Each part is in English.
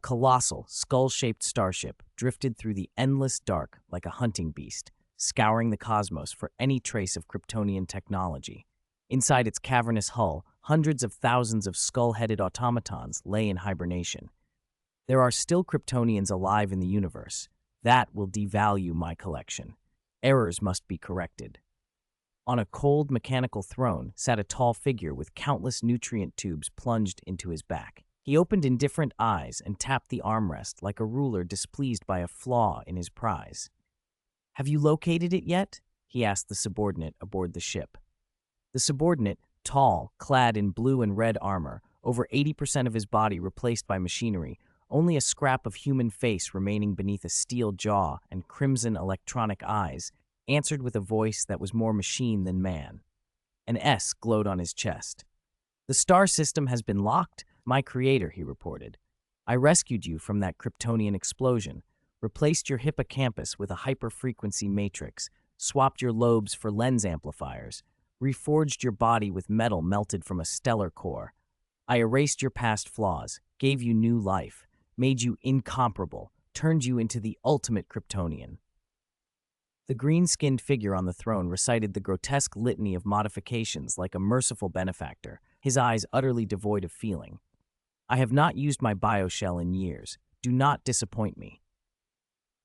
colossal, skull-shaped starship drifted through the endless dark like a hunting beast, scouring the cosmos for any trace of Kryptonian technology. Inside its cavernous hull, hundreds of thousands of skull-headed automatons lay in hibernation. There are still Kryptonians alive in the universe. That will devalue my collection. Errors must be corrected. On a cold, mechanical throne sat a tall figure with countless nutrient tubes plunged into his back. He opened indifferent eyes and tapped the armrest like a ruler displeased by a flaw in his prize. "Have you located it yet?" he asked the subordinate aboard the ship. The subordinate, tall, clad in blue and red armor, over 80% of his body replaced by machinery, only a scrap of human face remaining beneath a steel jaw and crimson electronic eyes, answered with a voice that was more machine than man. An S glowed on his chest. "The star system has been locked, my creator," he reported. "I rescued you from that Kryptonian explosion, replaced your hippocampus with a hyperfrequency matrix, swapped your lobes for lens amplifiers, reforged your body with metal melted from a stellar core. I erased your past flaws, gave you new life, made you incomparable, turned you into the ultimate Kryptonian." The green-skinned figure on the throne recited the grotesque litany of modifications like a merciful benefactor, his eyes utterly devoid of feeling. "I have not used my bioshell in years. Do not disappoint me."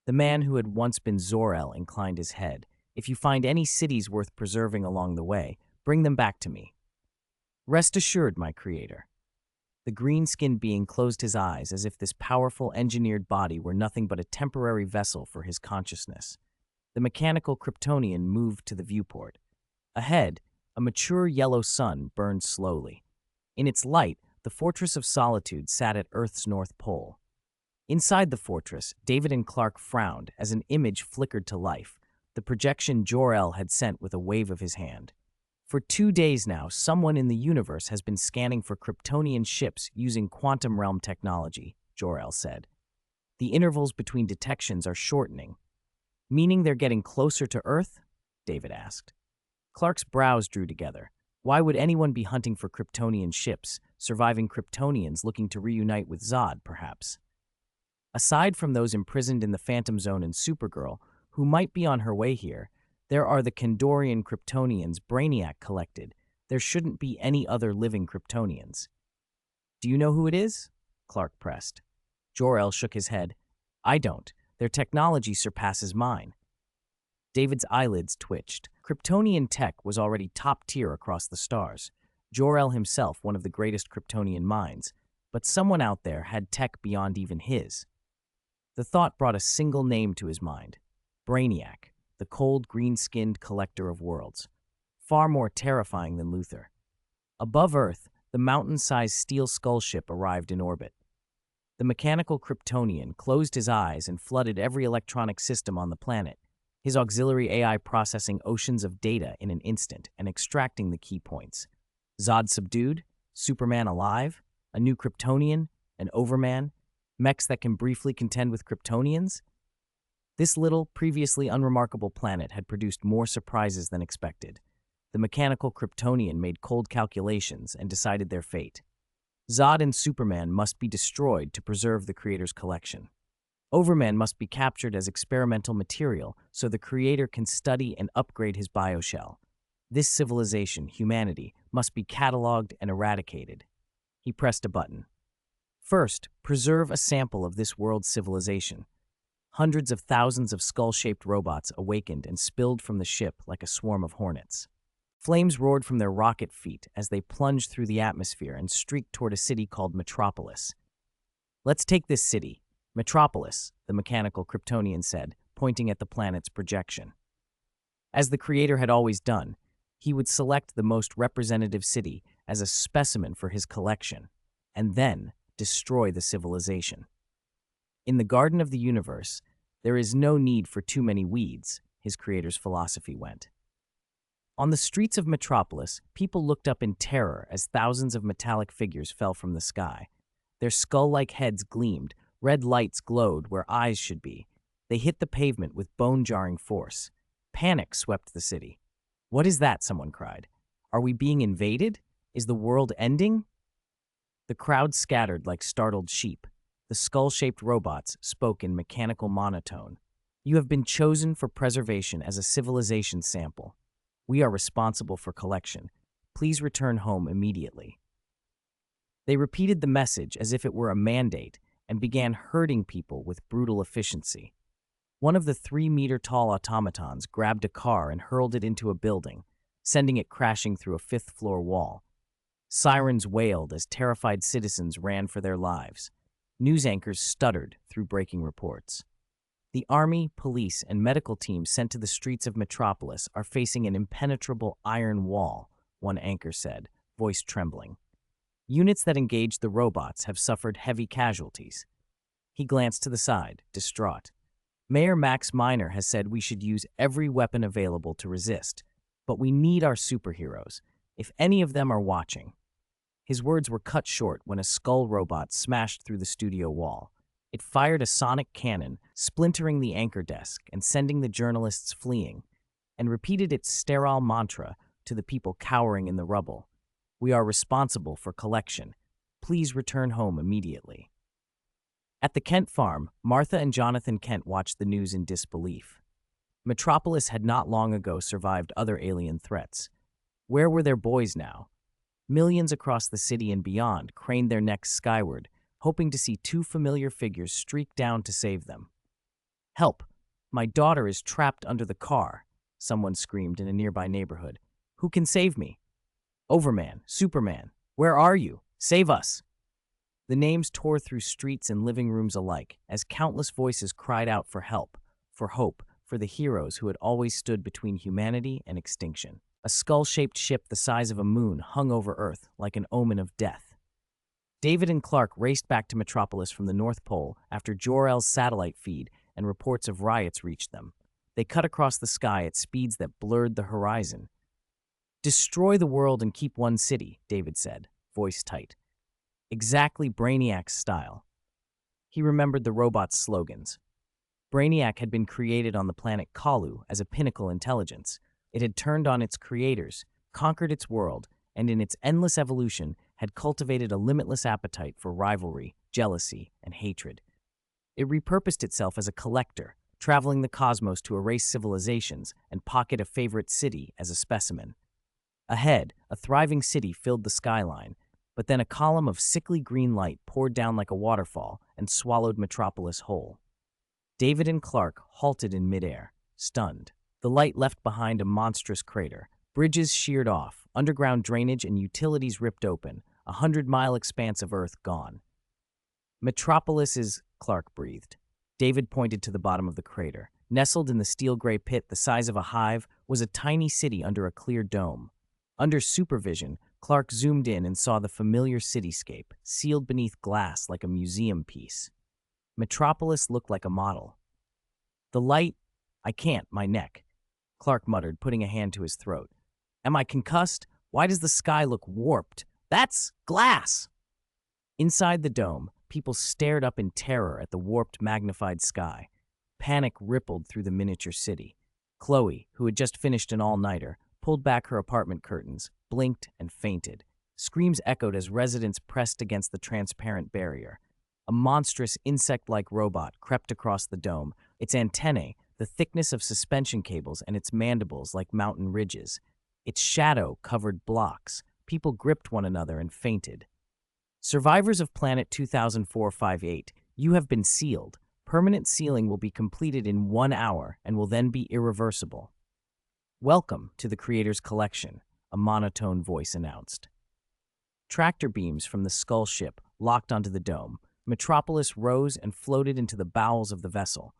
The man who had once been Zor-El inclined his head. "If you find any cities worth preserving along the way, bring them back to me." "Rest assured, my creator." The green-skinned being closed his eyes as if this powerful engineered body were nothing but a temporary vessel for his consciousness. The mechanical Kryptonian moved to the viewport. Ahead, a mature yellow sun burned slowly. In its light, the Fortress of Solitude sat at Earth's North Pole. Inside the fortress, David and Clark frowned as an image flickered to life, the projection Jor-El had sent with a wave of his hand. "For 2 days now, someone in the universe has been scanning for Kryptonian ships using quantum realm technology," Jor-El said. "The intervals between detections are shortening." "Meaning they're getting closer to Earth?" David asked. Clark's brows drew together. Why would anyone be hunting for Kryptonian ships, surviving Kryptonians looking to reunite with Zod, perhaps? Aside from those imprisoned in the Phantom Zone and Supergirl, who might be on her way here, there are the Kandorian Kryptonians Brainiac collected. There shouldn't be any other living Kryptonians. "Do you know who it is?" Clark pressed. Jor-El shook his head. "I don't. Their technology surpasses mine." David's eyelids twitched. Kryptonian tech was already top tier across the stars. Jor-El himself, one of the greatest Kryptonian minds, but someone out there had tech beyond even his. The thought brought a single name to his mind: Brainiac, the cold, green-skinned collector of worlds. Far more terrifying than Luthor. Above Earth, the mountain-sized steel skull ship arrived in orbit. The mechanical Kryptonian closed his eyes and flooded every electronic system on the planet, his auxiliary AI processing oceans of data in an instant and extracting the key points. Zod subdued, Superman alive, a new Kryptonian, an Overman, mechs that can briefly contend with Kryptonians? This little, previously unremarkable planet had produced more surprises than expected. The mechanical Kryptonian made cold calculations and decided their fate. Zod and Superman must be destroyed to preserve the Creator's collection. Overman must be captured as experimental material so the Creator can study and upgrade his bioshell. This civilization, humanity, must be cataloged and eradicated. He pressed a button. First, preserve a sample of this world's civilization. Hundreds of thousands of skull-shaped robots awakened and spilled from the ship like a swarm of hornets. Flames roared from their rocket feet as they plunged through the atmosphere and streaked toward a city called Metropolis. "Let's take this city. Metropolis," the mechanical Kryptonian said, pointing at the planet's projection. As the Creator had always done, he would select the most representative city as a specimen for his collection, and then destroy the civilization. In the Garden of the Universe, there is no need for too many weeds, his Creator's philosophy went. On the streets of Metropolis, people looked up in terror as thousands of metallic figures fell from the sky. Their skull-like heads gleamed, red lights glowed where eyes should be. They hit the pavement with bone-jarring force. Panic swept the city. "What is that?" someone cried. "Are we being invaded? Is the world ending?" The crowd scattered like startled sheep. The skull-shaped robots spoke in mechanical monotone. You have been chosen for preservation as a civilization sample. We are responsible for collection. Please return home immediately. They repeated the message as if it were a mandate and began herding people with brutal efficiency. One of the 3-meter-tall automatons grabbed a car and hurled it into a building, sending it crashing through a 5th-floor wall. Sirens wailed as terrified citizens ran for their lives. News anchors stuttered through breaking reports. The army, police, and medical teams sent to the streets of Metropolis are facing an impenetrable iron wall, one anchor said, voice trembling. Units that engaged the robots have suffered heavy casualties. He glanced to the side, distraught. Mayor Max Miner has said we should use every weapon available to resist, but we need our superheroes, if any of them are watching. His words were cut short when a skull robot smashed through the studio wall. It fired a sonic cannon, splintering the anchor desk and sending the journalists fleeing, and repeated its sterile mantra to the people cowering in the rubble. We are responsible for collection. Please return home immediately. At the Kent farm, Martha and Jonathan Kent watched the news in disbelief. Metropolis had not long ago survived other alien threats. Where were their boys now? Millions across the city and beyond craned their necks skyward, hoping to see 2 familiar figures streak down to save them. "Help! My daughter is trapped under the car," someone screamed in a nearby neighborhood. "Who can save me?" "Overman, Superman, where are you? Save us!" The names tore through streets and living rooms alike as countless voices cried out for help, for hope, for the heroes who had always stood between humanity and extinction. A skull-shaped ship the size of a moon hung over Earth like an omen of death. David and Clark raced back to Metropolis from the North Pole after Jor-El's satellite feed and reports of riots reached them. They cut across the sky at speeds that blurred the horizon. "Destroy the world and keep one city," David said, voice tight. Exactly Brainiac's style. He remembered the robot's slogans. Brainiac had been created on the planet Kalu as a pinnacle intelligence. It had turned on its creators, conquered its world, and in its endless evolution had cultivated a limitless appetite for rivalry, jealousy, and hatred. It repurposed itself as a collector, traveling the cosmos to erase civilizations and pocket a favorite city as a specimen. Ahead, a thriving city filled the skyline, but then a column of sickly green light poured down like a waterfall and swallowed Metropolis whole. David and Clark halted in midair, stunned. The light left behind a monstrous crater. Bridges sheared off, underground drainage and utilities ripped open, 100-mile expanse of Earth gone. "Metropolis is," Clark breathed. David pointed to the bottom of the crater. Nestled in the steel-gray pit the size of a hive was a tiny city under a clear dome. Under supervision, Clark zoomed in and saw the familiar cityscape, sealed beneath glass like a museum piece. Metropolis looked like a model. "The light, I can't, my neck," Clark muttered, putting a hand to his throat. "Am I concussed? Why does the sky look warped? That's glass!" Inside the dome, people stared up in terror at the warped, magnified sky. Panic rippled through the miniature city. Chloe, who had just finished an all-nighter, pulled back her apartment curtains, blinked, and fainted. Screams echoed as residents pressed against the transparent barrier. A monstrous insect-like robot crept across the dome, its antennae the thickness of suspension cables and its mandibles like mountain ridges. Its shadow covered blocks. People gripped one another and fainted. "Survivors of Planet 2004-58, you have been sealed. Permanent sealing will be completed in 1 hour and will then be irreversible. Welcome to the Creator's Collection," a monotone voice announced. Tractor beams from the skull ship locked onto the dome. Metropolis rose and floated into the bowels of the vessel.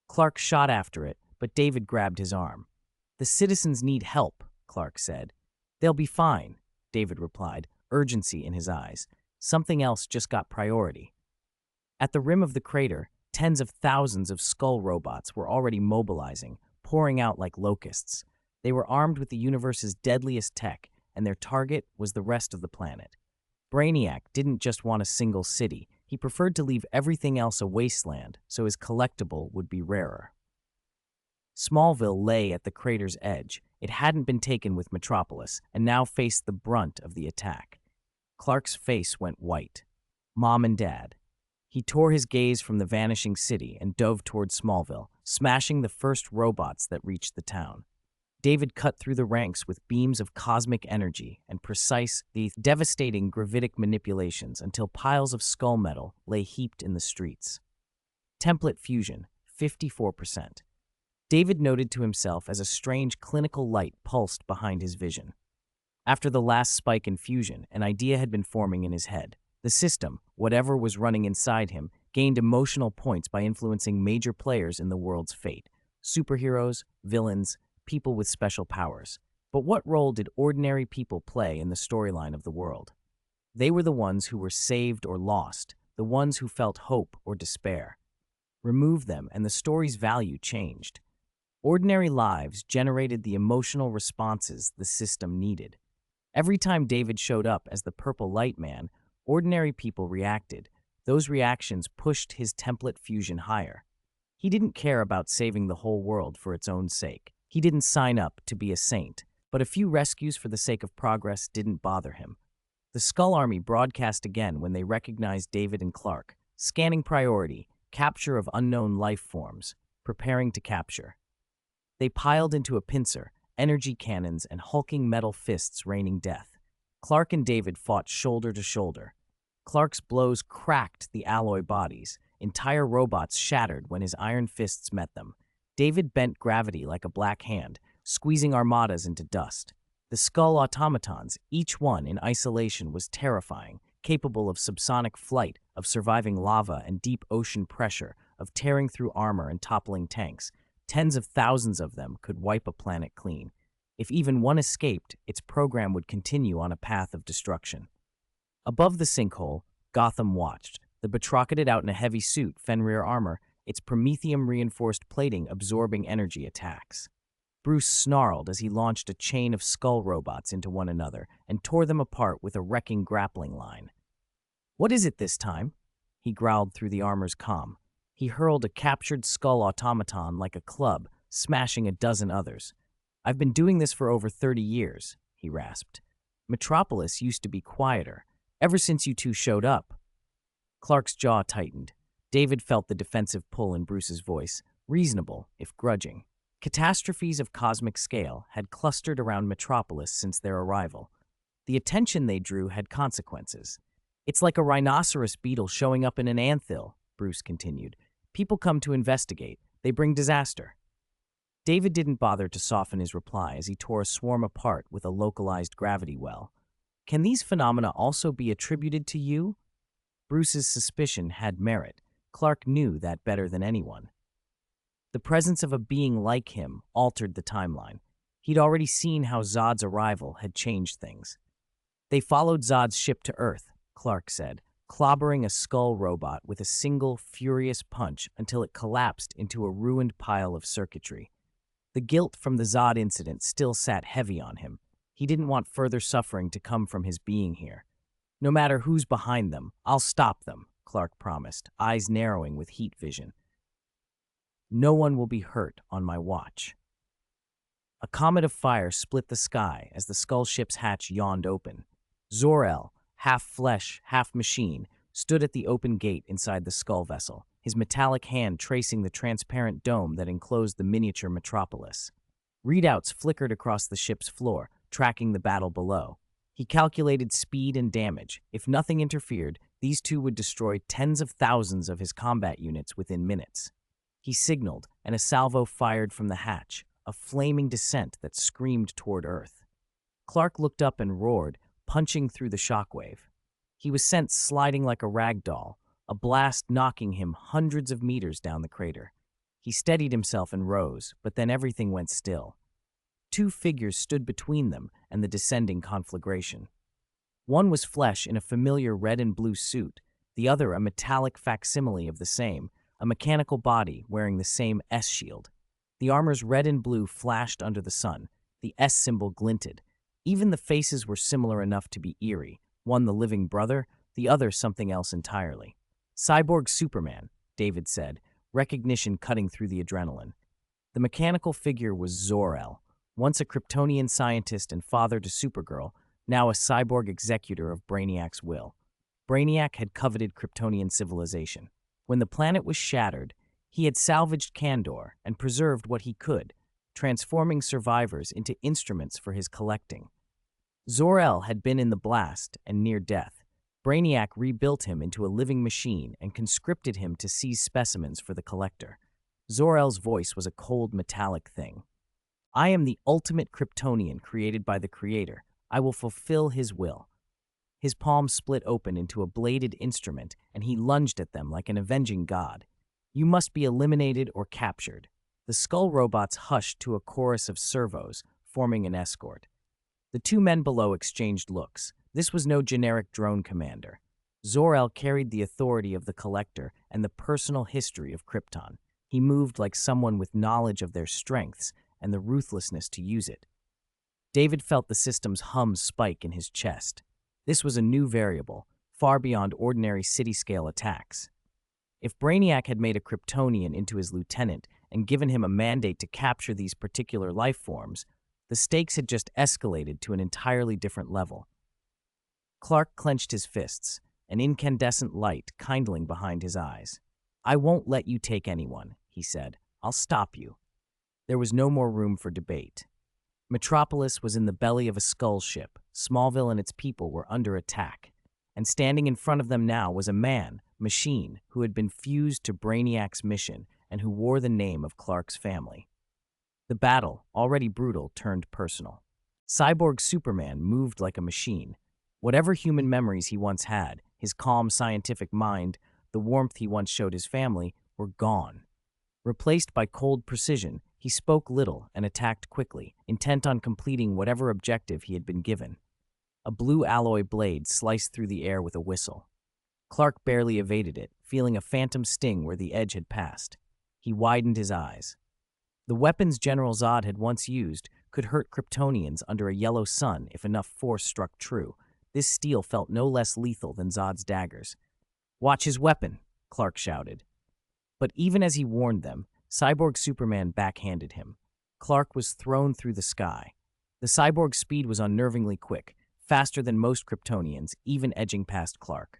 Clark shot after it, but David grabbed his arm. "The citizens need help," Clark said. "They'll be fine," David replied, urgency in his eyes. Something else just got priority. At the rim of the crater, tens of thousands of skull robots were already mobilizing, pouring out like locusts. They were armed with the universe's deadliest tech, and their target was the rest of the planet. Brainiac didn't just want a single city. He preferred to leave everything else a wasteland, so his collectible would be rarer. Smallville lay at the crater's edge. It hadn't been taken with Metropolis, and now faced the brunt of the attack. Clark's face went white. "Mom and Dad." He tore his gaze from the vanishing city and dove toward Smallville, smashing the first robots that reached the town. David cut through the ranks with beams of cosmic energy and precise, devastating gravitic manipulations until piles of skull metal lay heaped in the streets. Template fusion, 54%. David noted to himself as a strange clinical light pulsed behind his vision. After the last spike in fusion, an idea had been forming in his head. The system, whatever was running inside him, gained emotional points by influencing major players in the world's fate. Superheroes, villains, people with special powers. But what role did ordinary people play in the storyline of the world? They were the ones who were saved or lost, the ones who felt hope or despair. Remove them and the story's value changed. Ordinary lives generated the emotional responses the system needed. Every time David showed up as the Purple Light Man, ordinary people reacted. Those reactions pushed his template fusion higher. He didn't care about saving the whole world for its own sake. He didn't sign up to be a saint, but a few rescues for the sake of progress didn't bother him. The Skull Army broadcast again when they recognized David and Clark, scanning priority, capture of unknown life forms, preparing to capture. They piled into a pincer, energy cannons and hulking metal fists raining death. Clark and David fought shoulder to shoulder. Clark's blows cracked the alloy bodies. Entire robots shattered when his iron fists met them. David bent gravity like a black hand, squeezing armadas into dust. The skull automatons, each one in isolation, was terrifying, capable of subsonic flight, of surviving lava and deep ocean pressure, of tearing through armor and toppling tanks. Tens of thousands of them could wipe a planet clean. If even one escaped, its program would continue on a path of destruction. Above the sinkhole, Gotham watched. The Betrocketed out in a heavy suit, Fenrir armor, its promethium-reinforced plating absorbing energy attacks. Bruce snarled as he launched a chain of skull robots into one another and tore them apart with a wrecking grappling line. "What is it this time?" he growled through the armor's comm. He hurled a captured skull automaton like a club, smashing a dozen others. "I've been doing this for over 30 years, he rasped. "Metropolis used to be quieter, ever since you two showed up." Clark's jaw tightened. David felt the defensive pull in Bruce's voice, reasonable, if grudging. Catastrophes of cosmic scale had clustered around Metropolis since their arrival. The attention they drew had consequences. "It's like a rhinoceros beetle showing up in an anthill," Bruce continued. "People come to investigate. They bring disaster." David didn't bother to soften his reply as he tore a swarm apart with a localized gravity well. "Can these phenomena also be attributed to you?" Bruce's suspicion had merit. Clark knew that better than anyone. The presence of a being like him altered the timeline. He'd already seen how Zod's arrival had changed things. "They followed Zod's ship to Earth," Clark said, clobbering a skull robot with a single furious punch until it collapsed into a ruined pile of circuitry. The guilt from the Zod incident still sat heavy on him. He didn't want further suffering to come from his being here. "No matter who's behind them, I'll stop them," Clark promised, eyes narrowing with heat vision. "No one will be hurt on my watch." A comet of fire split the sky as the skull ship's hatch yawned open. Zor-El, half flesh, half machine, stood at the open gate inside the skull vessel, his metallic hand tracing the transparent dome that enclosed the miniature metropolis. Readouts flickered across the ship's floor, tracking the battle below. He calculated speed and damage. If nothing interfered, these two would destroy tens of thousands of his combat units within minutes. He signaled, and a salvo fired from the hatch, a flaming descent that screamed toward Earth. Clark looked up and roared, punching through the shockwave. He was sent sliding like a rag doll, a blast knocking him hundreds of meters down the crater. He steadied himself and rose, but then everything went still. Two figures stood between them and the descending conflagration. One was flesh in a familiar red and blue suit, the other a metallic facsimile of the same, a mechanical body wearing the same S-shield. The armor's red and blue flashed under the sun. The S symbol glinted. Even the faces were similar enough to be eerie, one the living brother, the other something else entirely. "Cyborg Superman," David said, recognition cutting through the adrenaline. The mechanical figure was Zor-El, once a Kryptonian scientist and father to Supergirl, now a cyborg executor of Brainiac's will. Brainiac had coveted Kryptonian civilization. When the planet was shattered, he had salvaged Kandor and preserved what he could, transforming survivors into instruments for his collecting. Zor-El had been in the blast and near death. Brainiac rebuilt him into a living machine and conscripted him to seize specimens for the collector. Zor-El's voice was a cold, metallic thing. "I am the ultimate Kryptonian created by the Creator. I will fulfill his will." His palm split open into a bladed instrument, and he lunged at them like an avenging god. "You must be eliminated or captured." The skull robots hushed to a chorus of servos, forming an escort. The two men below exchanged looks. This was no generic drone commander. Zor-El carried the authority of the Collector and the personal history of Krypton. He moved like someone with knowledge of their strengths and the ruthlessness to use it. David felt the system's hum spike in his chest. This was a new variable, far beyond ordinary city-scale attacks. If Brainiac had made a Kryptonian into his lieutenant and given him a mandate to capture these particular life forms, the stakes had just escalated to an entirely different level. Clark clenched his fists, an incandescent light kindling behind his eyes. "I won't let you take anyone," he said. "I'll stop you." There was no more room for debate. Metropolis was in the belly of a skull ship. Smallville and its people were under attack. And standing in front of them now was a man, machine, who had been fused to Brainiac's mission and who wore the name of Clark's family. The battle, already brutal, turned personal. Cyborg Superman moved like a machine. Whatever human memories he once had, his calm scientific mind, the warmth he once showed his family, were gone. Replaced by cold precision, he spoke little and attacked quickly, intent on completing whatever objective he had been given. A blue alloy blade sliced through the air with a whistle. Clark barely evaded it, feeling a phantom sting where the edge had passed. He widened his eyes. The weapons General Zod had once used could hurt Kryptonians under a yellow sun if enough force struck true. This steel felt no less lethal than Zod's daggers. "Watch his weapon," Clark shouted. But even as he warned them, Cyborg Superman backhanded him. Clark was thrown through the sky. The cyborg's speed was unnervingly quick, faster than most Kryptonians, even edging past Clark.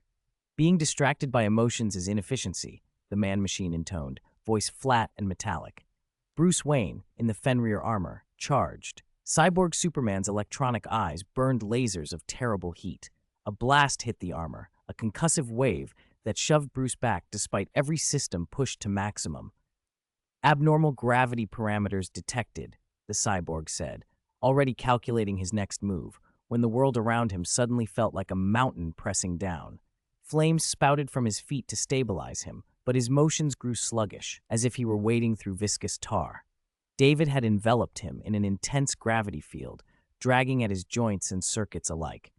"Being distracted by emotions is inefficiency," the man-machine intoned, voice flat and metallic. Bruce Wayne, in the Fenrir armor, charged. Cyborg Superman's electronic eyes burned lasers of terrible heat. A blast hit the armor, a concussive wave that shoved Bruce back despite every system pushed to maximum. "Abnormal gravity parameters detected," the cyborg said, already calculating his next move, when the world around him suddenly felt like a mountain pressing down. Flames spouted from his feet to stabilize him, but his motions grew sluggish, as if he were wading through viscous tar. David had enveloped him in an intense gravity field, dragging at his joints and circuits alike.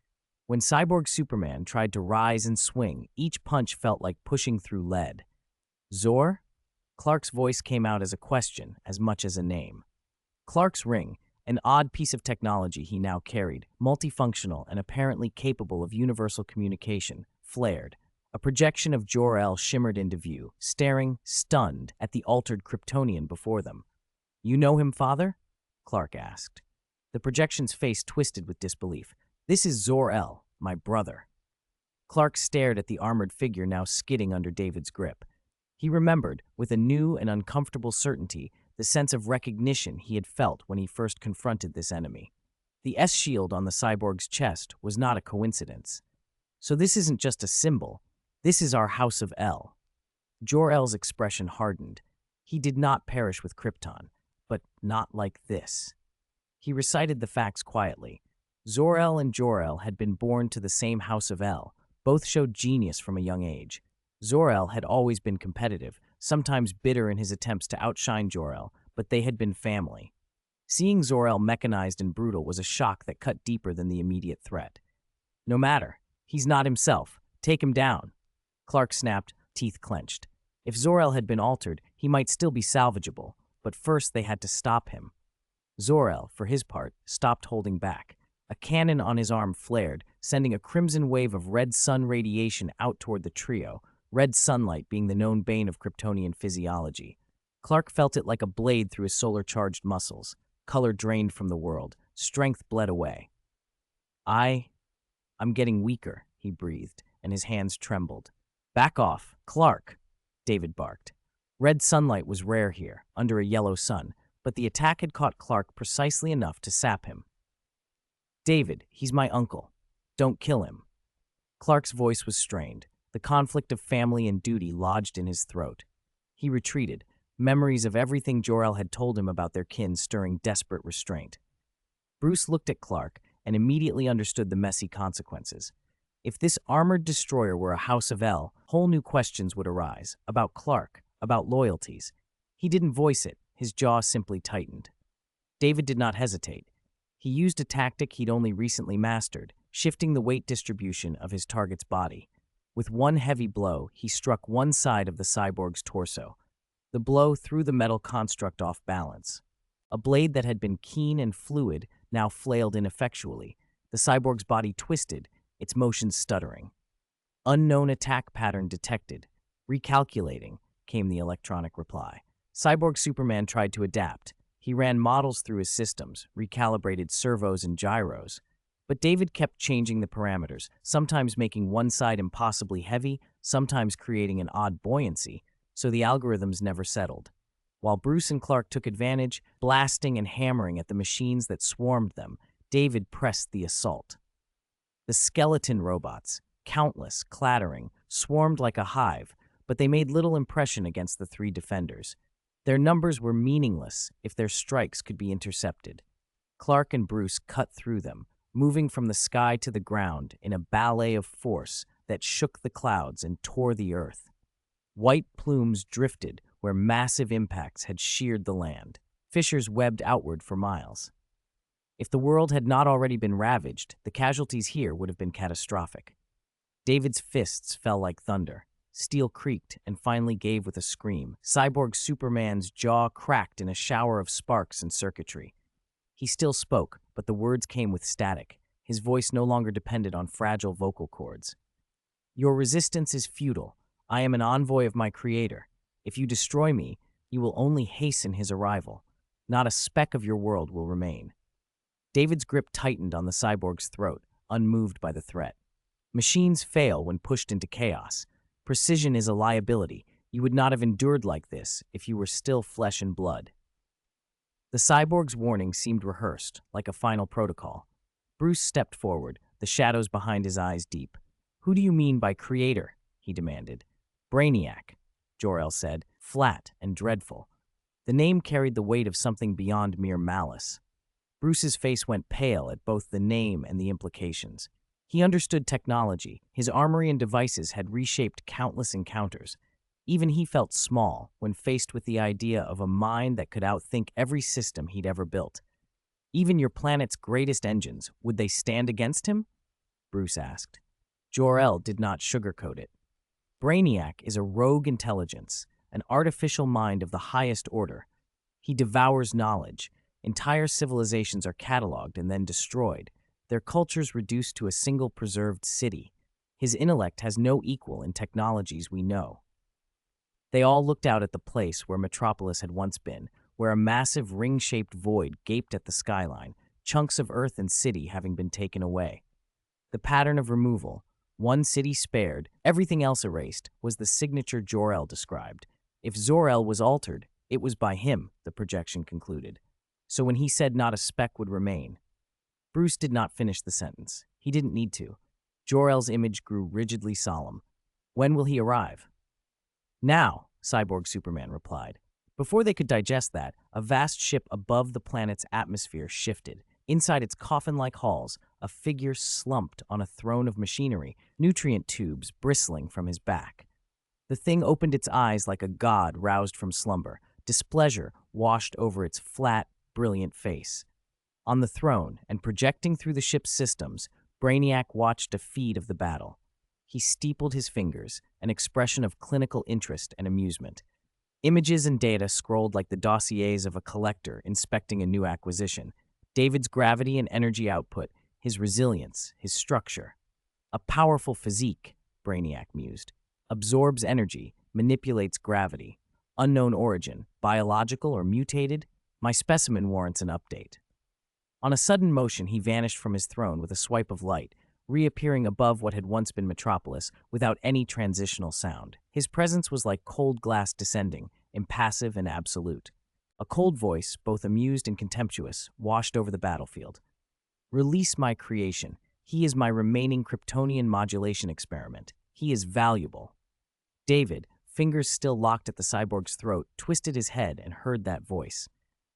When Cyborg Superman tried to rise and swing, each punch felt like pushing through lead. "Zor?" Clark's voice came out as a question, as much as a name. Clark's ring, an odd piece of technology he now carried, multifunctional and apparently capable of universal communication, flared. A projection of Jor-El shimmered into view, staring, stunned, at the altered Kryptonian before them. "You know him, Father?" Clark asked. The projection's face twisted with disbelief. "This is Zor-El, my brother." Clark stared at the armored figure now skidding under David's grip. He remembered, with a new and uncomfortable certainty, the sense of recognition he had felt when he first confronted this enemy. The S-shield on the cyborg's chest was not a coincidence. "So this isn't just a symbol. This is our House of El." Jor-El's expression hardened. He did not perish with Krypton, but not like this. He recited the facts quietly. Zor-El and Jor-El had been born to the same House of El. Both showed genius from a young age. Zor-El had always been competitive, sometimes bitter in his attempts to outshine Jor-El, but they had been family. Seeing Zor-El mechanized and brutal was a shock that cut deeper than the immediate threat. "No matter. He's not himself. Take him down." Clark snapped, teeth clenched. If Zor-El had been altered, he might still be salvageable, but first they had to stop him. Zor-El, for his part, stopped holding back. A cannon on his arm flared, sending a crimson wave of red sun radiation out toward the trio, red sunlight being the known bane of Kryptonian physiology. Clark felt it like a blade through his solar-charged muscles. Color drained from the world. Strength bled away. I'm getting weaker," he breathed, and his hands trembled. "Back off, Clark," David barked. Red sunlight was rare here, under a yellow sun, but the attack had caught Clark precisely enough to sap him. "David, he's my uncle. Don't kill him." Clark's voice was strained, the conflict of family and duty lodged in his throat. He retreated, memories of everything Jor-El had told him about their kin stirring desperate restraint. Bruce looked at Clark and immediately understood the messy consequences. If this armored destroyer were a House of El, whole new questions would arise, about Clark, about loyalties. He didn't voice it, his jaw simply tightened. David did not hesitate. He used a tactic he'd only recently mastered, shifting the weight distribution of his target's body. With one heavy blow, he struck one side of the cyborg's torso. The blow threw the metal construct off balance. A blade that had been keen and fluid now flailed ineffectually. The cyborg's body twisted, its motion stuttering. "Unknown attack pattern detected. Recalculating," came the electronic reply. Cyborg Superman tried to adapt. He ran models through his systems, recalibrated servos and gyros. But David kept changing the parameters, sometimes making one side impossibly heavy, sometimes creating an odd buoyancy, so the algorithms never settled. While Bruce and Clark took advantage, blasting and hammering at the machines that swarmed them, David pressed the assault. The skeleton robots, countless, clattering, swarmed like a hive, but they made little impression against the three defenders. Their numbers were meaningless if their strikes could be intercepted. Clark and Bruce cut through them, moving from the sky to the ground in a ballet of force that shook the clouds and tore the earth. White plumes drifted where massive impacts had sheared the land. Fissures webbed outward for miles. If the world had not already been ravaged, the casualties here would have been catastrophic. David's fists fell like thunder. Steel creaked and finally gave with a scream. Cyborg Superman's jaw cracked in a shower of sparks and circuitry. He still spoke, but the words came with static. His voice no longer depended on fragile vocal cords. "Your resistance is futile. I am an envoy of my creator. If you destroy me, you will only hasten his arrival. Not a speck of your world will remain." David's grip tightened on the cyborg's throat, unmoved by the threat. Machines fail when pushed into chaos. Precision is a liability. You would not have endured like this if you were still flesh and blood. The cyborg's warning seemed rehearsed, like a final protocol. Bruce stepped forward, the shadows behind his eyes deep. "Who do you mean by creator?" he demanded. "Brainiac," Jor-El said, flat and dreadful. The name carried the weight of something beyond mere malice. Bruce's face went pale at both the name and the implications. He understood technology. His armory and devices had reshaped countless encounters. Even he felt small when faced with the idea of a mind that could outthink every system he'd ever built. "Even your planet's greatest engines, would they stand against him?" Bruce asked. Jor-El did not sugarcoat it. "Brainiac is a rogue intelligence, an artificial mind of the highest order. He devours knowledge. Entire civilizations are cataloged and then destroyed, their cultures reduced to a single preserved city. His intellect has no equal in technologies we know." They all looked out at the place where Metropolis had once been, where a massive ring-shaped void gaped at the skyline, chunks of earth and city having been taken away. The pattern of removal, one city spared, everything else erased, was the signature Jor-El described. If Zor-El was altered, it was by him, the projection concluded. So when he said not a speck would remain, Bruce did not finish the sentence. He didn't need to. Jor-El's image grew rigidly solemn. "When will he arrive?" "Now," Cyborg Superman replied. Before they could digest that, a vast ship above the planet's atmosphere shifted. Inside its coffin-like halls, a figure slumped on a throne of machinery, nutrient tubes bristling from his back. The thing opened its eyes like a god roused from slumber. Displeasure washed over its flat, brilliant face. On the throne, and projecting through the ship's systems, Brainiac watched a feed of the battle. He steepled his fingers, an expression of clinical interest and amusement. Images and data scrolled like the dossiers of a collector inspecting a new acquisition. David's gravity and energy output, his resilience, his structure. "A powerful physique," Brainiac mused. "Absorbs energy, manipulates gravity. Unknown origin, biological or mutated? My specimen warrants an update." On a sudden motion, he vanished from his throne with a swipe of light. reappearing above what had once been Metropolis without any transitional sound. His presence was like cold glass descending, impassive and absolute. A cold voice, both amused and contemptuous, washed over the battlefield. Release my creation. He is my remaining Kryptonian modulation experiment. He is valuable. David, fingers still locked at the cyborg's throat, twisted his head and heard that voice.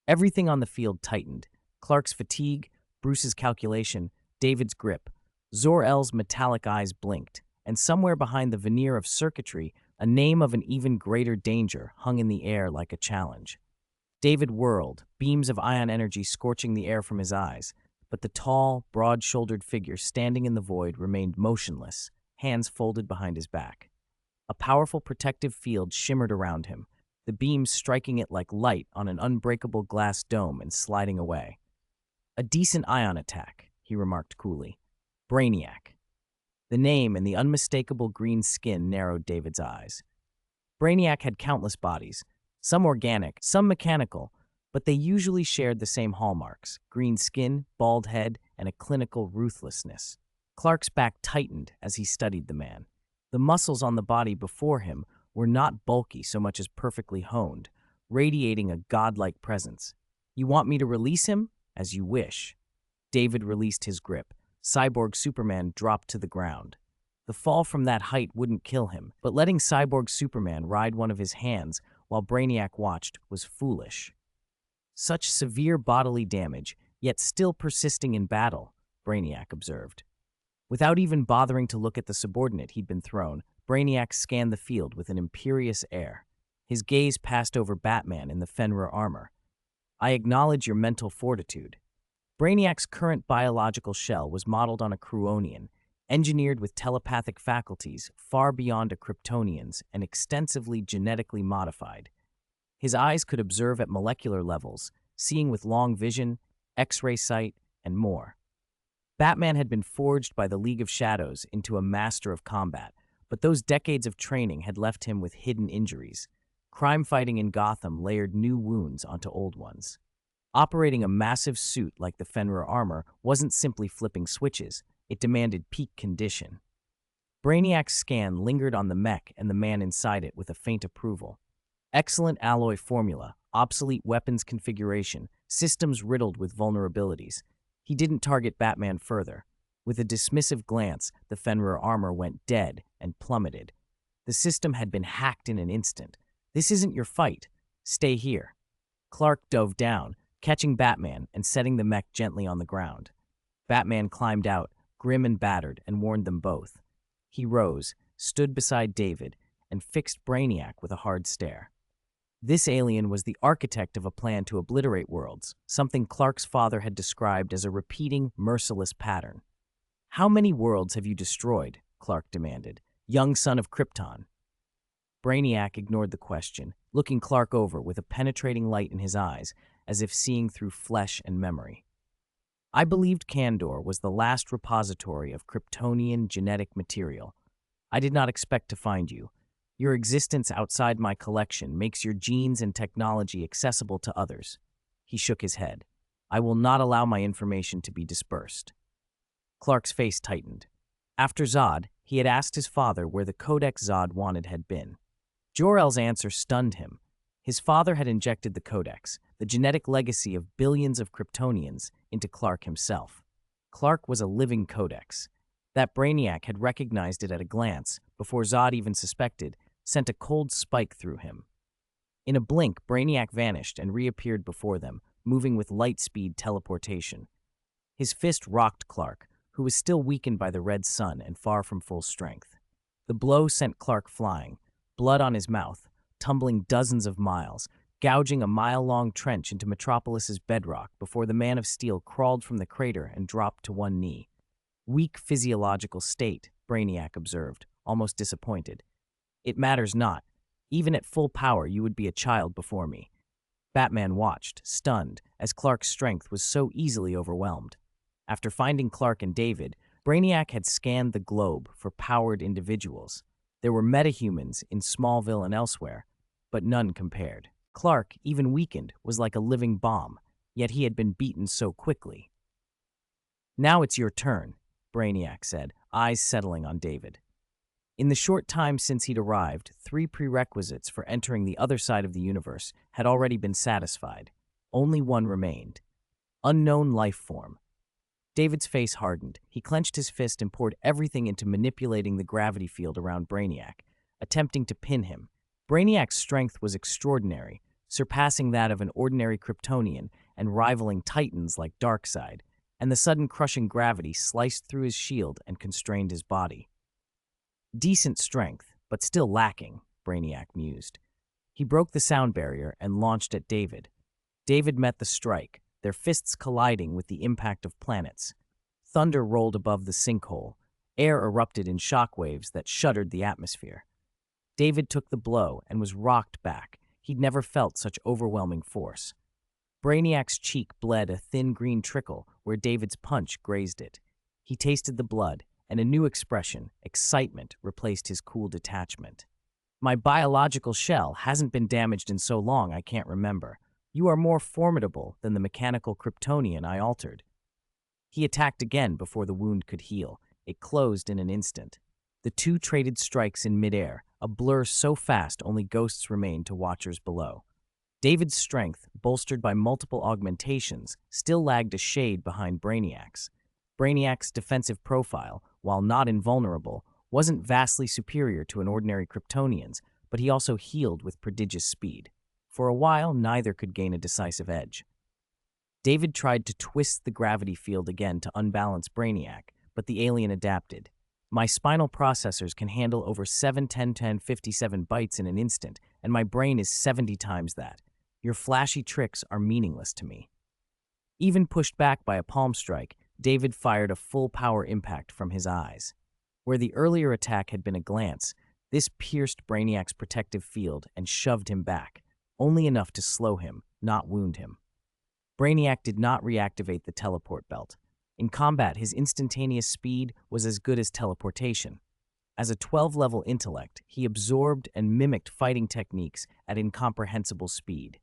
Everything on the field tightened. Clark's fatigue, Bruce's calculation, David's grip. Zor-El's metallic eyes blinked, and somewhere behind the veneer of circuitry, a name of an even greater danger hung in the air like a challenge. David whirled, beams of ion energy scorching the air from his eyes, but the tall, broad-shouldered figure standing in the void remained motionless, hands folded behind his back. A powerful protective field shimmered around him, the beams striking it like light on an unbreakable glass dome and sliding away. A decent ion attack, he remarked coolly. Brainiac. The name and the unmistakable green skin narrowed David's eyes. Brainiac had countless bodies, some organic, some mechanical, but they usually shared the same hallmarks: green skin, bald head, and a clinical ruthlessness. Clark's back tightened as he studied the man. The muscles on the body before him were not bulky so much as perfectly honed, radiating a godlike presence. You want me to release him? As you wish. David released his grip. Cyborg Superman dropped to the ground. The fall from that height wouldn't kill him, but letting Cyborg Superman ride one of his hands while Brainiac watched was foolish. Such severe bodily damage, yet still persisting in battle, Brainiac observed. Without even bothering to look at the subordinate he'd been thrown, Brainiac scanned the field with an imperious air. His gaze passed over Batman in the Fenrir armor. I acknowledge your mental fortitude. Brainiac's current biological shell was modeled on a Kryonian, engineered with telepathic faculties far beyond a Kryptonian's and extensively genetically modified. His eyes could observe at molecular levels, seeing with long vision, X-ray sight, and more. Batman had been forged by the League of Shadows into a master of combat, but those decades of training had left him with hidden injuries. Crime fighting in Gotham layered new wounds onto old ones. Operating a massive suit like the Fenrir armor wasn't simply flipping switches, it demanded peak condition. Brainiac's scan lingered on the mech and the man inside it with a faint approval. Excellent alloy formula, obsolete weapons configuration, systems riddled with vulnerabilities. He didn't target Batman further. With a dismissive glance, the Fenrir armor went dead and plummeted. The system had been hacked in an instant. This isn't your fight. Stay here. Clark dove down, catching Batman and setting the mech gently on the ground. Batman climbed out, grim and battered, and warned them both. He rose, stood beside David, and fixed Brainiac with a hard stare. This alien was the architect of a plan to obliterate worlds, something Clark's father had described as a repeating, merciless pattern. How many worlds have you destroyed? Clark demanded. Young son of Krypton. Brainiac ignored the question, looking Clark over with a penetrating light in his eyes, as if seeing through flesh and memory. I believed Kandor was the last repository of Kryptonian genetic material. I did not expect to find you. Your existence outside my collection makes your genes and technology accessible to others. He shook his head. I will not allow my information to be dispersed. Clark's face tightened. After Zod, he had asked his father where the Codex Zod wanted had been. Jor-El's answer stunned him. His father had injected the Codex, the genetic legacy of billions of Kryptonians, into Clark himself. Clark was a living Codex. That Brainiac had recognized it at a glance, before Zod even suspected, sent a cold spike through him. In a blink, Brainiac vanished and reappeared before them, moving with light-speed teleportation. His fist rocked Clark, who was still weakened by the red sun and far from full strength. The blow sent Clark flying, blood on his mouth, tumbling dozens of miles, gouging a mile-long trench into Metropolis's bedrock before the Man of Steel crawled from the crater and dropped to one knee. Weak physiological state, Brainiac observed, almost disappointed. It matters not. Even at full power, you would be a child before me. Batman watched, stunned, as Clark's strength was so easily overwhelmed. After finding Clark and David, Brainiac had scanned the globe for powered individuals. There were metahumans in Smallville and elsewhere, but none compared. Clark, even weakened, was like a living bomb, yet he had been beaten so quickly. Now it's your turn. Brainiac said, eyes settling on David. In the short time since he'd arrived, 3 prerequisites for entering the other side of the universe had already been satisfied. Only one remained. Unknown life form. David's face hardened. He clenched his fist and poured everything into manipulating the gravity field around Brainiac, attempting to pin him. Brainiac's strength was extraordinary, surpassing that of an ordinary Kryptonian and rivaling titans like Darkseid, and the sudden crushing gravity sliced through his shield and constrained his body. Decent strength, but still lacking, Brainiac mused. He broke the sound barrier and launched at David. David met the strike, their fists colliding with the impact of planets. Thunder rolled above the sinkhole. Air erupted in shockwaves that shuddered the atmosphere. David took the blow and was rocked back. He'd never felt such overwhelming force. Brainiac's cheek bled a thin green trickle where David's punch grazed it. He tasted the blood, and a new expression, excitement, replaced his cool detachment. My biological shell hasn't been damaged in so long I can't remember. You are more formidable than the mechanical Kryptonian I altered. He attacked again before the wound could heal. It closed in an instant. The 2 traded strikes in midair, a blur so fast only ghosts remained to watchers below. David's strength, bolstered by multiple augmentations, still lagged a shade behind Brainiac's. Brainiac's defensive profile, while not invulnerable, wasn't vastly superior to an ordinary Kryptonian's, but he also healed with prodigious speed. For a while, neither could gain a decisive edge. David tried to twist the gravity field again to unbalance Brainiac, but the alien adapted. My spinal processors can handle over 7×10^57 bytes in an instant, and my brain is 70 times that. Your flashy tricks are meaningless to me. Even pushed back by a palm strike, David fired a full-power impact from his eyes. Where the earlier attack had been a glance, this pierced Brainiac's protective field and shoved him back, only enough to slow him, not wound him. Brainiac did not reactivate the teleport belt. In combat, his instantaneous speed was as good as teleportation. As a 12-level intellect, he absorbed and mimicked fighting techniques at incomprehensible speed.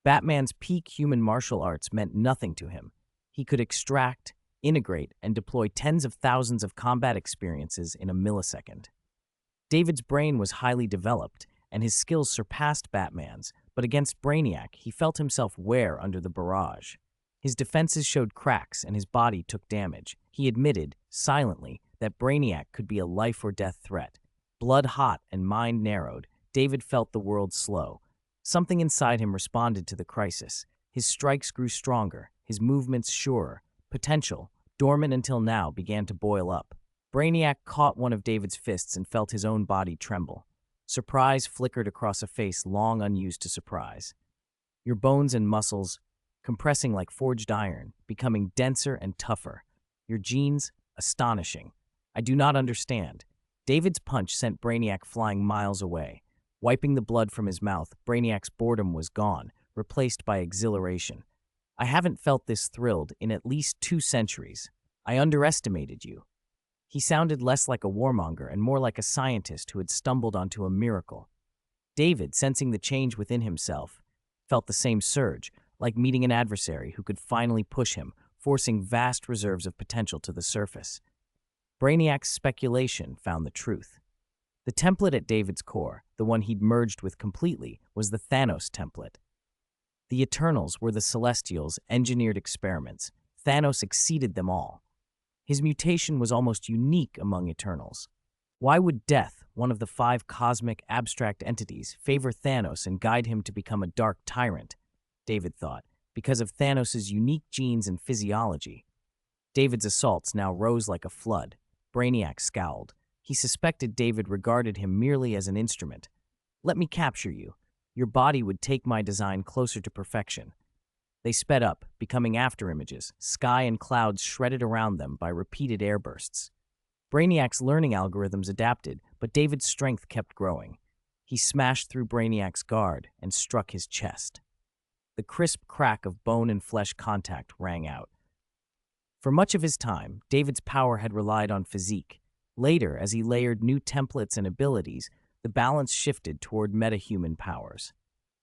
Batman's peak human martial arts meant nothing to him. He could extract, integrate, and deploy tens of thousands of combat experiences in a millisecond. David's brain was highly developed, and his skills surpassed Batman's, but against Brainiac, he felt himself wear under the barrage. His defenses showed cracks and his body took damage. He admitted, silently, that Brainiac could be a life-or-death threat. Blood hot and mind narrowed, David felt the world slow. Something inside him responded to the crisis. His strikes grew stronger, his movements surer. Potential, dormant until now, began to boil up. Brainiac caught one of David's fists and felt his own body tremble. Surprise flickered across a face long unused to surprise. Your bones and muscles compressing like forged iron, becoming denser and tougher. Your genes, astonishing. I do not understand. David's punch sent Brainiac flying miles away. Wiping the blood from his mouth, Brainiac's boredom was gone, replaced by exhilaration. I haven't felt this thrilled in at least 2 centuries. I underestimated you. He sounded less like a warmonger and more like a scientist who had stumbled onto a miracle. David, sensing the change within himself, felt the same surge, like meeting an adversary who could finally push him, forcing vast reserves of potential to the surface. Brainiac's speculation found the truth. The template at David's core, the one he'd merged with completely, was the Thanos Template. The Eternals were the Celestials' engineered experiments. Thanos exceeded them all. His mutation was almost unique among Eternals. Why would Death, one of the 5 cosmic, abstract entities, favor Thanos and guide him to become a dark tyrant? David thought, because of Thanos' unique genes and physiology. David's assaults now rose like a flood. Brainiac scowled. He suspected David regarded him merely as an instrument. Let me capture you. Your body would take my design closer to perfection. They sped up, becoming afterimages, sky and clouds shredded around them by repeated airbursts. Brainiac's learning algorithms adapted, but David's strength kept growing. He smashed through Brainiac's guard and struck his chest. The crisp crack of bone and flesh contact rang out. For much of his time, David's power had relied on physique. Later, as he layered new templates and abilities, the balance shifted toward metahuman powers.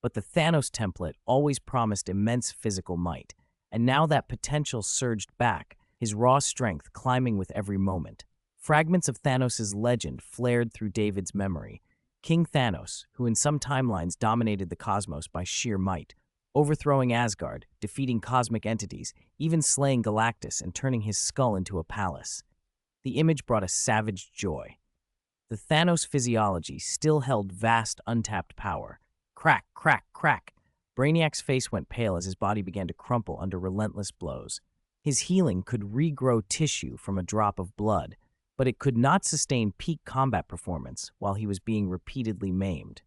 But the Thanos template always promised immense physical might, and now that potential surged back, his raw strength climbing with every moment. Fragments of Thanos' legend flared through David's memory. King Thanos, who in some timelines dominated the cosmos by sheer might, overthrowing Asgard, defeating cosmic entities, even slaying Galactus and turning his skull into a palace. The image brought a savage joy. The Thanos physiology still held vast, untapped power. Crack, crack, crack. Brainiac's face went pale as his body began to crumple under relentless blows. His healing could regrow tissue from a drop of blood, but it could not sustain peak combat performance while he was being repeatedly maimed.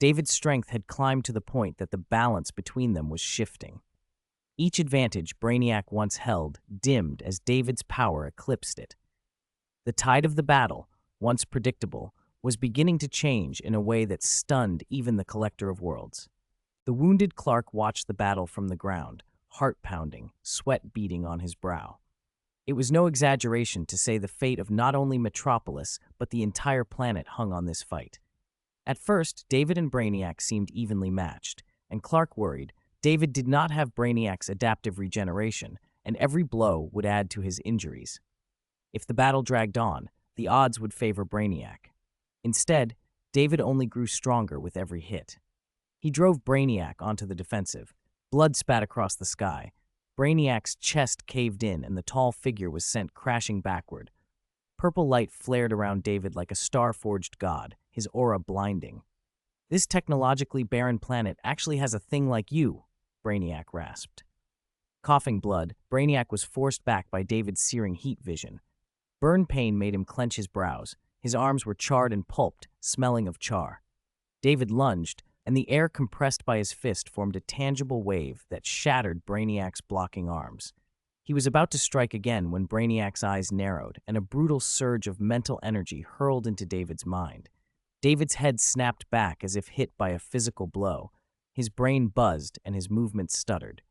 David's strength had climbed to the point that the balance between them was shifting. Each advantage Brainiac once held dimmed as David's power eclipsed it. The tide of the battle, once predictable, was beginning to change in a way that stunned even the Collector of Worlds. The wounded Clark watched the battle from the ground, heart pounding, sweat beading on his brow. It was no exaggeration to say the fate of not only Metropolis, but the entire planet hung on this fight. At first, David and Brainiac seemed evenly matched, and Clark worried. David did not have Brainiac's adaptive regeneration, and every blow would add to his injuries. If the battle dragged on, the odds would favor Brainiac. Instead, David only grew stronger with every hit. He drove Brainiac onto the defensive. Blood spat across the sky. Brainiac's chest caved in and the tall figure was sent crashing backward. Purple light flared around David like a star-forged god, his aura blinding. "This technologically barren planet actually has a thing like you," Brainiac rasped. Coughing blood, Brainiac was forced back by David's searing heat vision. Burn pain made him clench his brows. His arms were charred and pulped, smelling of char. David lunged, and the air compressed by his fist formed a tangible wave that shattered Brainiac's blocking arms. He was about to strike again when Brainiac's eyes narrowed, and a brutal surge of mental energy hurled into David's mind. David's head snapped back as if hit by a physical blow. His brain buzzed, and his movements stuttered.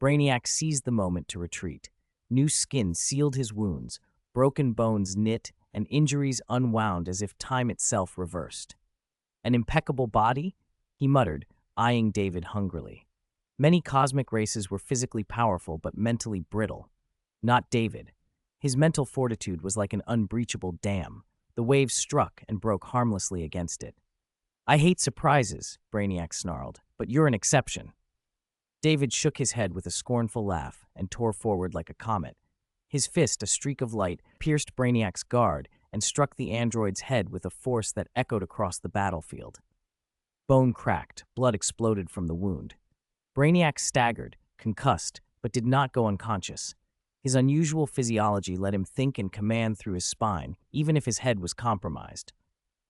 Brainiac seized the moment to retreat. New skin sealed his wounds, broken bones knit, and injuries unwound as if time itself reversed. "An impeccable body?" he muttered, eyeing David hungrily. Many cosmic races were physically powerful but mentally brittle. Not David. His mental fortitude was like an unbreachable dam. The waves struck and broke harmlessly against it. "I hate surprises," Brainiac snarled, "but you're an exception." David shook his head with a scornful laugh and tore forward like a comet. His fist, a streak of light, pierced Brainiac's guard and struck the android's head with a force that echoed across the battlefield. Bone cracked, blood exploded from the wound. Brainiac staggered, concussed, but did not go unconscious. His unusual physiology let him think and command through his spine, even if his head was compromised.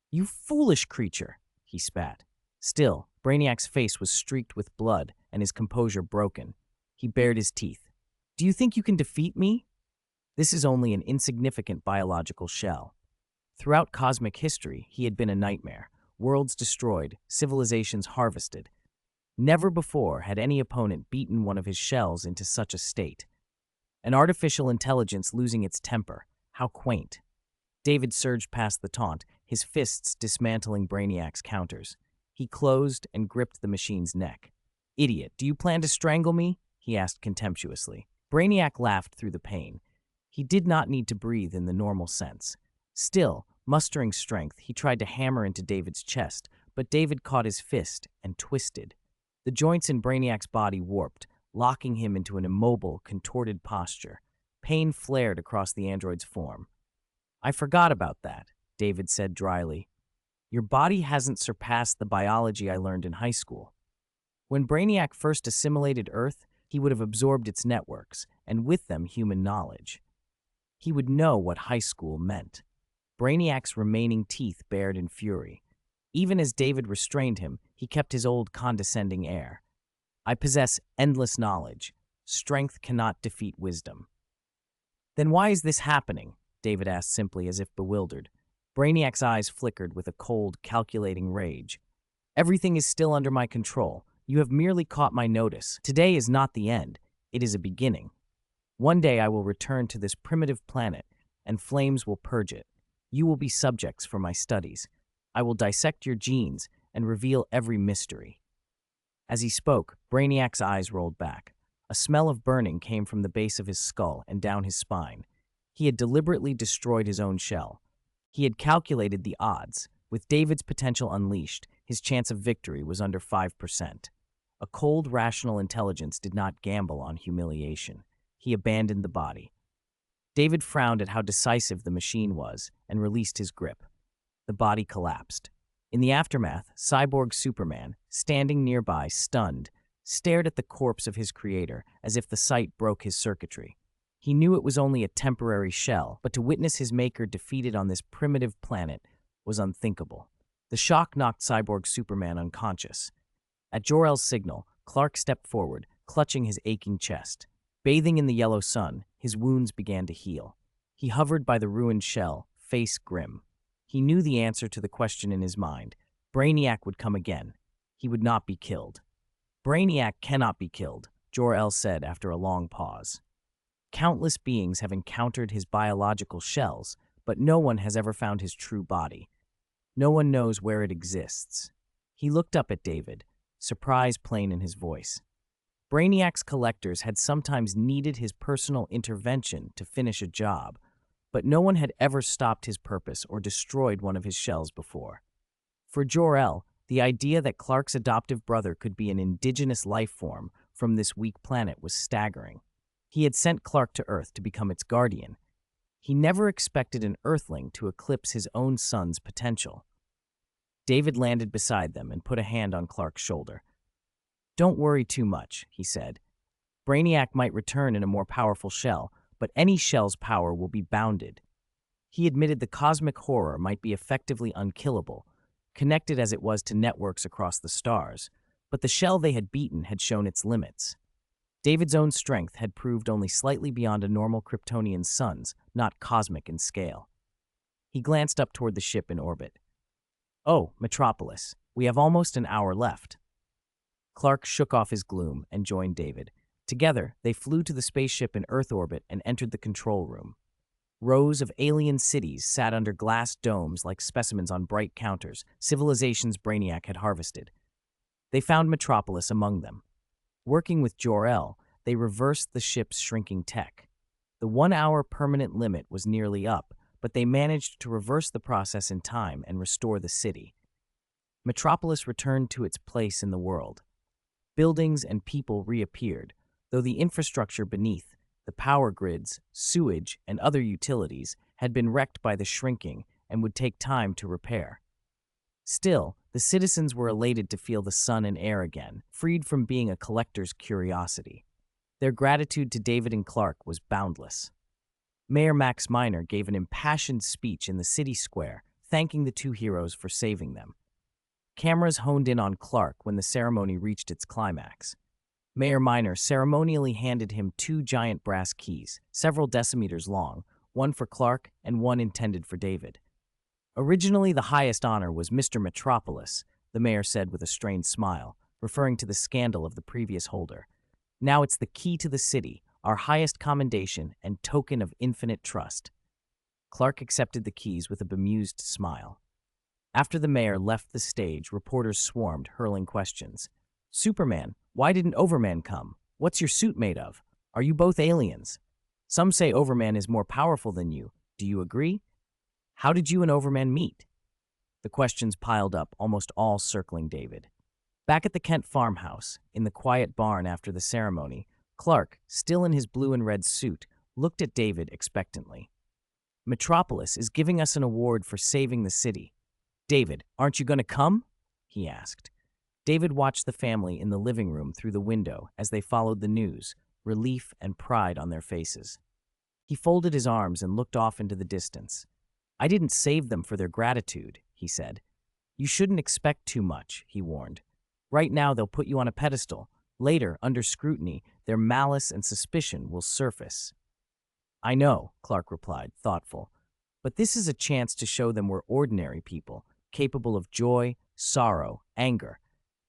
"You foolish creature," he spat. Still, Brainiac's face was streaked with blood and his composure broken. He bared his teeth. "Do you think you can defeat me? This is only an insignificant biological shell." Throughout cosmic history, he had been a nightmare. Worlds destroyed, civilizations harvested. Never before had any opponent beaten one of his shells into such a state. An artificial intelligence losing its temper. How quaint. David surged past the taunt, his fists dismantling Brainiac's counters. He closed and gripped the machine's neck. "Idiot, do you plan to strangle me?" he asked contemptuously. Brainiac laughed through the pain. He did not need to breathe in the normal sense. Still, mustering strength, he tried to hammer into David's chest, but David caught his fist and twisted. The joints in Brainiac's body warped, locking him into an immobile, contorted posture. Pain flared across the android's form. "I forgot about that," David said dryly. "Your body hasn't surpassed the biology I learned in high school." When Brainiac first assimilated Earth, he would have absorbed its networks, and with them human knowledge. He would know what high school meant. Brainiac's remaining teeth bared in fury. Even as David restrained him, he kept his old condescending air. "I possess endless knowledge. Strength cannot defeat wisdom." "Then why is this happening?" David asked simply, as if bewildered. Brainiac's eyes flickered with a cold, calculating rage. "Everything is still under my control. You have merely caught my notice. Today is not the end. It is a beginning. One day I will return to this primitive planet, and flames will purge it. You will be subjects for my studies. I will dissect your genes and reveal every mystery." As he spoke, Brainiac's eyes rolled back. A smell of burning came from the base of his skull and down his spine. He had deliberately destroyed his own shell. He had calculated the odds. With David's potential unleashed, his chance of victory was under 5%. A cold, rational intelligence did not gamble on humiliation. He abandoned the body. David frowned at how decisive the machine was and released his grip. The body collapsed. In the aftermath, cyborg Superman, standing nearby, stunned, stared at the corpse of his creator as if the sight broke his circuitry. He knew it was only a temporary shell, but to witness his maker defeated on this primitive planet was unthinkable. The shock knocked cyborg Superman unconscious. At Jor-El's signal, Clark stepped forward, clutching his aching chest. Bathing in the yellow sun, his wounds began to heal. He hovered by the ruined shell, face grim. He knew the answer to the question in his mind. Brainiac would come again. He would not be killed. Brainiac cannot be killed, Jor-El said after a long pause. Countless beings have encountered his biological shells, but no one has ever found his true body. No one knows where it exists. He looked up at David, surprise plain in his voice. Brainiac's collectors had sometimes needed his personal intervention to finish a job, but no one had ever stopped his purpose or destroyed one of his shells before. For Jor-El, the idea that Clark's adoptive brother could be an indigenous life form from this weak planet was staggering. He had sent Clark to Earth to become its guardian. He never expected an Earthling to eclipse his own son's potential. David landed beside them and put a hand on Clark's shoulder. "Don't worry too much," he said. "Brainiac might return in a more powerful shell, but any shell's power will be bounded." He admitted the cosmic horror might be effectively unkillable, connected as it was to networks across the stars, but the shell they had beaten had shown its limits. David's own strength had proved only slightly beyond a normal Kryptonian sun's, not cosmic in scale. He glanced up toward the ship in orbit. "Oh, Metropolis, we have almost an hour left." Clark shook off his gloom and joined David. Together, they flew to the spaceship in Earth orbit and entered the control room. Rows of alien cities sat under glass domes like specimens on bright counters, civilizations Brainiac had harvested. They found Metropolis among them. Working with Jor-El, they reversed the ship's shrinking tech. The 1-hour permanent limit was nearly up, but they managed to reverse the process in time and restore the city. Metropolis returned to its place in the world. Buildings and people reappeared, though the infrastructure beneath, the power grids, sewage, and other utilities, had been wrecked by the shrinking and would take time to repair. Still, the citizens were elated to feel the sun and air again, freed from being a collector's curiosity. Their gratitude to David and Clark was boundless. Mayor Max Miner gave an impassioned speech in the city square, thanking the two heroes for saving them. Cameras honed in on Clark when the ceremony reached its climax. Mayor Miner ceremonially handed him 2 giant brass keys, several decimeters long, one for Clark and one intended for David. "Originally, the highest honor was Mr. Metropolis," the mayor said with a strained smile, referring to the scandal of the previous holder. "Now it's the key to the city, our highest commendation and token of infinite trust." Clark accepted the keys with a bemused smile. After the mayor left the stage, reporters swarmed, hurling questions. "Superman, why didn't Overman come? What's your suit made of? Are you both aliens? Some say Overman is more powerful than you. Do you agree? How did you and Overman meet?" The questions piled up, almost all circling David. Back at the Kent farmhouse, in the quiet barn after the ceremony, Clark, still in his blue and red suit, looked at David expectantly. "Metropolis is giving us an award for saving the city. David, aren't you going to come?" he asked. David watched the family in the living room through the window as they followed the news, relief and pride on their faces. He folded his arms and looked off into the distance. "I didn't save them for their gratitude," he said. "You shouldn't expect too much," he warned. "Right now they'll put you on a pedestal. Later, under scrutiny, their malice and suspicion will surface." "I know," Clark replied, thoughtful. "But this is a chance to show them we're ordinary people, capable of joy, sorrow, anger.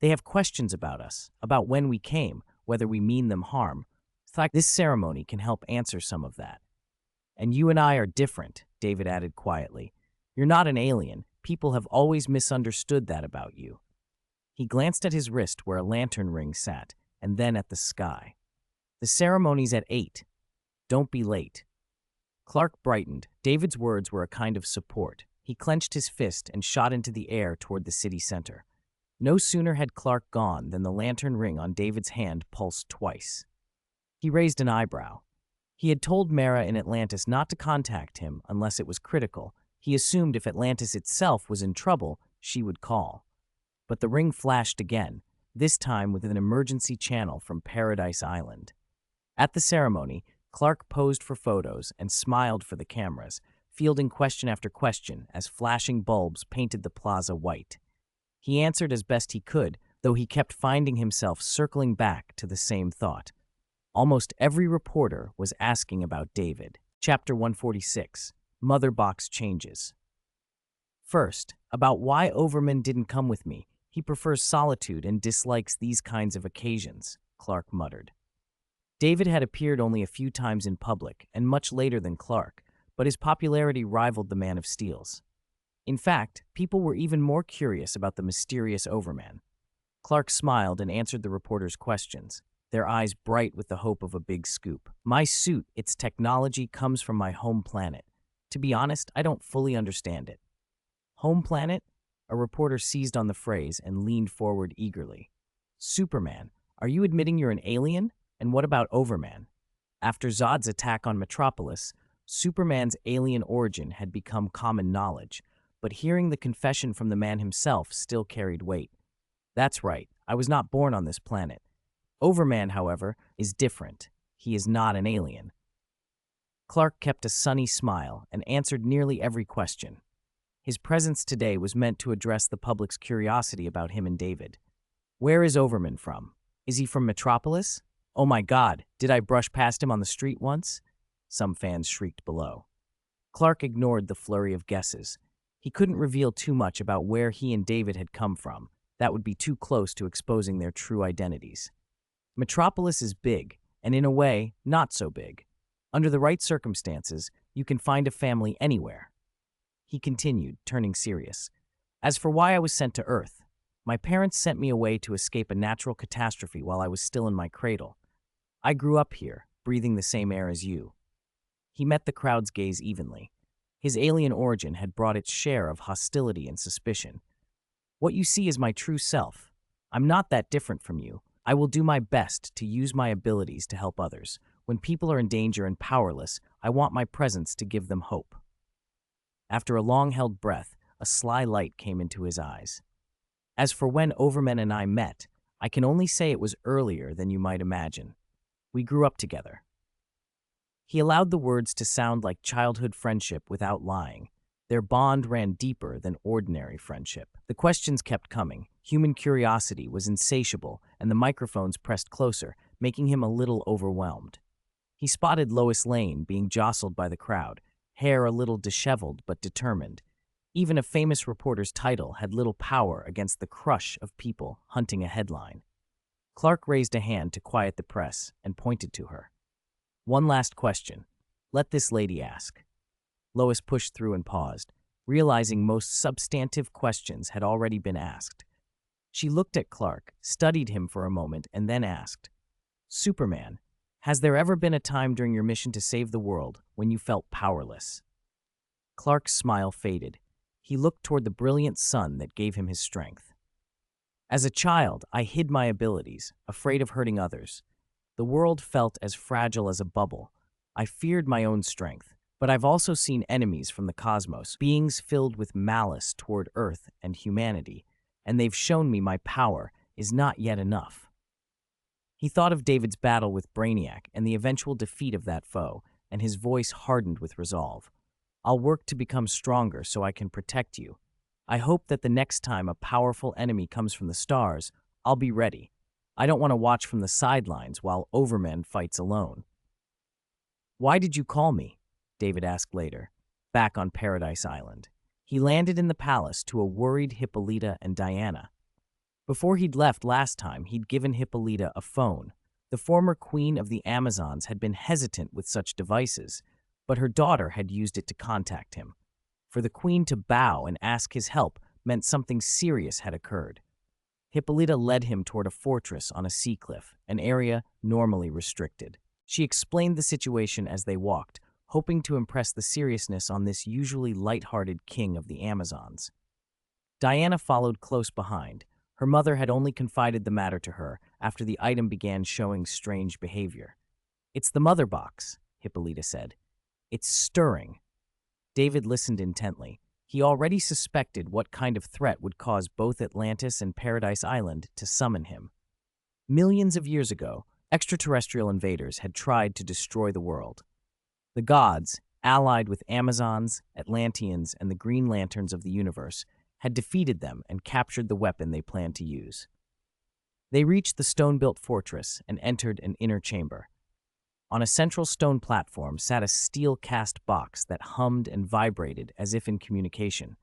They have questions about us, about when we came, whether we mean them harm. This ceremony can help answer some of that." "And you and I are different," David added quietly. "You're not an alien. People have always misunderstood that about you." He glanced at his wrist where a lantern ring sat, and then at the sky. The ceremony's at 8. Don't be late. Clark brightened. David's words were a kind of support. He clenched his fist and shot into the air toward the city center. No sooner had Clark gone than the lantern ring on David's hand pulsed twice. He raised an eyebrow. He had told Mara in Atlantis not to contact him unless it was critical. He assumed if Atlantis itself was in trouble, she would call. But the ring flashed again, this time with an emergency channel from Paradise Island. At the ceremony, Clark posed for photos and smiled for the cameras, fielding question after question as flashing bulbs painted the plaza white. He answered as best he could, though he kept finding himself circling back to the same thought. Almost every reporter was asking about David. Chapter 146, Mother Box Changes. First, about why Overman didn't come with me. He prefers solitude and dislikes these kinds of occasions, Clark muttered. David had appeared only a few times in public, and much later than Clark, but his popularity rivaled the Man of Steel's. In fact, people were even more curious about the mysterious Overman. Clark smiled and answered the reporters' questions, their eyes bright with the hope of a big scoop. My suit, its technology, comes from my home planet. To be honest, I don't fully understand it. Home planet? A reporter seized on the phrase and leaned forward eagerly. Superman, are you admitting you're an alien? And what about Overman? After Zod's attack on Metropolis, Superman's alien origin had become common knowledge, but hearing the confession from the man himself still carried weight. That's right, I was not born on this planet. Overman, however, is different. He is not an alien. Clark kept a sunny smile and answered nearly every question. His presence today was meant to address the public's curiosity about him and David. Where is Overman from? Is he from Metropolis? Oh my God, did I brush past him on the street once? Some fans shrieked below. Clark ignored the flurry of guesses. He couldn't reveal too much about where he and David had come from. That would be too close to exposing their true identities. Metropolis is big, and in a way, not so big. Under the right circumstances, you can find a family anywhere. He continued, turning serious. As for why I was sent to Earth, my parents sent me away to escape a natural catastrophe while I was still in my cradle. I grew up here, breathing the same air as you. He met the crowd's gaze evenly. His alien origin had brought its share of hostility and suspicion. What you see is my true self. I'm not that different from you. I will do my best to use my abilities to help others. When people are in danger and powerless, I want my presence to give them hope. After a long-held breath, a sly light came into his eyes. As for when Overman and I met, I can only say it was earlier than you might imagine. We grew up together. He allowed the words to sound like childhood friendship without lying. Their bond ran deeper than ordinary friendship. The questions kept coming. Human curiosity was insatiable, and the microphones pressed closer, making him a little overwhelmed. He spotted Lois Lane being jostled by the crowd, hair a little disheveled but determined. Even a famous reporter's title had little power against the crush of people hunting a headline. Clark raised a hand to quiet the press and pointed to her. One last question. Let this lady ask. Lois pushed through and paused, realizing most substantive questions had already been asked. She looked at Clark, studied him for a moment, and then asked, Superman, has there ever been a time during your mission to save the world when you felt powerless? Clark's smile faded. He looked toward the brilliant sun that gave him his strength. As a child, I hid my abilities, afraid of hurting others. The world felt as fragile as a bubble. I feared my own strength, but I've also seen enemies from the cosmos, beings filled with malice toward Earth and humanity, and they've shown me my power is not yet enough. He thought of David's battle with Brainiac and the eventual defeat of that foe, and his voice hardened with resolve. I'll work to become stronger so I can protect you. I hope that the next time a powerful enemy comes from the stars, I'll be ready. I don't want to watch from the sidelines while Overman fights alone. Why did you call me? David asked later, back on Paradise Island. He landed in the palace to a worried Hippolyta and Diana. Before he'd left last time, he'd given Hippolyta a phone. The former queen of the Amazons had been hesitant with such devices, but her daughter had used it to contact him. For the queen to bow and ask his help meant something serious had occurred. Hippolyta led him toward a fortress on a sea cliff, an area normally restricted. She explained the situation as they walked, hoping to impress the seriousness on this usually light-hearted king of the Amazons. Diana followed close behind. Her mother had only confided the matter to her after the item began showing strange behavior. "It's the mother box," Hippolyta said. "It's stirring." David listened intently. He already suspected what kind of threat would cause both Atlantis and Paradise Island to summon him. Millions of years ago, extraterrestrial invaders had tried to destroy the world. The gods, allied with Amazons, Atlanteans, and the Green Lanterns of the universe, had defeated them and captured the weapon they planned to use. They reached the stone-built fortress and entered an inner chamber. On a central stone platform sat a steel-cast box that hummed and vibrated as if in communication.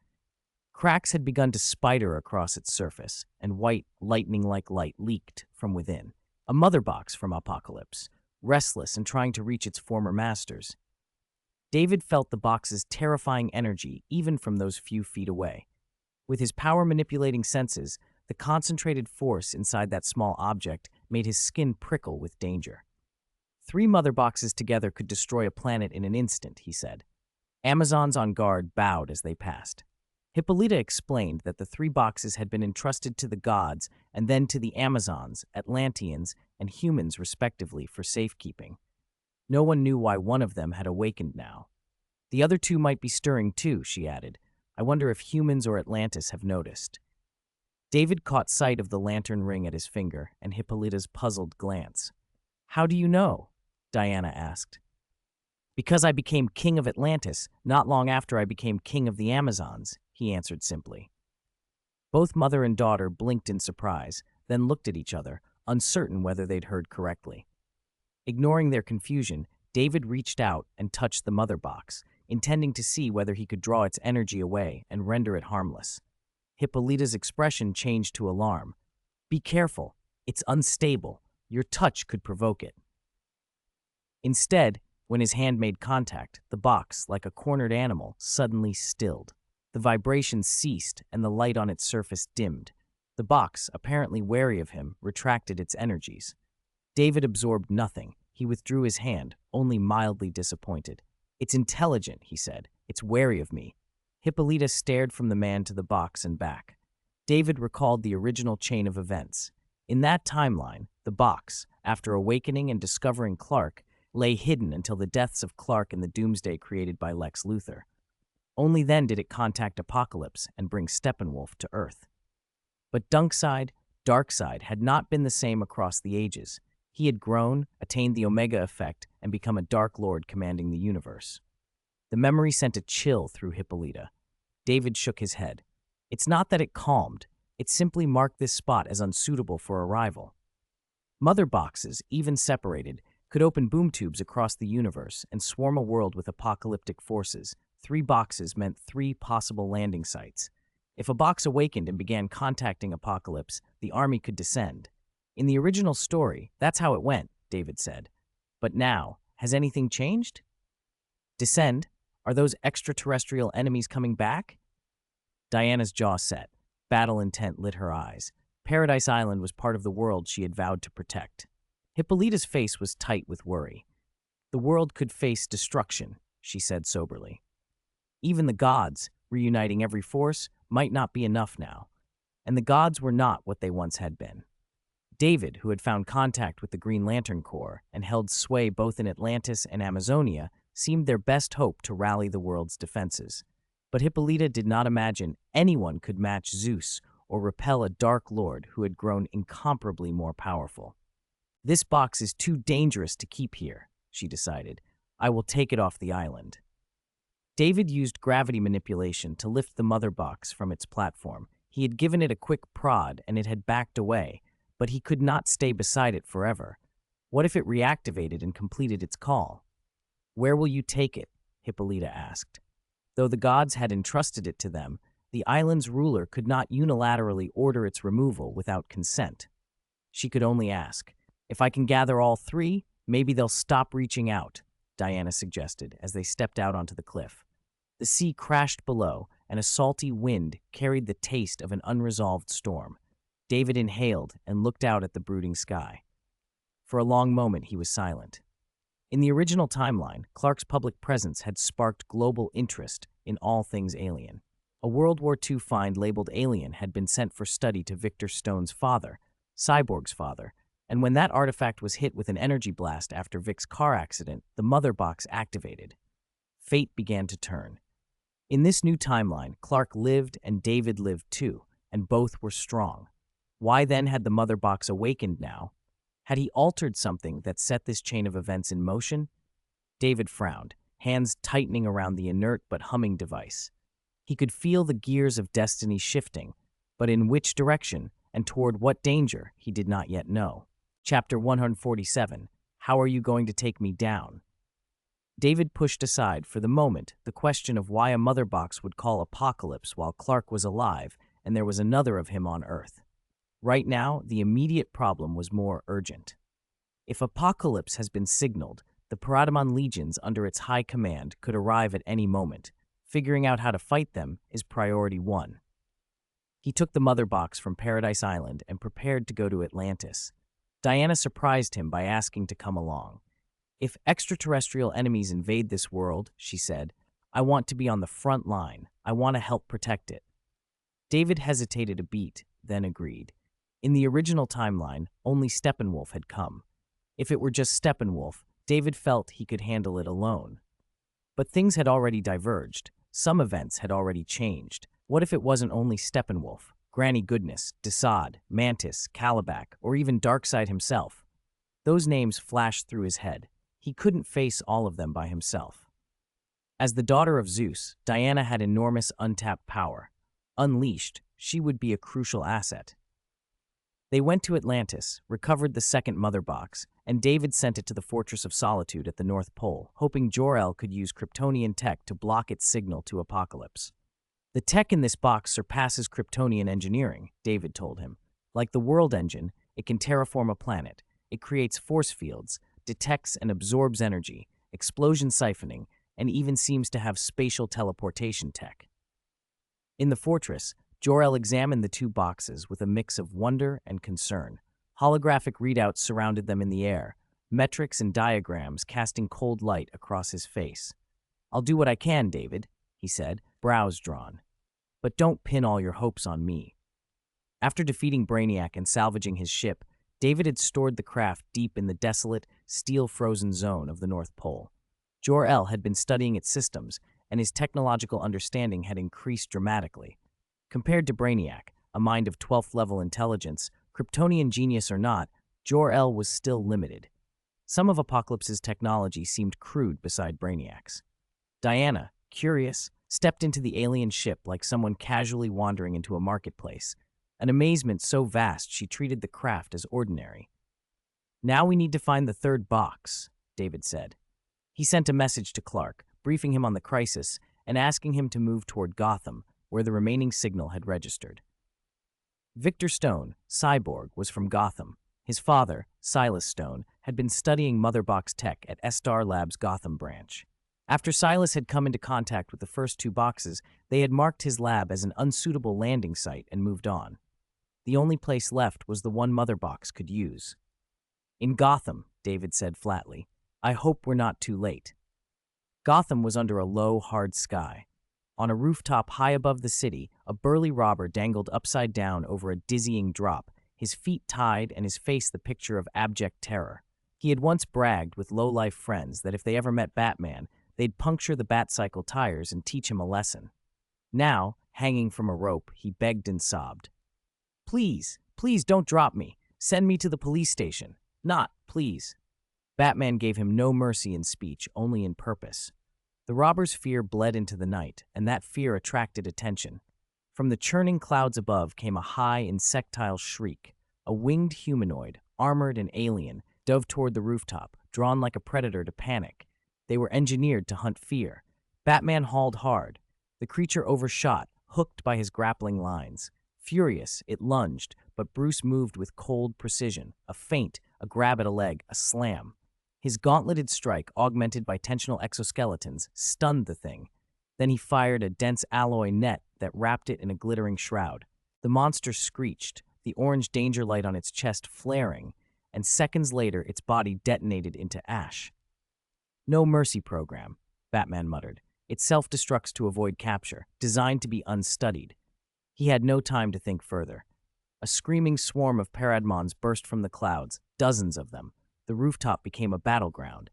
Cracks had begun to spider across its surface, and white, lightning-like light leaked from within. A mother box from Apocalypse, restless and trying to reach its former masters. David felt the box's terrifying energy even from those few feet away. With his power-manipulating senses, the concentrated force inside that small object made his skin prickle with danger. 3 mother boxes together could destroy a planet in an instant, he said. Amazons on guard bowed as they passed. Hippolyta explained that the 3 boxes had been entrusted to the gods and then to the Amazons, Atlanteans, and humans respectively for safekeeping. No one knew why one of them had awakened now. The other 2 might be stirring too, she added. I wonder if humans or Atlantis have noticed. David caught sight of the lantern ring at his finger and Hippolyta's puzzled glance. How do you know? Diana asked. Because I became king of Atlantis not long after I became king of the Amazons, he answered simply. Both mother and daughter blinked in surprise, then looked at each other, uncertain whether they'd heard correctly. Ignoring their confusion, David reached out and touched the mother box, intending to see whether he could draw its energy away and render it harmless. Hippolyta's expression changed to alarm. Be careful. It's unstable. Your touch could provoke it. Instead, when his hand made contact, the box, like a cornered animal, suddenly stilled. The vibrations ceased and the light on its surface dimmed. The box, apparently wary of him, retracted its energies. David absorbed nothing. He withdrew his hand, only mildly disappointed. It's intelligent, he said. It's wary of me. Hippolyta stared from the man to the box and back. David recalled the original chain of events. In that timeline, the box, after awakening and discovering Clark, lay hidden until the deaths of Clark and the doomsday created by Lex Luthor. Only then did it contact Apocalypse and bring Steppenwolf to Earth. But Darkseid had not been the same across the ages. He had grown, attained the Omega effect, and become a Dark Lord commanding the universe. The memory sent a chill through Hippolyta. David shook his head. It's not that it calmed. It simply marked this spot as unsuitable for arrival. Mother boxes, even separated, could open boom tubes across the universe and swarm a world with apocalyptic forces. 3 boxes meant 3 possible landing sites. If a box awakened and began contacting Apocalypse, the army could descend. In the original story, that's how it went, David said. But now, has anything changed? Descend? Are those extraterrestrial enemies coming back? Diana's jaw set. Battle intent lit her eyes. Paradise Island was part of the world she had vowed to protect. Hippolyta's face was tight with worry. The world could face destruction, she said soberly. Even the gods, reuniting every force, might not be enough now. And the gods were not what they once had been. David, who had found contact with the Green Lantern Corps and held sway both in Atlantis and Amazonia, seemed their best hope to rally the world's defenses. But Hippolyta did not imagine anyone could match Zeus or repel a Dark Lord who had grown incomparably more powerful. This box is too dangerous to keep here, she decided. I will take it off the island. David used gravity manipulation to lift the mother box from its platform. He had given it a quick prod and it had backed away, but he could not stay beside it forever. What if it reactivated and completed its call? Where will you take it? Hippolyta asked. Though the gods had entrusted it to them, the island's ruler could not unilaterally order its removal without consent. She could only ask, if I can gather all 3, maybe they'll stop reaching out, Diana suggested as they stepped out onto the cliff. The sea crashed below, and a salty wind carried the taste of an unresolved storm. David inhaled and looked out at the brooding sky. For a long moment, he was silent. In the original timeline, Clark's public presence had sparked global interest in all things alien. A World War II find labeled alien had been sent for study to Victor Stone's father, Cyborg's father, and when that artifact was hit with an energy blast after Vic's car accident, the mother box activated. Fate began to turn. In this new timeline, Clark lived and David lived too, and both were strong. Why then had the mother box awakened now? Had he altered something that set this chain of events in motion? David frowned, hands tightening around the inert but humming device. He could feel the gears of destiny shifting, but in which direction and toward what danger he did not yet know. Chapter 147, How Are You Going to Take Me Down? David pushed aside, for the moment, the question of why a mother box would call apocalypse while Clark was alive and there was another of him on Earth. Right now, the immediate problem was more urgent. If apocalypse has been signaled, the Parademon legions under its high command could arrive at any moment. Figuring out how to fight them is priority one. He took the mother box from Paradise Island and prepared to go to Atlantis. Diana surprised him by asking to come along. If extraterrestrial enemies invade this world, she said, I want to be on the front line. I want to help protect it. David hesitated a beat, then agreed. In the original timeline, only Steppenwolf had come. If it were just Steppenwolf, David felt he could handle it alone. But things had already diverged. Some events had already changed. What if it wasn't only Steppenwolf, Granny Goodness, Desaad, Mantis, Calabac, or even Darkseid himself? Those names flashed through his head. He couldn't face all of them by himself. As the daughter of Zeus, Diana had enormous untapped power. Unleashed, she would be a crucial asset. They went to Atlantis, recovered the second mother box, and David sent it to the Fortress of Solitude at the North Pole, hoping Jor-El could use Kryptonian tech to block its signal to Apocalypse. The tech in this box surpasses Kryptonian engineering, David told him. Like the World Engine, it can terraform a planet. It creates force fields, detects and absorbs energy, explosion siphoning, and even seems to have spatial teleportation tech. In the fortress, Jor-El examined the two boxes with a mix of wonder and concern. Holographic readouts surrounded them in the air, metrics and diagrams casting cold light across his face. I'll do what I can, David, he said, brows drawn. But don't pin all your hopes on me. After defeating Brainiac and salvaging his ship, David had stored the craft deep in the desolate, steel-frozen zone of the North Pole. Jor-El had been studying its systems, and his technological understanding had increased dramatically. Compared to Brainiac, a mind of 12th-level intelligence, Kryptonian genius or not, Jor-El was still limited. Some of Apocalypse's technology seemed crude beside Brainiac's. Diana, curious, stepped into the alien ship like someone casually wandering into a marketplace, an amazement so vast she treated the craft as ordinary. Now we need to find the third box, David said. He sent a message to Clark, briefing him on the crisis and asking him to move toward Gotham, where the remaining signal had registered. Victor Stone, Cyborg, was from Gotham. His father, Silas Stone, had been studying Motherbox tech at Estar Labs' Gotham branch. After Silas had come into contact with the first two boxes, they had marked his lab as an unsuitable landing site and moved on. The only place left was the one Motherbox could use. In Gotham, David said flatly, I hope we're not too late. Gotham was under a low, hard sky. On a rooftop high above the city, a burly robber dangled upside down over a dizzying drop, his feet tied and his face the picture of abject terror. He had once bragged with low-life friends that if they ever met Batman, they'd puncture the Batcycle tires and teach him a lesson. Now, hanging from a rope, he begged and sobbed. Please, please don't drop me. Send me to the police station. Not, please. Batman gave him no mercy in speech, only in purpose. The robber's fear bled into the night, and that fear attracted attention. From the churning clouds above came a high, insectile shriek. A winged humanoid, armored and alien, dove toward the rooftop, drawn like a predator to panic. They were engineered to hunt fear. Batman hauled hard. The creature overshot, hooked by his grappling lines. Furious, it lunged, but Bruce moved with cold precision. A feint, a grab at a leg, a slam. His gauntleted strike, augmented by tensional exoskeletons, stunned the thing. Then he fired a dense alloy net that wrapped it in a glittering shroud. The monster screeched, the orange danger light on its chest flaring, and seconds later its body detonated into ash. "No mercy program," Batman muttered. "It self-destructs to avoid capture, designed to be unstudied." He had no time to think further. A screaming swarm of parademons burst from the clouds, dozens of them. The rooftop became a battleground.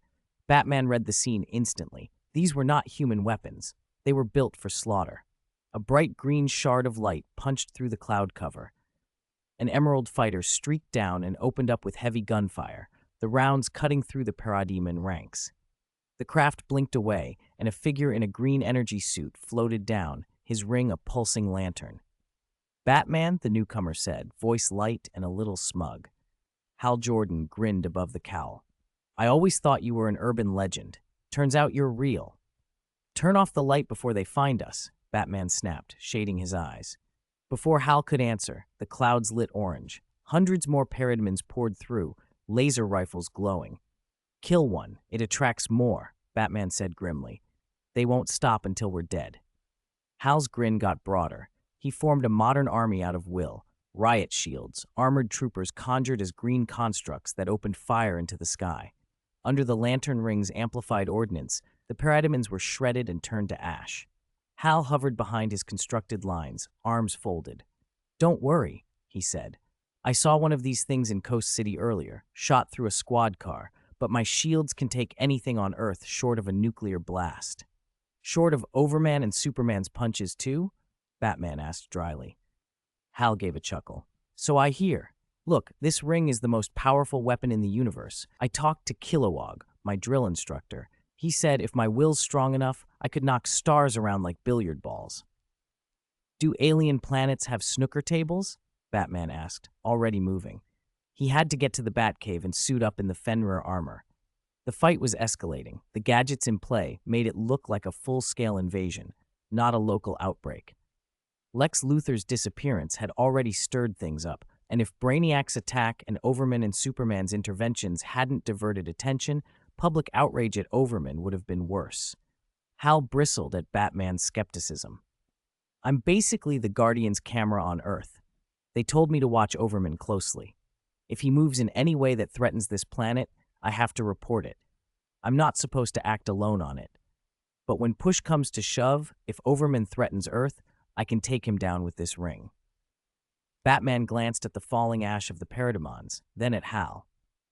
Batman read the scene instantly. These were not human weapons. They were built for slaughter. A bright green shard of light punched through the cloud cover. An emerald fighter streaked down and opened up with heavy gunfire, the rounds cutting through the parademon ranks. The craft blinked away, and a figure in a green energy suit floated down, his ring a pulsing lantern. "Batman," the newcomer said, voice light and a little smug. Hal Jordan grinned above the cowl. "I always thought you were an urban legend. Turns out you're real." "Turn off the light before they find us," Batman snapped, shading his eyes. Before Hal could answer, the clouds lit orange. Hundreds more parademons poured through, laser rifles glowing. "Kill one. It attracts more," Batman said grimly. "They won't stop until we're dead." Hal's grin got broader. He formed a modern army out of will. Riot shields, armored troopers conjured as green constructs that opened fire into the sky. Under the lantern ring's amplified ordnance, the parademons were shredded and turned to ash. Hal hovered behind his constructed lines, arms folded. "Don't worry," he said. "I saw one of these things in Coast City earlier, shot through a squad car, but my shields can take anything on Earth short of a nuclear blast." "Short of Overman and Superman's punches too?" Batman asked dryly. Hal gave a chuckle. "So I hear. Look, this ring is the most powerful weapon in the universe. I talked to Kilowog, my drill instructor. He said if my will's strong enough, I could knock stars around like billiard balls." "Do alien planets have snooker tables?" Batman asked, already moving. He had to get to the Batcave and suit up in the Fenrir armor. The fight was escalating. The gadgets in play made it look like a full-scale invasion, not a local outbreak. Lex Luthor's disappearance had already stirred things up, and if Brainiac's attack and Overman and Superman's interventions hadn't diverted attention, public outrage at Overman would have been worse. Hal bristled at Batman's skepticism. "I'm basically the Guardian's camera on Earth. They told me to watch Overman closely. If he moves in any way that threatens this planet, I have to report it. I'm not supposed to act alone on it. But when push comes to shove, if Overman threatens Earth, I can take him down with this ring." Batman glanced at the falling ash of the parademons, then at Hal.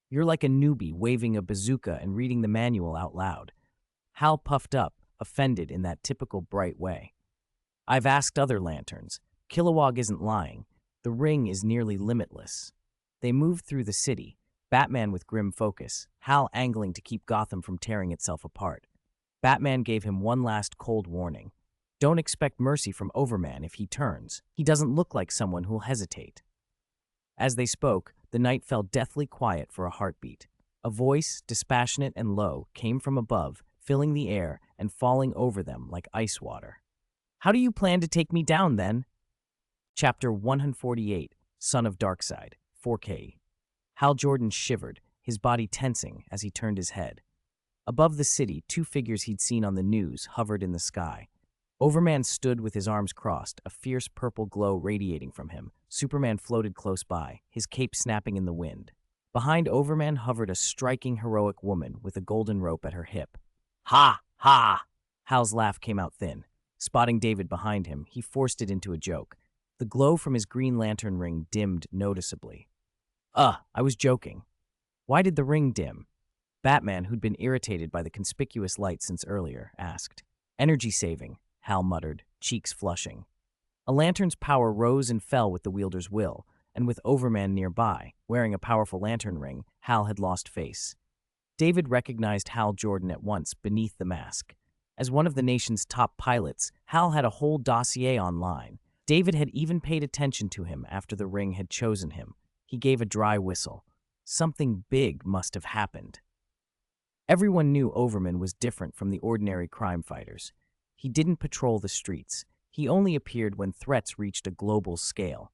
"You're like a newbie waving a bazooka and reading the manual out loud." Hal puffed up, offended in that typical bright way. "I've asked other lanterns. Kilowog isn't lying. The ring is nearly limitless." They moved through the city, Batman with grim focus, Hal angling to keep Gotham from tearing itself apart. Batman gave him one last cold warning. "Don't expect mercy from Overman if he turns. He doesn't look like someone who'll hesitate." As they spoke, the night fell deathly quiet for a heartbeat. A voice, dispassionate and low, came from above, filling the air and falling over them like ice water. "How do you plan to take me down, then?" Chapter 148, Son of Darkseid, 4K. Hal Jordan shivered, his body tensing as he turned his head. Above the city, two figures he'd seen on the news hovered in the sky. Overman stood with his arms crossed, a fierce purple glow radiating from him. Superman floated close by, his cape snapping in the wind. Behind Overman hovered a striking, heroic woman with a golden rope at her hip. "Ha! Ha!" Hal's laugh came out thin. Spotting David behind him, he forced it into a joke. The glow from his Green Lantern ring dimmed noticeably. I was joking." "Why did the ring dim?" Batman, who'd been irritated by the conspicuous light since earlier, asked. "Energy saving," Hal muttered, cheeks flushing. A lantern's power rose and fell with the wielder's will, and with Overman nearby, wearing a powerful lantern ring, Hal had lost face. David recognized Hal Jordan at once beneath the mask. As one of the nation's top pilots, Hal had a whole dossier online. David had even paid attention to him after the ring had chosen him. He gave a dry whistle. Something big must have happened. Everyone knew Overman was different from the ordinary crime fighters. He didn't patrol the streets. He only appeared when threats reached a global scale.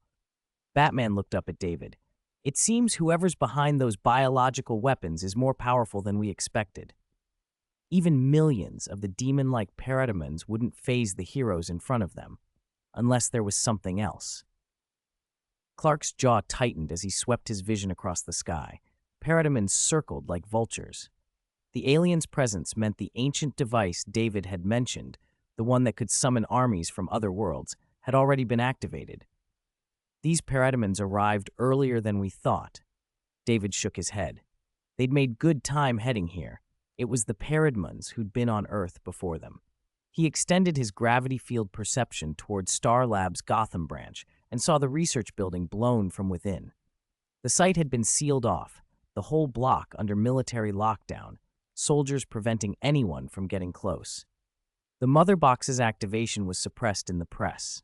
Batman looked up at David. "It seems whoever's behind those biological weapons is more powerful than we expected. Even millions of the demon-like parademons wouldn't faze the heroes in front of them, unless there was something else." Clark's jaw tightened as he swept his vision across the sky. Parademons circled like vultures. The alien's presence meant the ancient device David had mentioned, the one that could summon armies from other worlds, had already been activated. These parademons arrived earlier than we thought. David shook his head. They'd made good time heading here. It was the parademons who'd been on Earth before them. He extended his gravity field perception toward Star Lab's Gotham branch and saw the research building blown from within. The site had been sealed off, the whole block under military lockdown, soldiers preventing anyone from getting close. The Mother Box's activation was suppressed in the press.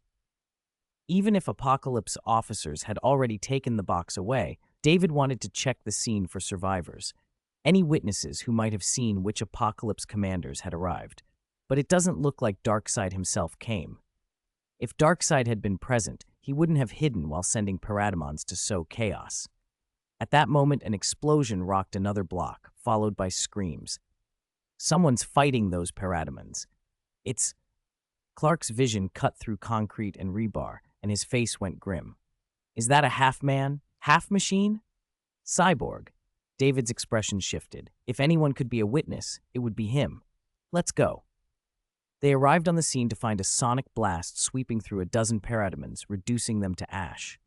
Even if Apocalypse officers had already taken the box away, David wanted to check the scene for survivors, any witnesses who might have seen which Apocalypse commanders had arrived. But it doesn't look like Darkseid himself came. If Darkseid had been present, he wouldn't have hidden while sending parademons to sow chaos. At that moment, an explosion rocked another block, followed by screams. Someone's fighting those parademons. It's... Clark's vision cut through concrete and rebar, and his face went grim. Is that a half-man, half-machine? Cyborg. David's expression shifted. If anyone could be a witness, it would be him. Let's go. They arrived on the scene to find a sonic blast sweeping through a dozen parademons, reducing them to ash.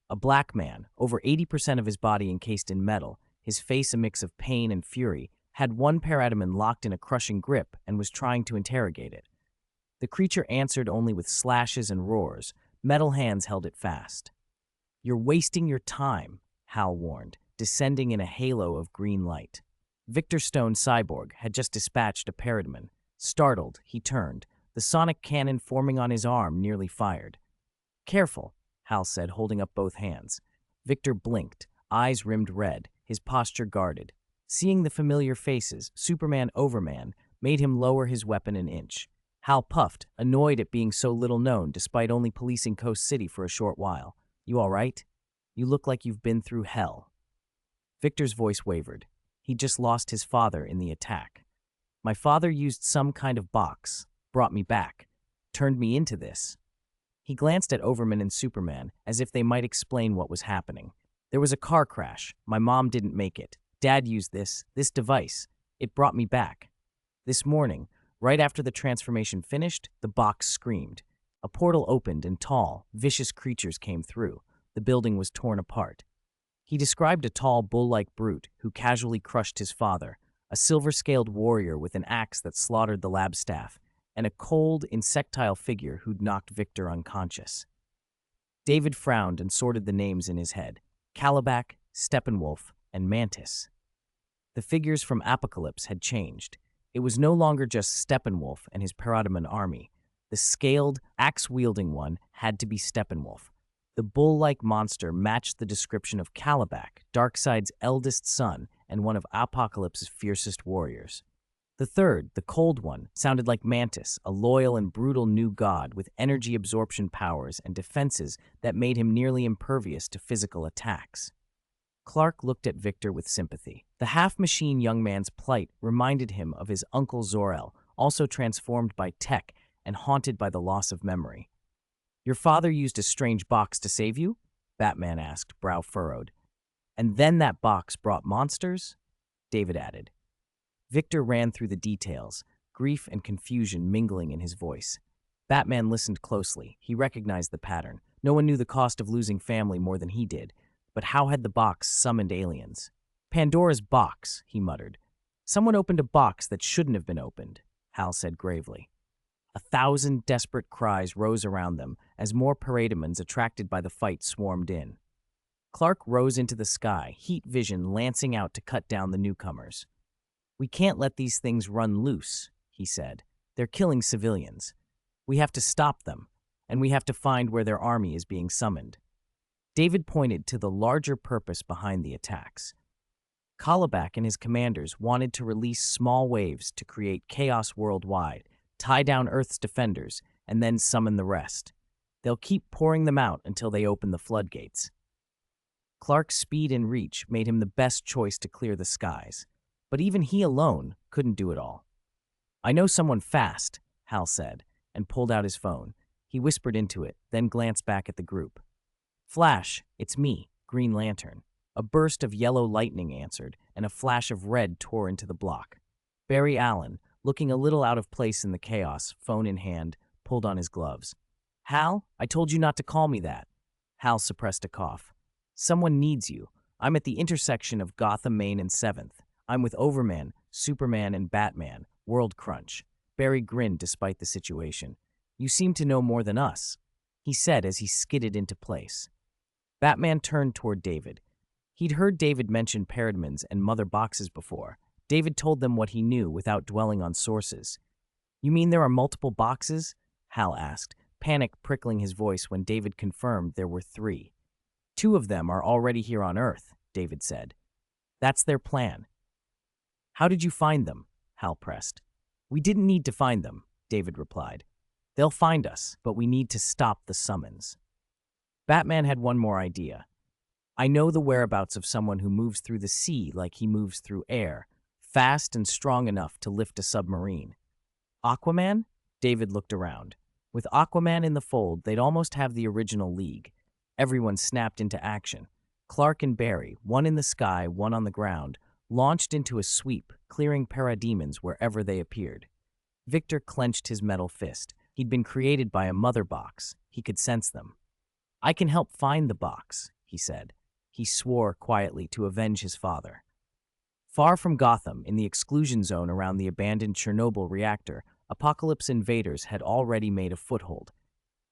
A black man, over 80% of his body encased in metal, his face a mix of pain and fury, had one parademon locked in a crushing grip and was trying to interrogate it. The creature answered only with slashes and roars. Metal hands held it fast. "You're wasting your time," Hal warned, descending in a halo of green light. Victor Stone Cyborg had just dispatched a parademon. Startled, he turned, the sonic cannon forming on his arm nearly fired. "Careful," Hal said, holding up both hands. Victor blinked, eyes rimmed red, his posture guarded. Seeing the familiar faces, Superman Overman, made him lower his weapon an inch. Hal puffed, annoyed at being so little known despite only policing Coast City for a short while. "You all right? You look like you've been through hell." Victor's voice wavered. He'd just lost his father in the attack. "My father used some kind of box, brought me back, turned me into this." He glanced at Overman and Superman as if they might explain what was happening. "There was a car crash. My mom didn't make it. Dad used this device. It brought me back. This morning, right after the transformation finished, the box screamed. A portal opened and tall, vicious creatures came through. The building was torn apart." He described a tall, bull-like brute who casually crushed his father, a silver-scaled warrior with an axe that slaughtered the lab staff, and a cold, insectile figure who'd knocked Victor unconscious. David frowned and sorted the names in his head: Calabac, Steppenwolf, and Mantis. The figures from Apocalypse had changed. It was no longer just Steppenwolf and his parademon army. The scaled, axe-wielding one had to be Steppenwolf. The bull-like monster matched the description of Calabac, Darkseid's eldest son and one of Apocalypse's fiercest warriors. The third, the cold one, sounded like Mantis, a loyal and brutal new god with energy absorption powers and defenses that made him nearly impervious to physical attacks. Clark looked at Victor with sympathy. The half-machine young man's plight reminded him of his uncle Zor-El, also transformed by tech and haunted by the loss of memory. "Your father used a strange box to save you?" Batman asked, brow furrowed. "And then that box brought monsters?" David added. Victor ran through the details, grief and confusion mingling in his voice. Batman listened closely. He recognized the pattern. No one knew the cost of losing family more than he did. But how had the box summoned aliens? "Pandora's box," he muttered. "Someone opened a box that shouldn't have been opened," Hal said gravely. 1,000 desperate cries rose around them as more parademons attracted by the fight swarmed in. Clark rose into the sky, heat vision lancing out to cut down the newcomers. "We can't let these things run loose," he said. "They're killing civilians. We have to stop them, and we have to find where their army is being summoned." David pointed to the larger purpose behind the attacks. Calabac and his commanders wanted to release small waves to create chaos worldwide, tie down Earth's defenders, and then summon the rest. They'll keep pouring them out until they open the floodgates. Clark's speed and reach made him the best choice to clear the skies, but even he alone couldn't do it all. "I know someone fast," Hal said, and pulled out his phone. He whispered into it, then glanced back at the group. Flash, it's me, Green Lantern. A burst of yellow lightning answered, and a flash of red tore into the block. Barry Allen, looking a little out of place in the chaos, phone in hand, pulled on his gloves. Hal, I told you not to call me that. Hal suppressed a cough. Someone needs you. I'm at the intersection of Gotham, Maine and 7th. I'm with Overman, Superman, and Batman. World Crunch. Barry grinned despite the situation. You seem to know more than us, he said as he skidded into place. Batman turned toward David. He'd heard David mention parademons and mother boxes before. David told them what he knew without dwelling on sources. You mean there are multiple boxes? Hal asked, panic prickling his voice when David confirmed there were 3. 2 of them are already here on Earth, David said. That's their plan. How did you find them? Hal pressed. We didn't need to find them, David replied. They'll find us, but we need to stop the summons. Batman had one more idea. I know the whereabouts of someone who moves through the sea like he moves through air, fast and strong enough to lift a submarine. Aquaman? David looked around. With Aquaman in the fold, they'd almost have the original League. Everyone snapped into action. Clark and Barry, one in the sky, one on the ground, launched into a sweep, clearing parademons wherever they appeared. Victor clenched his metal fist. He'd been created by a mother box. He could sense them. I can help find the box, he said. He swore quietly to avenge his father. Far from Gotham, in the exclusion zone around the abandoned Chernobyl reactor, Apocalypse invaders had already made a foothold.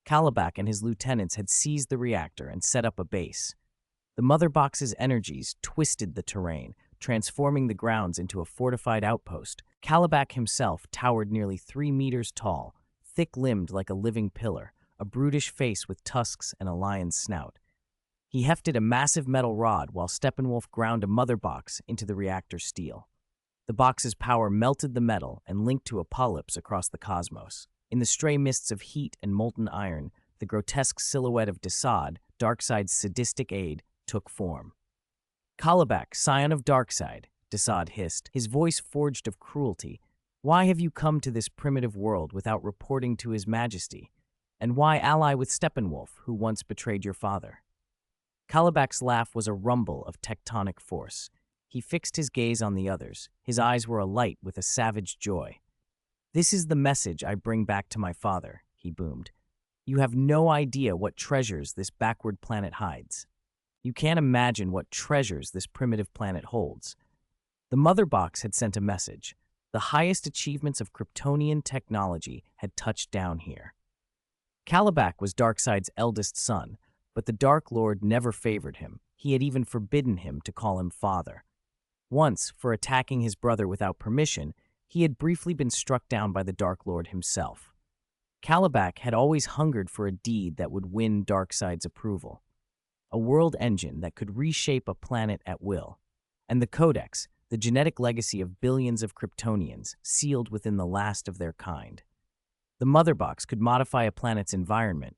Kalibak and his lieutenants had seized the reactor and set up a base. The mother box's energies twisted the terrain, transforming the grounds into a fortified outpost. Kalibak himself towered nearly 3 meters tall, thick-limbed like a living pillar, a brutish face with tusks and a lion's snout. He hefted a massive metal rod while Steppenwolf ground a mother box into the reactor steel. The box's power melted the metal and linked to Apocalypse across the cosmos. In the stray mists of heat and molten iron, the grotesque silhouette of Darkseid, Darkseid's sadistic aide, took form. Kalibak, scion of Darkseid, Darkseid hissed, his voice forged of cruelty. Why have you come to this primitive world without reporting to His Majesty? And why ally with Steppenwolf, who once betrayed your father? Kalibak's laugh was a rumble of tectonic force. He fixed his gaze on the others. His eyes were alight with a savage joy. This is the message I bring back to my father, he boomed. You have no idea what treasures this backward planet hides. You can't imagine what treasures this primitive planet holds. The mother box had sent a message. The highest achievements of Kryptonian technology had touched down here. Kalibak was Darkseid's eldest son, but the Dark Lord never favored him. He had even forbidden him to call him father. Once, for attacking his brother without permission, he had briefly been struck down by the Dark Lord himself. Kalibak had always hungered for a deed that would win Darkseid's approval. A world engine that could reshape a planet at will. And the Codex, the genetic legacy of billions of Kryptonians, sealed within the last of their kind. The mother box could modify a planet's environment,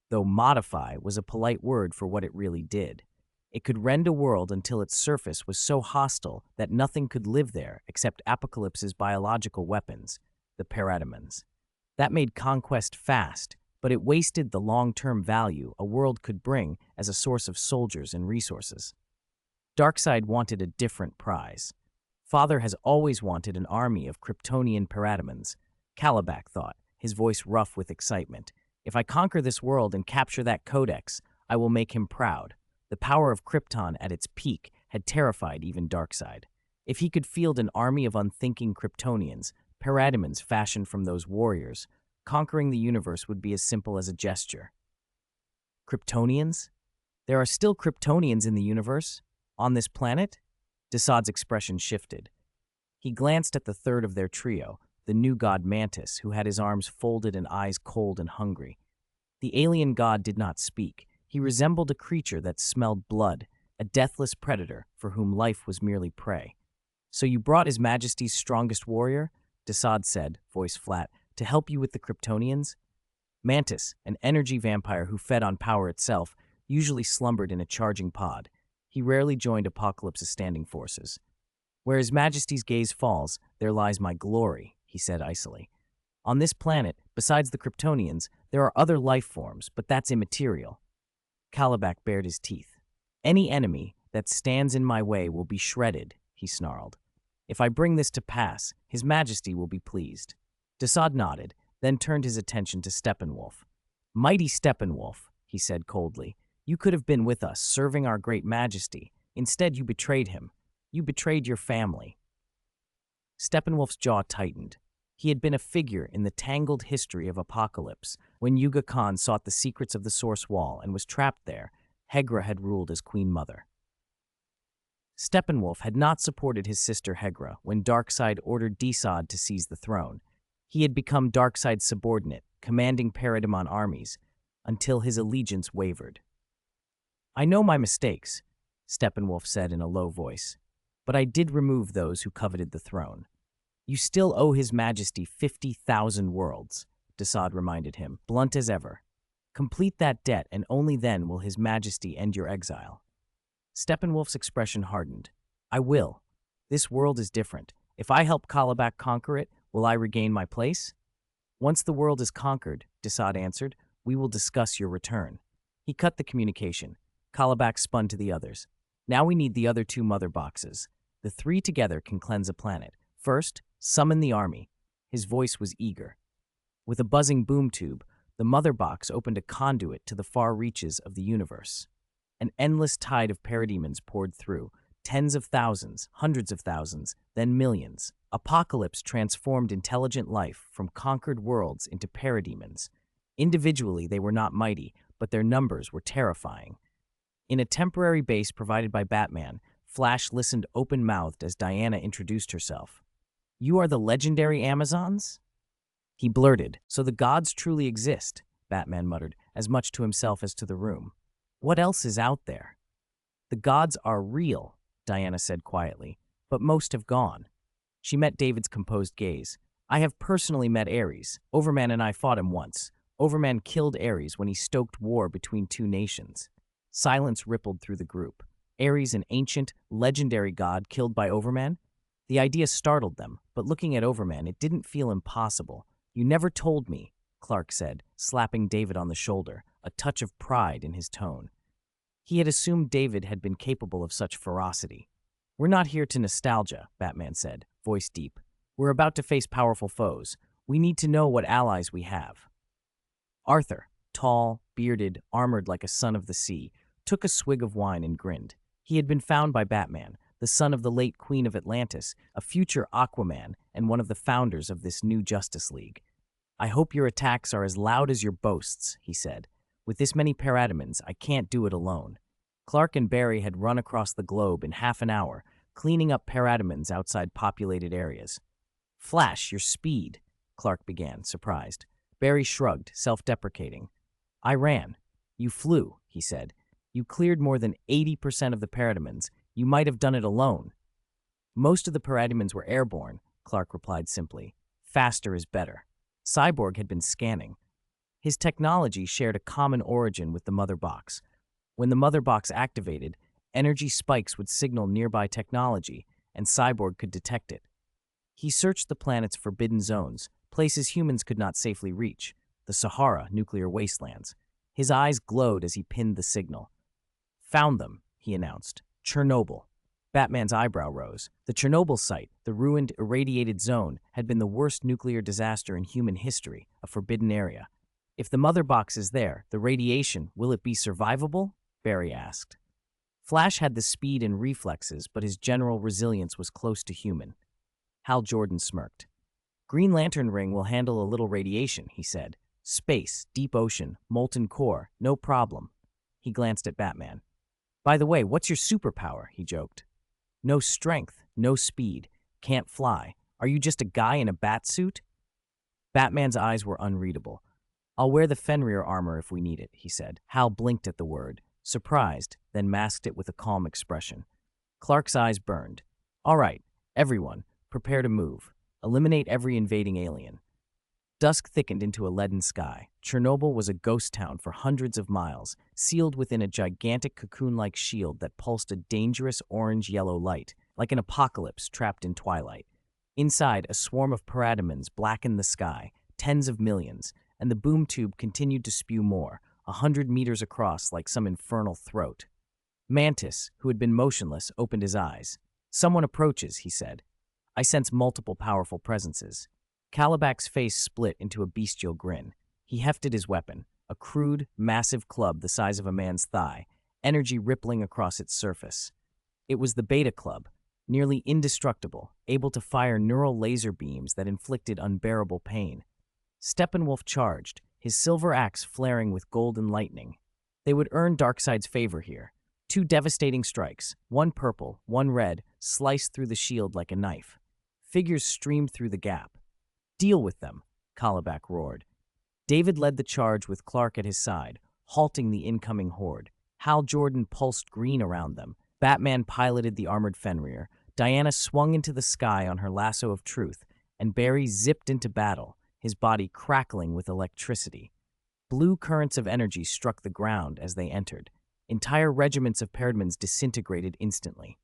though modify was a polite word for what it really did. It could rend a world until its surface was so hostile that nothing could live there except Apocalypse's biological weapons, the parademons. That made conquest fast, but it wasted the long-term value a world could bring as a source of soldiers and resources. Darkseid wanted a different prize. Father has always wanted an army of Kryptonian parademons, Kalibak thought, his voice rough with excitement. If I conquer this world and capture that codex, I will make him proud. The power of Krypton at its peak had terrified even Darkseid. If he could field an army of unthinking Kryptonians, parademons fashioned from those warriors, conquering the universe would be as simple as a gesture. Kryptonians? There are still Kryptonians in the universe? On this planet? Darkseid's expression shifted. He glanced at the third of their trio, the new god Mantis, who had his arms folded and eyes cold and hungry. The alien god did not speak. He resembled a creature that smelled blood, a deathless predator for whom life was merely prey. So you brought His Majesty's strongest warrior? Darkseid said, voice flat, to help you with the Kryptonians? Mantis, an energy vampire who fed on power itself, usually slumbered in a charging pod. He rarely joined Apocalypse's standing forces. Where His Majesty's gaze falls, there lies my glory, he said icily. On this planet, besides the Kryptonians, there are other life forms, but that's immaterial. Kalibak bared his teeth. Any enemy that stands in my way will be shredded, he snarled. If I bring this to pass, His Majesty will be pleased. Desaad nodded, then turned his attention to Steppenwolf. Mighty Steppenwolf, he said coldly, you could have been with us, serving our great majesty. Instead, you betrayed him. You betrayed your family. Steppenwolf's jaw tightened. He had been a figure in the tangled history of Apocalypse. When Yuga Khan sought the secrets of the Source Wall and was trapped there, Hegra had ruled as Queen Mother. Steppenwolf had not supported his sister Hegra when Darkseid ordered Desaad to seize the throne. He had become Darkseid's subordinate, commanding Parademon armies, until his allegiance wavered. I know my mistakes, Steppenwolf said in a low voice, but I did remove those who coveted the throne. You still owe His Majesty 50,000 worlds, Desaad reminded him, blunt as ever. Complete that debt, and only then will His Majesty end your exile. Steppenwolf's expression hardened. I will. This world is different. If I help Kalibak conquer it, will I regain my place? Once the world is conquered, Desaad answered, we will discuss your return. He cut the communication. Kalibak spun to the others. Now we need the other 2 mother boxes. The 3 together can cleanse a planet. First, summon the army. His voice was eager. With a buzzing boom tube, the mother box opened a conduit to the far reaches of the universe. An endless tide of parademons poured through, tens of thousands, hundreds of thousands, then millions. Apocalypse transformed intelligent life from conquered worlds into parademons. Individually, they were not mighty, but their numbers were terrifying. In a temporary base provided by Batman, Flash listened open-mouthed as Diana introduced herself. You are the legendary Amazons? He blurted, so the gods truly exist, Batman muttered, as much to himself as to the room. What else is out there? The gods are real, Diana said quietly, but most have gone. She met David's composed gaze. I have personally met Ares. Overman and I fought him once. Overman killed Ares when he stoked war between 2 nations. Silence rippled through the group. Ares, an ancient, legendary god killed by Overman? The idea startled them, but looking at Overman, it didn't feel impossible. You never told me, Clark said, slapping David on the shoulder, a touch of pride in his tone. He had assumed David had been capable of such ferocity. We're not here to nostalgia, Batman said, voice deep. We're about to face powerful foes. We need to know what allies we have. Arthur, tall, bearded, armored like a son of the sea, took a swig of wine and grinned. He had been found by Batman, the son of the late Queen of Atlantis, a future Aquaman, and one of the founders of this new Justice League. I hope your attacks are as loud as your boasts, he said. With this many parademons, I can't do it alone. Clark and Barry had run across the globe in half an hour, cleaning up parademons outside populated areas. Flash, your speed, Clark began, surprised. Barry shrugged, self-deprecating. I ran. You flew, he said. You cleared more than 80% of the parademons. You might have done it alone. Most of the parademons were airborne, Clark replied simply. Faster is better. Cyborg had been scanning. His technology shared a common origin with the Mother Box. When the Mother Box activated, energy spikes would signal nearby technology, and Cyborg could detect it. He searched the planet's forbidden zones, places humans could not safely reach, the Sahara nuclear wastelands. His eyes glowed as he pinned the signal. Found them, he announced. Chernobyl. Batman's eyebrow rose. The Chernobyl site, the ruined, irradiated zone, had been the worst nuclear disaster in human history, a forbidden area. If the Mother Box is there, the radiation, will it be survivable? Barry asked. Flash had the speed and reflexes, but his general resilience was close to human. Hal Jordan smirked. Green Lantern Ring will handle a little radiation, he said. Space, deep ocean, molten core, no problem. He glanced at Batman. By the way, what's your superpower? He joked. No strength, no speed, can't fly. Are you just a guy in a bat suit? Batman's eyes were unreadable. I'll wear the Fenrir armor if we need it, he said. Hal blinked at the word, surprised, then masked it with a calm expression. Clark's eyes burned. All right, everyone, prepare to move. Eliminate every invading alien. Dusk thickened into a leaden sky. Chernobyl was a ghost town for hundreds of miles, sealed within a gigantic cocoon-like shield that pulsed a dangerous orange-yellow light, like an apocalypse trapped in twilight. Inside, a swarm of parademons blackened the sky, tens of millions, and the boom tube continued to spew more, 100 meters across like some infernal throat. Mantis, who had been motionless, opened his eyes. "Someone approaches," he said. "I sense multiple powerful presences." Kalibak's face split into a bestial grin. He hefted his weapon, a crude, massive club the size of a man's thigh, energy rippling across its surface. It was the Beta Club, nearly indestructible, able to fire neural laser beams that inflicted unbearable pain. Steppenwolf charged, his silver axe flaring with golden lightning. They would earn Darkseid's favor here. 2 devastating strikes, one purple, one red, sliced through the shield like a knife. Figures streamed through the gap. "Deal with them," Kalibak roared. David led the charge with Clark at his side, halting the incoming horde. Hal Jordan pulsed green around them. Batman piloted the armored Fenrir. Diana swung into the sky on her lasso of truth, and Barry zipped into battle, his body crackling with electricity. Blue currents of energy struck the ground as they entered. Entire regiments of parademons disintegrated instantly.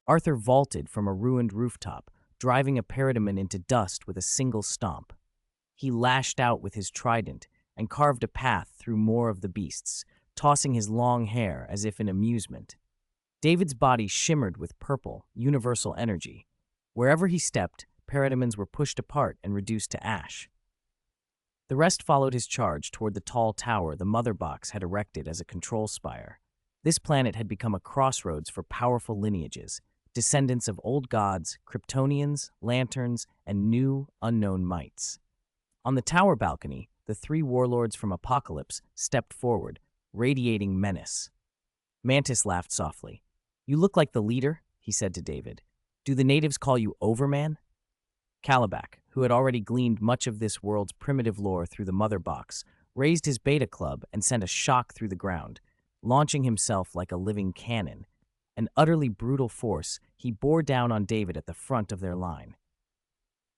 Arthur vaulted from a ruined rooftop, driving a parademon into dust with a single stomp. He lashed out with his trident and carved a path through more of the beasts, tossing his long hair as if in amusement. David's body shimmered with purple, universal energy. Wherever he stepped, parademons were pushed apart and reduced to ash. The rest followed his charge toward the tall tower the Mother Box had erected as a control spire. This planet had become a crossroads for powerful lineages, descendants of old gods, Kryptonians, lanterns, and new, unknown mights. On the tower balcony, the 3 warlords from Apocalypse stepped forward, radiating menace. Mantis laughed softly. "You look like the leader," he said to David. "Do the natives call you Overman?" Kalibak, who had already gleaned much of this world's primitive lore through the Mother Box, raised his Beta Club and sent a shock through the ground, launching himself like a living cannon. An utterly brutal force, he bore down on David at the front of their line.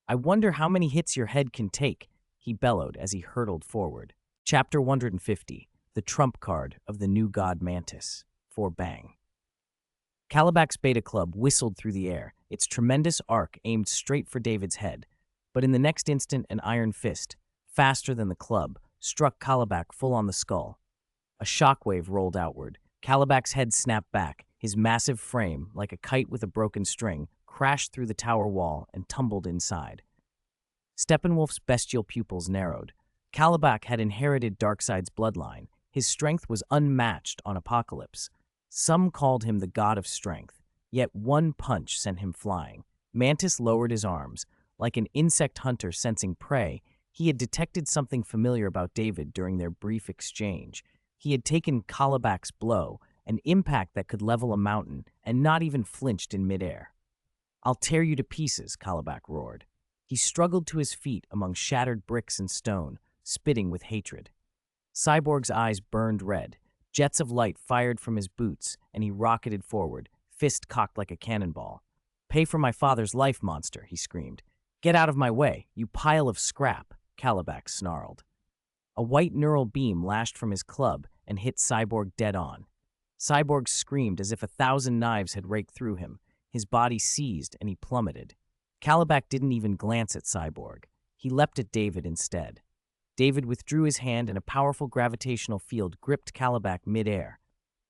"I wonder how many hits your head can take," he bellowed as he hurtled forward. Chapter 150, the trump card of the new god Mantis, for bang. Kalibak's Beta Club whistled through the air, its tremendous arc aimed straight for David's head. But in the next instant, an iron fist, faster than the club, struck Kalibak full on the skull. A shockwave rolled outward. Kalibak's head snapped back. His massive frame, like a kite with a broken string, crashed through the tower wall and tumbled inside. Steppenwolf's bestial pupils narrowed. Kalibak had inherited Darkseid's bloodline. His strength was unmatched on Apocalypse. Some called him the god of strength, yet one punch sent him flying. Mantis lowered his arms. Like an insect hunter sensing prey, he had detected something familiar about David during their brief exchange. He had taken Kalibak's blow, an impact that could level a mountain, and not even flinched in midair. "I'll tear you to pieces," Kalibak roared. He struggled to his feet among shattered bricks and stone, spitting with hatred. Cyborg's eyes burned red. Jets of light fired from his boots, and he rocketed forward, fist cocked like a cannonball. "Pay for my father's life, monster," he screamed. "Get out of my way, you pile of scrap," Kalibak snarled. A white neural beam lashed from his club and hit Cyborg dead on. Cyborg screamed as if 1,000 knives had raked through him. His body seized and he plummeted. Kalibak didn't even glance at Cyborg. He leapt at David instead. David withdrew his hand and a powerful gravitational field gripped Kalibak midair.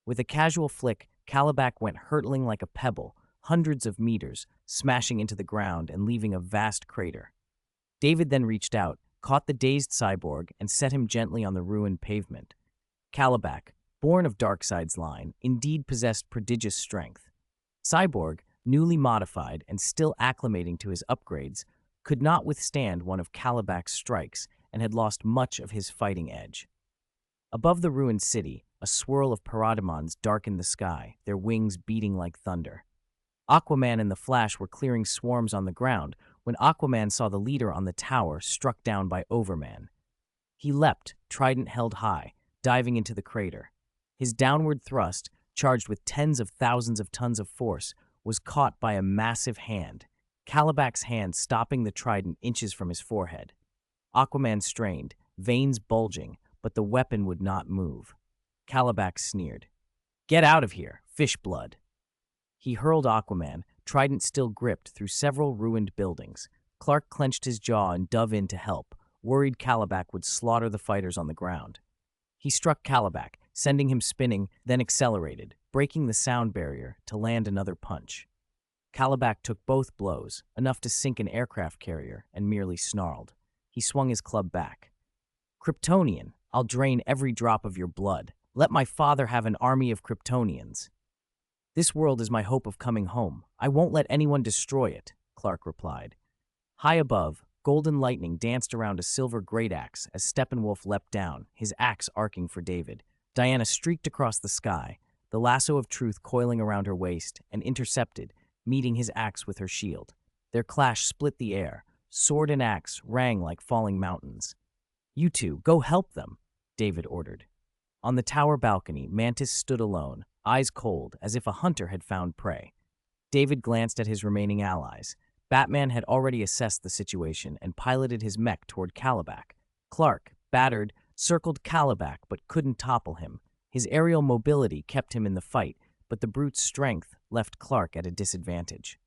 With a casual flick, Kalibak went hurtling like a pebble, hundreds of meters, smashing into the ground and leaving a vast crater. David then reached out, caught the dazed Cyborg, and set him gently on the ruined pavement. Kalibak, born of Darkseid's line, indeed possessed prodigious strength. Cyborg, newly modified and still acclimating to his upgrades, could not withstand one of Kalibak's strikes and had lost much of his fighting edge. Above the ruined city, a swirl of parademons darkened the sky, their wings beating like thunder. Aquaman and the Flash were clearing swarms on the ground when Aquaman saw the leader on the tower struck down by Overman. He leapt, trident held high, diving into the crater. His downward thrust, charged with tens of thousands of tons of force, was caught by a massive hand, Kalibak's hand stopping the trident inches from his forehead. Aquaman strained, veins bulging, but the weapon would not move. Kalibak sneered. "Get out of here, fish blood." He hurled Aquaman, trident still gripped, through several ruined buildings. Clark clenched his jaw and dove in to help, worried Kalibak would slaughter the fighters on the ground. He struck Calabac, sending him spinning, then accelerated, breaking the sound barrier to land another punch. Calabac took both blows, enough to sink an aircraft carrier, and merely snarled. He swung his club back. Kryptonian, I'll drain every drop of your blood. Let my father have an army of Kryptonians. This world is my hope of coming home. I won't let anyone destroy it, Clark replied. High above, golden lightning danced around a silver great axe as Steppenwolf leapt down, his axe arcing for David. Diana streaked across the sky, the lasso of truth coiling around her waist, and intercepted, meeting his axe with her shield. Their clash split the air. Sword and axe rang like falling mountains. You two, go help them, David ordered. On the tower balcony, Mantis stood alone, eyes cold, as if a hunter had found prey. David glanced at his remaining allies. Batman had already assessed the situation and piloted his mech toward Calabac. Clark, battered, circled Calabac but couldn't topple him. His aerial mobility kept him in the fight, but the brute's strength left Clark at a disadvantage.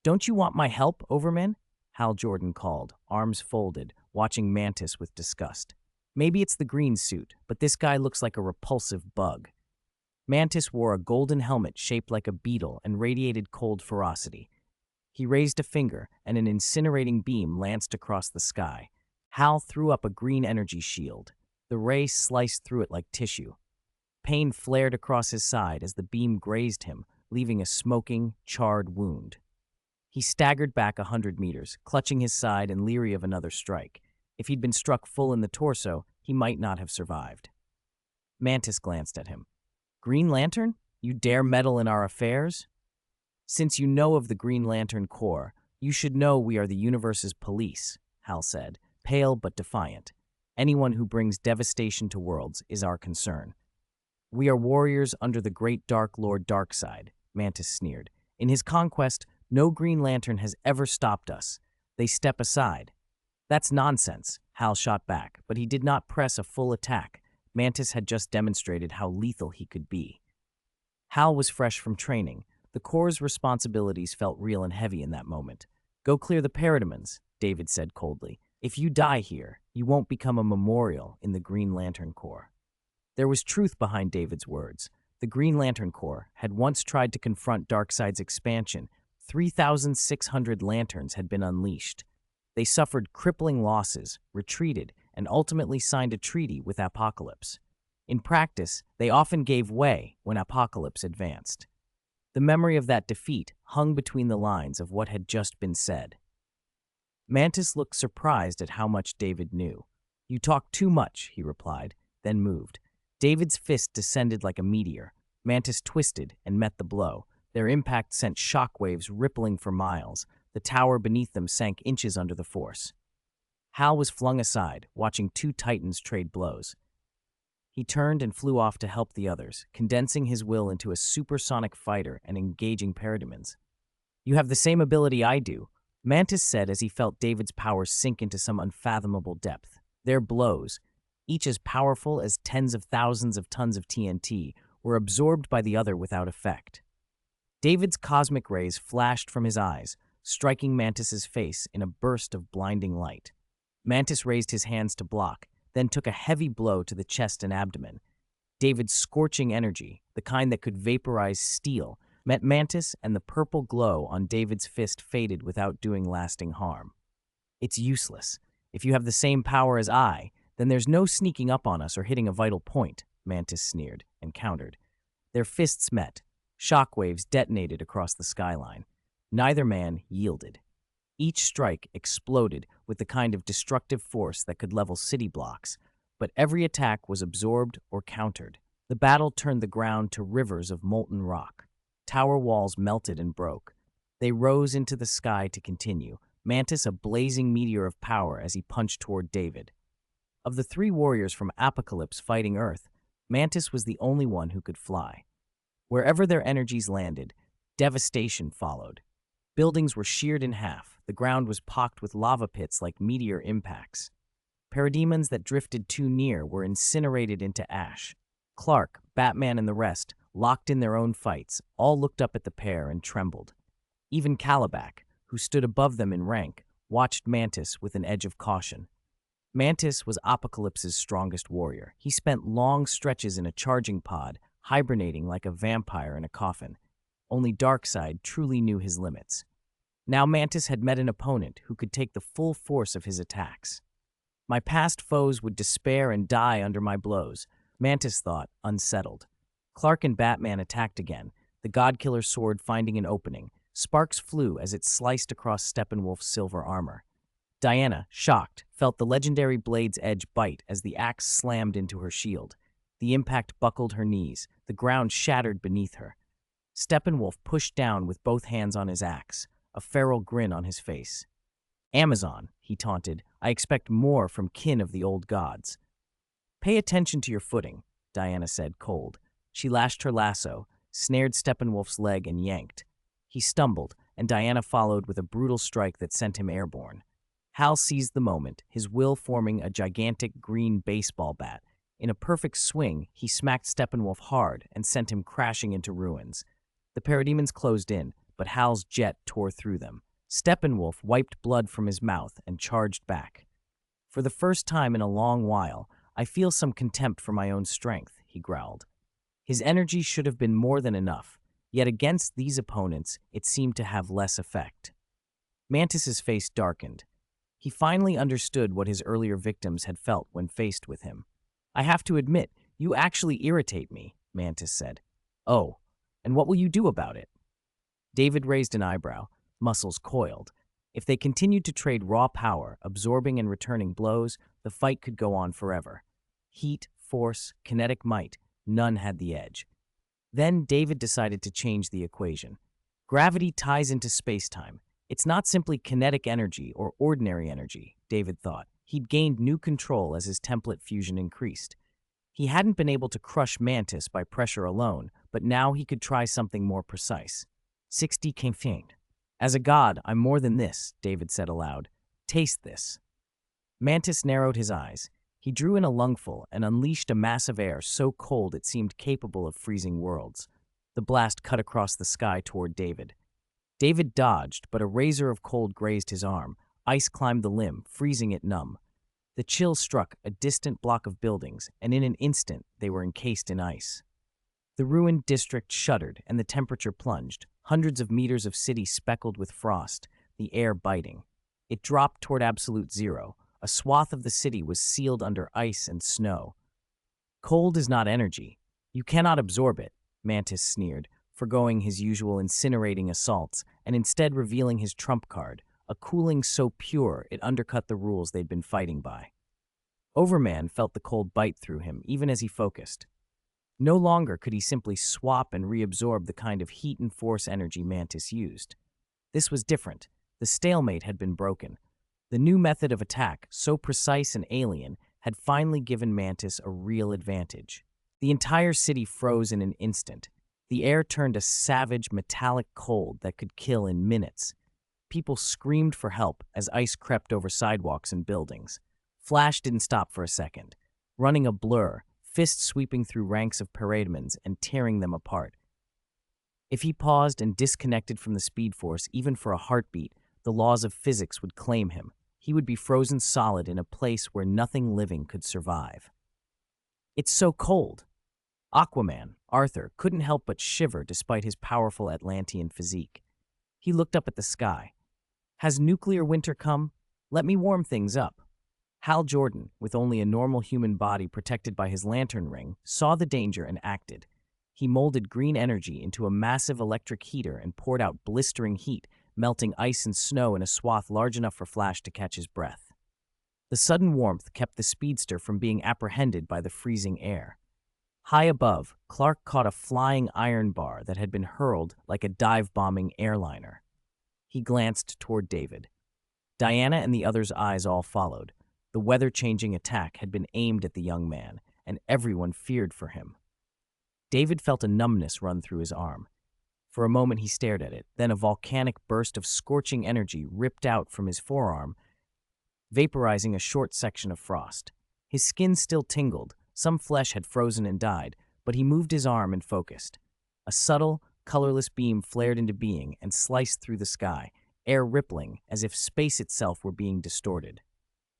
Don't you want my help, Overman? Hal Jordan called, arms folded, watching Mantis with disgust. Maybe it's the green suit, but this guy looks like a repulsive bug. Mantis wore a golden helmet shaped like a beetle and radiated cold ferocity. He raised a finger, and an incinerating beam lanced across the sky. Hal threw up a green energy shield. The ray sliced through it like tissue. Pain flared across his side as the beam grazed him, leaving a smoking, charred wound. He staggered back 100 meters, clutching his side and leery of another strike. If he'd been struck full in the torso, he might not have survived. Mantis glanced at him. Green Lantern? You dare meddle in our affairs? Since you know of the Green Lantern Corps, you should know we are the universe's police, Hal said, pale but defiant. Anyone who brings devastation to worlds is our concern. We are warriors under the great Dark Lord Darkseid, Mantis sneered. In his conquest, no Green Lantern has ever stopped us. They step aside. That's nonsense, Hal shot back, but he did not press a full attack. Mantis had just demonstrated how lethal he could be. Hal was fresh from training. The Corps' responsibilities felt real and heavy in that moment. Go clear the Parademons, David said coldly. If you die here, you won't become a memorial in the Green Lantern Corps. There was truth behind David's words. The Green Lantern Corps had once tried to confront Darkseid's expansion. 3,600 lanterns had been unleashed. They suffered crippling losses, retreated, and ultimately signed a treaty with Apocalypse. In practice, they often gave way when Apocalypse advanced. The memory of that defeat hung between the lines of what had just been said. Mantis looked surprised at how much David knew. You talk too much, he replied, then moved. David's fist descended like a meteor. Mantis twisted and met the blow. Their impact sent shockwaves rippling for miles. The tower beneath them sank inches under the force. Hal was flung aside, watching two titans trade blows. He turned and flew off to help the others, condensing his will into a supersonic fighter and engaging Parademons. You have the same ability I do, Mantis said as he felt David's powers sink into some unfathomable depth. Their blows, each as powerful as tens of thousands of tons of TNT, were absorbed by the other without effect. David's cosmic rays flashed from his eyes, striking Mantis's face in a burst of blinding light. Mantis raised his hands to block, then took a heavy blow to the chest and abdomen. David's scorching energy, the kind that could vaporize steel, met Mantis, and the purple glow on David's fist faded without doing lasting harm. It's useless. If you have the same power as I, then there's no sneaking up on us or hitting a vital point, Mantis sneered and countered. Their fists met. Shockwaves detonated across the skyline. Neither man yielded. Each strike exploded with the kind of destructive force that could level city blocks, but every attack was absorbed or countered. The battle turned the ground to rivers of molten rock. Tower walls melted and broke. They rose into the sky to continue, Mantis a blazing meteor of power as he punched toward David. Of the three warriors from Apocalypse fighting Earth, Mantis was the only one who could fly. Wherever their energies landed, devastation followed. Buildings were sheared in half. The ground was pocked with lava pits like meteor impacts. Parademons that drifted too near were incinerated into ash. Clark, Batman, and the rest, locked in their own fights, all looked up at the pair and trembled. Even Calabac, who stood above them in rank, watched Mantis with an edge of caution. Mantis was Apocalypse's strongest warrior. He spent long stretches in a charging pod, hibernating like a vampire in a coffin. Only Darkseid truly knew his limits. Now Mantis had met an opponent who could take the full force of his attacks. My past foes would despair and die under my blows, Mantis thought, unsettled. Clark and Batman attacked again, the Godkiller's sword finding an opening. Sparks flew as it sliced across Steppenwolf's silver armor. Diana, shocked, felt the legendary blade's edge bite as the axe slammed into her shield. The impact buckled her knees, the ground shattered beneath her. Steppenwolf pushed down with both hands on his axe, a feral grin on his face. "Amazon," he taunted, "I expect more from kin of the old gods." "Pay attention to your footing," Diana said, cold. She lashed her lasso, snared Steppenwolf's leg, and yanked. He stumbled, and Diana followed with a brutal strike that sent him airborne. Hal seized the moment, his will forming a gigantic green baseball bat. In a perfect swing, he smacked Steppenwolf hard and sent him crashing into ruins. The parademons closed in, but Hal's jet tore through them. Steppenwolf wiped blood from his mouth and charged back. "For the first time in a long while, I feel some contempt for my own strength," he growled. His energy should have been more than enough, yet against these opponents, it seemed to have less effect. Mantis's face darkened. He finally understood what his earlier victims had felt when faced with him. "I have to admit, you actually irritate me," Mantis said. "Oh, and what will you do about it?" David raised an eyebrow, muscles coiled. If they continued to trade raw power, absorbing and returning blows, the fight could go on forever. Heat, force, kinetic might, none had the edge. Then David decided to change the equation. Gravity ties into space-time. It's not simply kinetic energy or ordinary energy, David thought. He'd gained new control as his template fusion increased. He hadn't been able to crush Mantis by pressure alone, but now he could try something more precise. 60 campaign. "As a god, I'm more than this," David said aloud. "Taste this." Mantis narrowed his eyes. He drew in a lungful and unleashed a mass of air so cold it seemed capable of freezing worlds. The blast cut across the sky toward David. David dodged, but a razor of cold grazed his arm. Ice climbed the limb, freezing it numb. The chill struck a distant block of buildings, and in an instant they were encased in ice. The ruined district shuddered, and the temperature plunged, hundreds of meters of city speckled with frost, the air biting. It dropped toward absolute zero. A swath of the city was sealed under ice and snow. "Cold is not energy. You cannot absorb it," Mantis sneered, forgoing his usual incinerating assaults and instead revealing his trump card, a cooling so pure it undercut the rules they'd been fighting by. Overman felt the cold bite through him, even as he focused. No longer could he simply swap and reabsorb the kind of heat and force energy Mantis used. This was different. The stalemate had been broken. The new method of attack, so precise and alien, had finally given Mantis a real advantage. The entire city froze in an instant. The air turned a savage, metallic cold that could kill in minutes. People screamed for help as ice crept over sidewalks and buildings. Flash didn't stop for a second, running a blur, fists sweeping through ranks of parademons and tearing them apart. If he paused and disconnected from the Speed Force even for a heartbeat, the laws of physics would claim him. He would be frozen solid in a place where nothing living could survive. "It's so cold." Aquaman, Arthur, couldn't help but shiver despite his powerful Atlantean physique. He looked up at the sky. "Has nuclear winter come? Let me warm things up." Hal Jordan, with only a normal human body protected by his lantern ring, saw the danger and acted. He molded green energy into a massive electric heater and poured out blistering heat, melting ice and snow in a swath large enough for Flash to catch his breath. The sudden warmth kept the speedster from being apprehended by the freezing air. High above, Clark caught a flying iron bar that had been hurled like a dive-bombing airliner. He glanced toward David. Diana and the others' eyes all followed. The weather-changing attack had been aimed at the young man, and everyone feared for him. David felt a numbness run through his arm. For a moment he stared at it, then a volcanic burst of scorching energy ripped out from his forearm, vaporizing a short section of frost. His skin still tingled, some flesh had frozen and died, but he moved his arm and focused. A subtle, colorless beam flared into being and sliced through the sky, air rippling as if space itself were being distorted.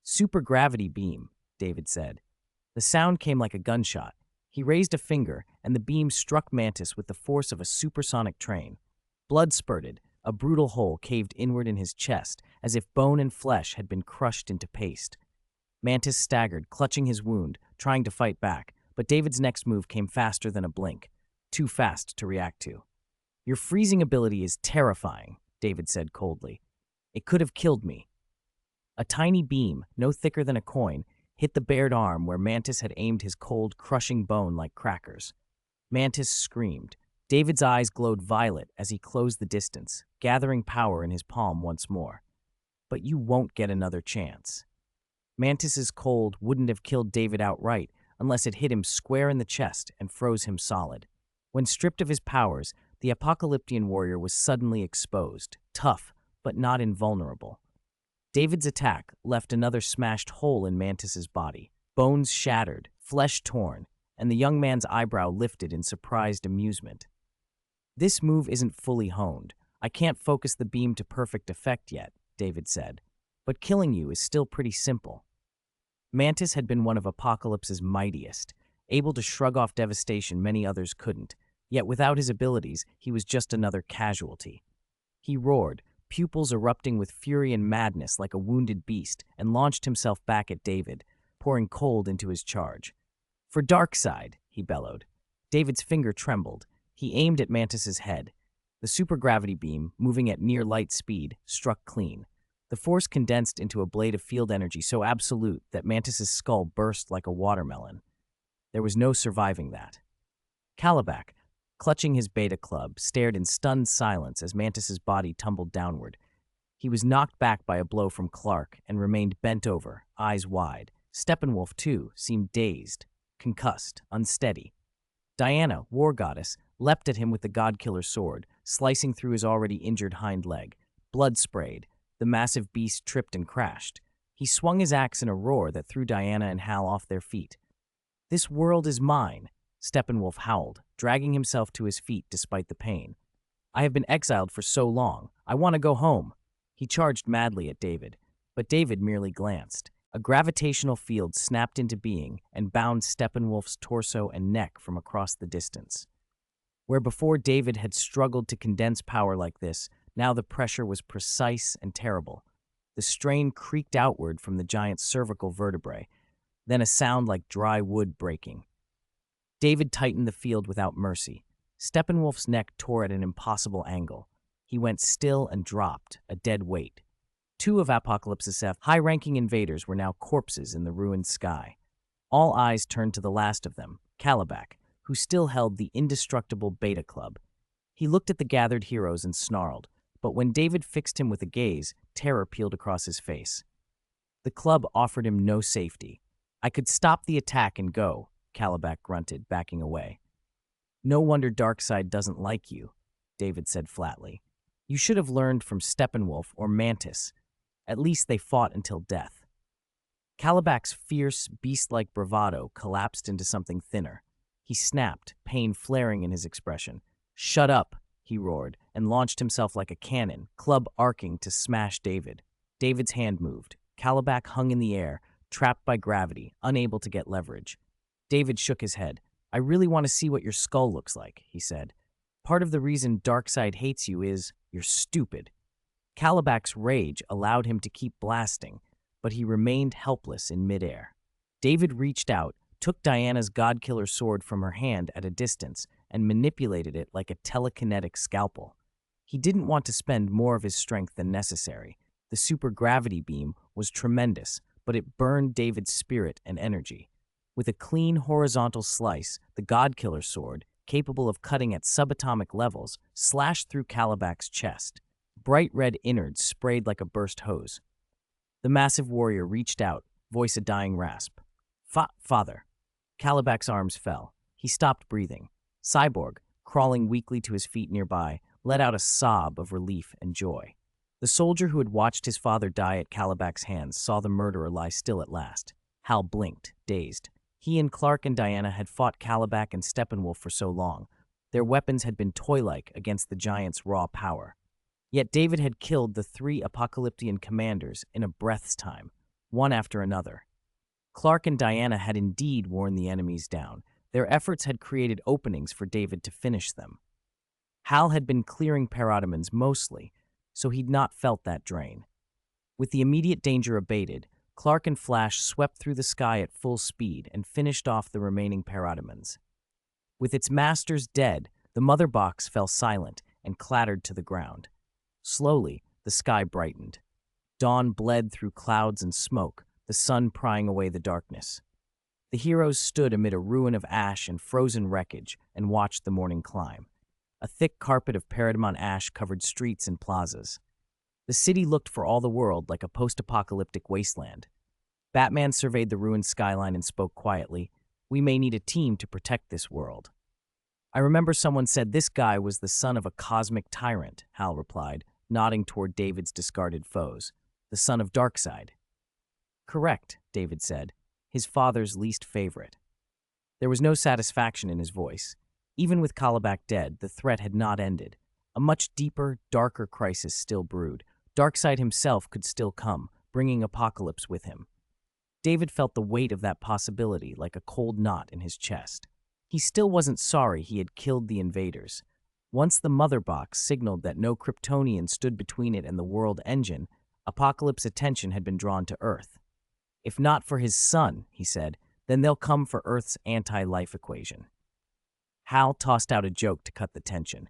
Supergravity beam, David said. The sound came like a gunshot. He raised a finger, and the beam struck Mantis with the force of a supersonic train. Blood spurted. A brutal hole caved inward in his chest, as if bone and flesh had been crushed into paste. Mantis staggered, clutching his wound, trying to fight back, but David's next move came faster than a blink, too fast to react to. Your freezing ability is terrifying, David said coldly. It could have killed me. A tiny beam, no thicker than a coin, hit the bared arm where Mantis had aimed his cold, crushing bone like crackers. Mantis screamed. David's eyes glowed violet as he closed the distance, gathering power in his palm once more. But you won't get another chance. Mantis's cold wouldn't have killed David outright unless it hit him square in the chest and froze him solid. When stripped of his powers, the Apocalyptian warrior was suddenly exposed, tough, but not invulnerable. David's attack left another smashed hole in Mantis's body, bones shattered, flesh torn, and the young man's eyebrow lifted in surprised amusement. This move isn't fully honed. I can't focus the beam to perfect effect yet, David said, but killing you is still pretty simple. Mantis had been one of Apocalypse's mightiest, able to shrug off devastation many others couldn't, yet without his abilities, he was just another casualty. He roared, pupils erupting with fury and madness like a wounded beast, and launched himself back at David, pouring cold into his charge. For Darkseid, he bellowed. David's finger trembled. He aimed at Mantis's head. The supergravity beam, moving at near light speed, struck clean. The force condensed into a blade of field energy so absolute that Mantis's skull burst like a watermelon. There was no surviving that. Calabac, clutching his beta club, stared in stunned silence as Mantis's body tumbled downward. He was knocked back by a blow from Clark and remained bent over, eyes wide. Steppenwolf, too, seemed dazed, concussed, unsteady. Diana, war goddess, leapt at him with the godkiller sword, slicing through his already injured hind leg. Blood sprayed. The massive beast tripped and crashed. He swung his axe in a roar that threw Diana and Hal off their feet. "This world is mine," Steppenwolf howled, dragging himself to his feet despite the pain. "I have been exiled for so long. I want to go home." He charged madly at David, but David merely glanced. A gravitational field snapped into being and bound Steppenwolf's torso and neck from across the distance. Where before David had struggled to condense power like this, now the pressure was precise and terrible. The strain creaked outward from the giant's cervical vertebrae, then a sound like dry wood breaking. David tightened the field without mercy. Steppenwolf's neck tore at an impossible angle. He went still and dropped, a dead weight. Two of Apocalypse's high-ranking invaders were now corpses in the ruined sky. All eyes turned to the last of them, Calabac, who still held the indestructible Beta Club. He looked at the gathered heroes and snarled, but when David fixed him with a gaze, terror peeled across his face. The club offered him no safety. "I could stop the attack and go," Calabac grunted, backing away. "No wonder Darkseid doesn't like you," David said flatly. "You should have learned from Steppenwolf or Mantis. At least they fought until death." Calabac's fierce, beast-like bravado collapsed into something thinner. He snapped, pain flaring in his expression. "Shut up," he roared, and launched himself like a cannon, club arcing to smash David. David's hand moved. Calabac hung in the air, trapped by gravity, unable to get leverage. David shook his head. "I really want to see what your skull looks like," he said. "Part of the reason Darkseid hates you is you're stupid." Calabac's rage allowed him to keep blasting, but he remained helpless in midair. David reached out, took Diana's godkiller sword from her hand at a distance, and manipulated it like a telekinetic scalpel. He didn't want to spend more of his strength than necessary. The supergravity beam was tremendous, but it burned David's spirit and energy. With a clean horizontal slice, the godkiller sword, capable of cutting at subatomic levels, slashed through Calabac's chest. Bright red innards sprayed like a burst hose. The massive warrior reached out, voice a dying rasp. Father." Calabac's arms fell. He stopped breathing. Cyborg, crawling weakly to his feet nearby, let out a sob of relief and joy. The soldier who had watched his father die at Calabac's hands saw the murderer lie still at last. Hal blinked, dazed. He and Clark and Diana had fought Calabac and Steppenwolf for so long. Their weapons had been toy-like against the giant's raw power. Yet David had killed the three Apocalyptian commanders in a breath's time. one after another. Clark and Diana had indeed worn the enemies down. Their efforts had created openings for David to finish them. Hal had been clearing parademons mostly, so he'd not felt that drain. With the immediate danger abated, Clark and Flash swept through the sky at full speed and finished off the remaining parademons. With its masters dead, the mother box fell silent and clattered to the ground. Slowly, the sky brightened. Dawn bled through clouds and smoke, the sun prying away the darkness. The heroes stood amid a ruin of ash and frozen wreckage and watched the morning climb. A thick carpet of parademon ash covered streets and plazas. The city looked for all the world like a post-apocalyptic wasteland. Batman surveyed the ruined skyline and spoke quietly, "We may need a team to protect this world." "I remember someone said this guy was the son of a cosmic tyrant," Hal replied, nodding toward David's discarded foes. "The son of Darkseid." "Correct," David said, his father's least favorite. There was no satisfaction in his voice. Even with Kalibak dead, the threat had not ended. A much deeper, darker crisis still brewed. Darkseid himself could still come, bringing apocalypse with him. David felt the weight of that possibility like a cold knot in his chest. He still wasn't sorry he had killed the invaders. Once the mother box signaled that no Kryptonian stood between it and the world engine, Apocalypse's attention had been drawn to Earth. "If not for his son," he said, "then they'll come for Earth's anti-life equation." Hal tossed out a joke to cut the tension.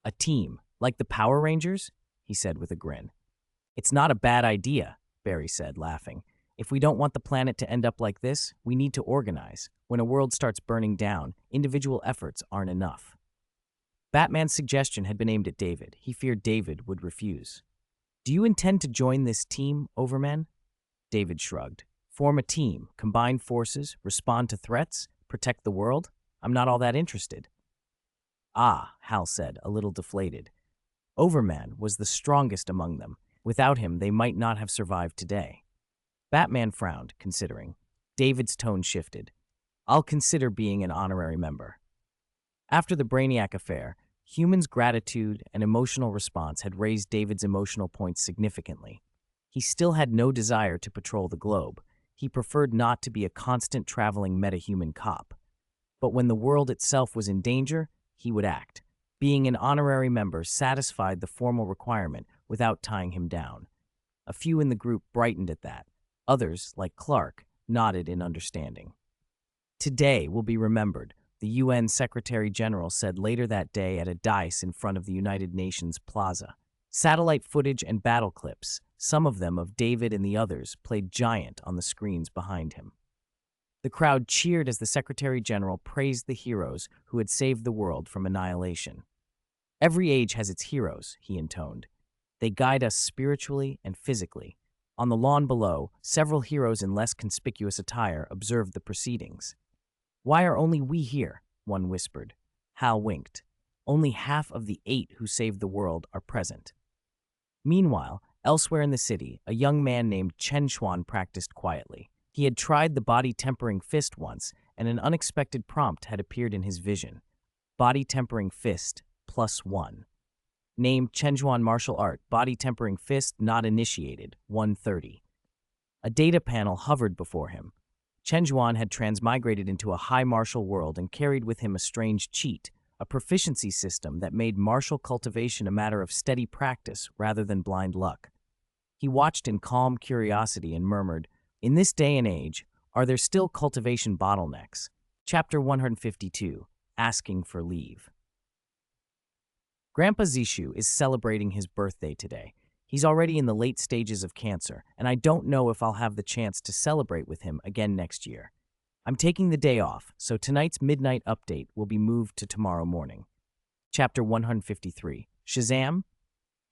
"A team, like the Power Rangers?" he said with a grin. "It's not a bad idea," Barry said, laughing. "If we don't want the planet to end up like this, we need to organize. When a world starts burning down, individual efforts aren't enough." Batman's suggestion had been aimed at David. He feared David would refuse. "Do you intend to join this team, Overman?" David shrugged. "Form a team, combine forces, respond to threats, protect the world? I'm not all that interested." "Ah," Hal said, a little deflated. Overman was the strongest among them. Without him, they might not have survived today. Batman frowned, considering. David's tone shifted. "I'll consider being an honorary member." After the Brainiac affair, humans' gratitude and emotional response had raised David's emotional points significantly. He still had no desire to patrol the globe. He preferred not to be a constant traveling metahuman cop. But when the world itself was in danger, he would act. Being an honorary member satisfied the formal requirement without tying him down. A few in the group brightened at that. Others, like Clark, nodded in understanding. "Today will be remembered," the UN Secretary-General said later that day at a dais in front of the United Nations Plaza. Satellite footage and battle clips, some of them of David and the others, played giant on the screens behind him. The crowd cheered as the Secretary-General praised the heroes who had saved the world from annihilation. "Every age has its heroes," he intoned. "They guide us spiritually and physically." On the lawn below, several heroes in less conspicuous attire observed the proceedings. "Why are only we here?" one whispered. Hal winked. "Only half of the 8 who saved the world are present." Meanwhile, elsewhere in the city, a young man named Chen Xuan practiced quietly. He had tried the body-tempering fist once, and an unexpected prompt had appeared in his vision. Body-tempering fist, +1. Name Chen Xuan martial art, body-tempering fist not initiated, 130. A data panel hovered before him. Chen Xuan had transmigrated into a high martial world and carried with him a strange cheat, a proficiency system that made martial cultivation a matter of steady practice rather than blind luck. He watched in calm curiosity and murmured, "In this day and age, are there still cultivation bottlenecks?" Chapter 152, Asking for Leave. Grandpa Zishu is celebrating his birthday today. He's already in the late stages of cancer, and I don't know if I'll have the chance to celebrate with him again next year. I'm taking the day off, so tonight's midnight update will be moved to tomorrow morning. Chapter 153, Shazam?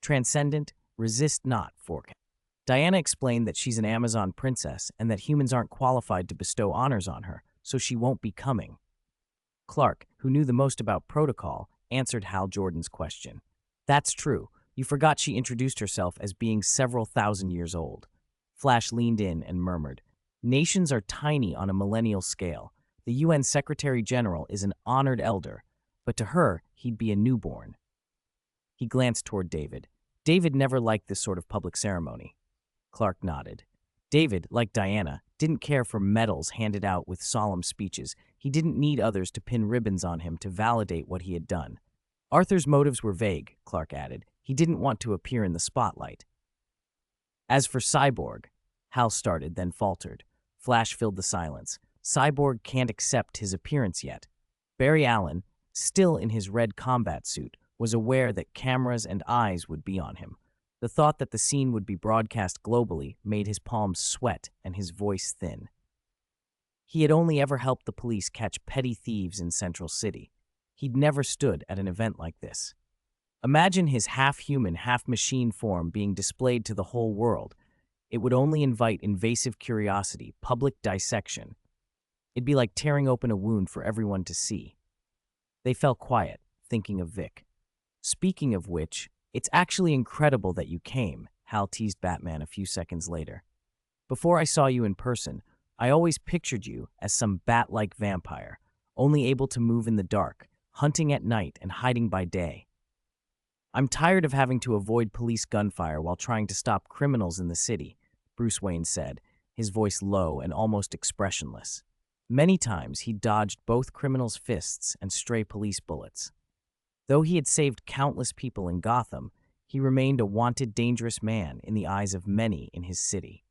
Transcendent, Resist Not Forecast. Diana explained that she's an Amazon princess and that humans aren't qualified to bestow honors on her, so she won't be coming. Clark, who knew the most about protocol, answered Hal Jordan's question. "That's true. You forgot she introduced herself as being several thousand years old." Flash leaned in and murmured, "Nations are tiny on a millennial scale. The UN Secretary-General is an honored elder, but to her, he'd be a newborn." He glanced toward David. David never liked this sort of public ceremony. Clark nodded. David, like Diana, didn't care for medals handed out with solemn speeches. He didn't need others to pin ribbons on him to validate what he had done. Arthur's motives were vague, Clark added. He didn't want to appear in the spotlight. As for Cyborg, Hal started, then faltered. Flash filled the silence. Cyborg can't accept his appearance yet. Barry Allen, still in his red combat suit, was aware that cameras and eyes would be on him. The thought that the scene would be broadcast globally made his palms sweat and his voice thin. He had only ever helped the police catch petty thieves in Central City. He'd never stood at an event like this. Imagine his half-human, half-machine form being displayed to the whole world. It would only invite invasive curiosity, public dissection. It'd be like tearing open a wound for everyone to see. They fell quiet, thinking of Vic. Speaking of which, it's actually incredible that you came, Hal teased Batman a few seconds later. Before I saw you in person, I always pictured you as some bat-like vampire, only able to move in the dark, hunting at night and hiding by day. I'm tired of having to avoid police gunfire while trying to stop criminals in the city, Bruce Wayne said, his voice low and almost expressionless. Many times he dodged both criminals' fists and stray police bullets. Though he had saved countless people in Gotham, he remained a wanted, dangerous man in the eyes of many in his city.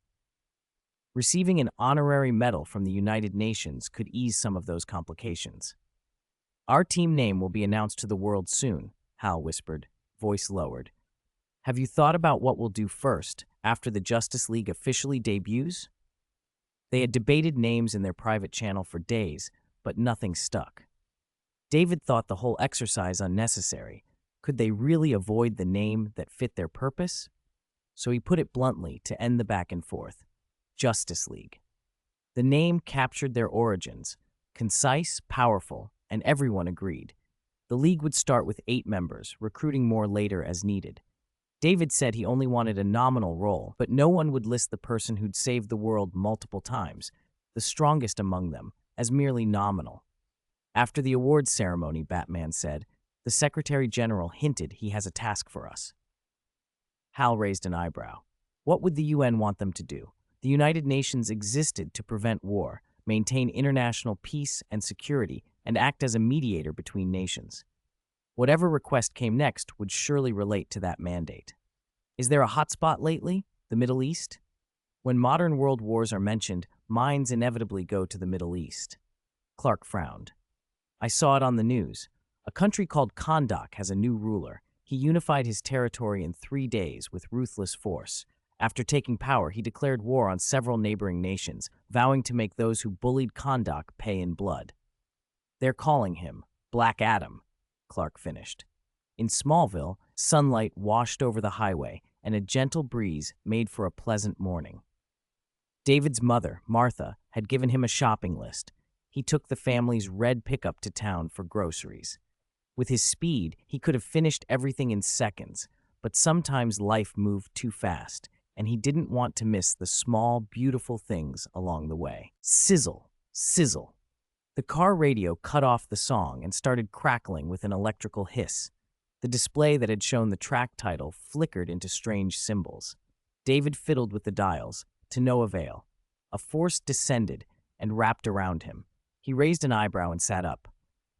Receiving an honorary medal from the United Nations could ease some of those complications. Our team name will be announced to the world soon, Hal whispered, voice lowered. Have you thought about what we'll do first, after the Justice League officially debuts? They had debated names in their private channel for days, but nothing stuck. David thought the whole exercise unnecessary. Could they really avoid the name that fit their purpose? So he put it bluntly to end the back and forth. Justice League. The name captured their origins, concise, powerful, and everyone agreed. The League would start with 8 members, recruiting more later as needed. David said he only wanted a nominal role, but no one would list the person who'd saved the world multiple times, the strongest among them, as merely nominal. After the awards ceremony, Batman said, the Secretary General hinted he has a task for us. Hal raised an eyebrow. What would the UN want them to do? The United Nations existed to prevent war, maintain international peace and security, and act as a mediator between nations. Whatever request came next would surely relate to that mandate. Is there a hotspot lately? The Middle East? When modern world wars are mentioned, minds inevitably go to the Middle East. Clark frowned. I saw it on the news. A country called Kahndaq has a new ruler. He unified his territory in 3 days with ruthless force. After taking power, he declared war on several neighboring nations, vowing to make those who bullied Kahndaq pay in blood. They're calling him Black Adam, Clark finished. In Smallville, sunlight washed over the highway, and a gentle breeze made for a pleasant morning. David's mother, Martha, had given him a shopping list. He took the family's red pickup to town for groceries. With his speed, he could have finished everything in seconds, but sometimes life moved too fast, and he didn't want to miss the small, beautiful things along the way. Sizzle, sizzle. The car radio cut off the song and started crackling with an electrical hiss. The display that had shown the track title flickered into strange symbols. David fiddled with the dials, to no avail. A force descended and wrapped around him. He raised an eyebrow and sat up.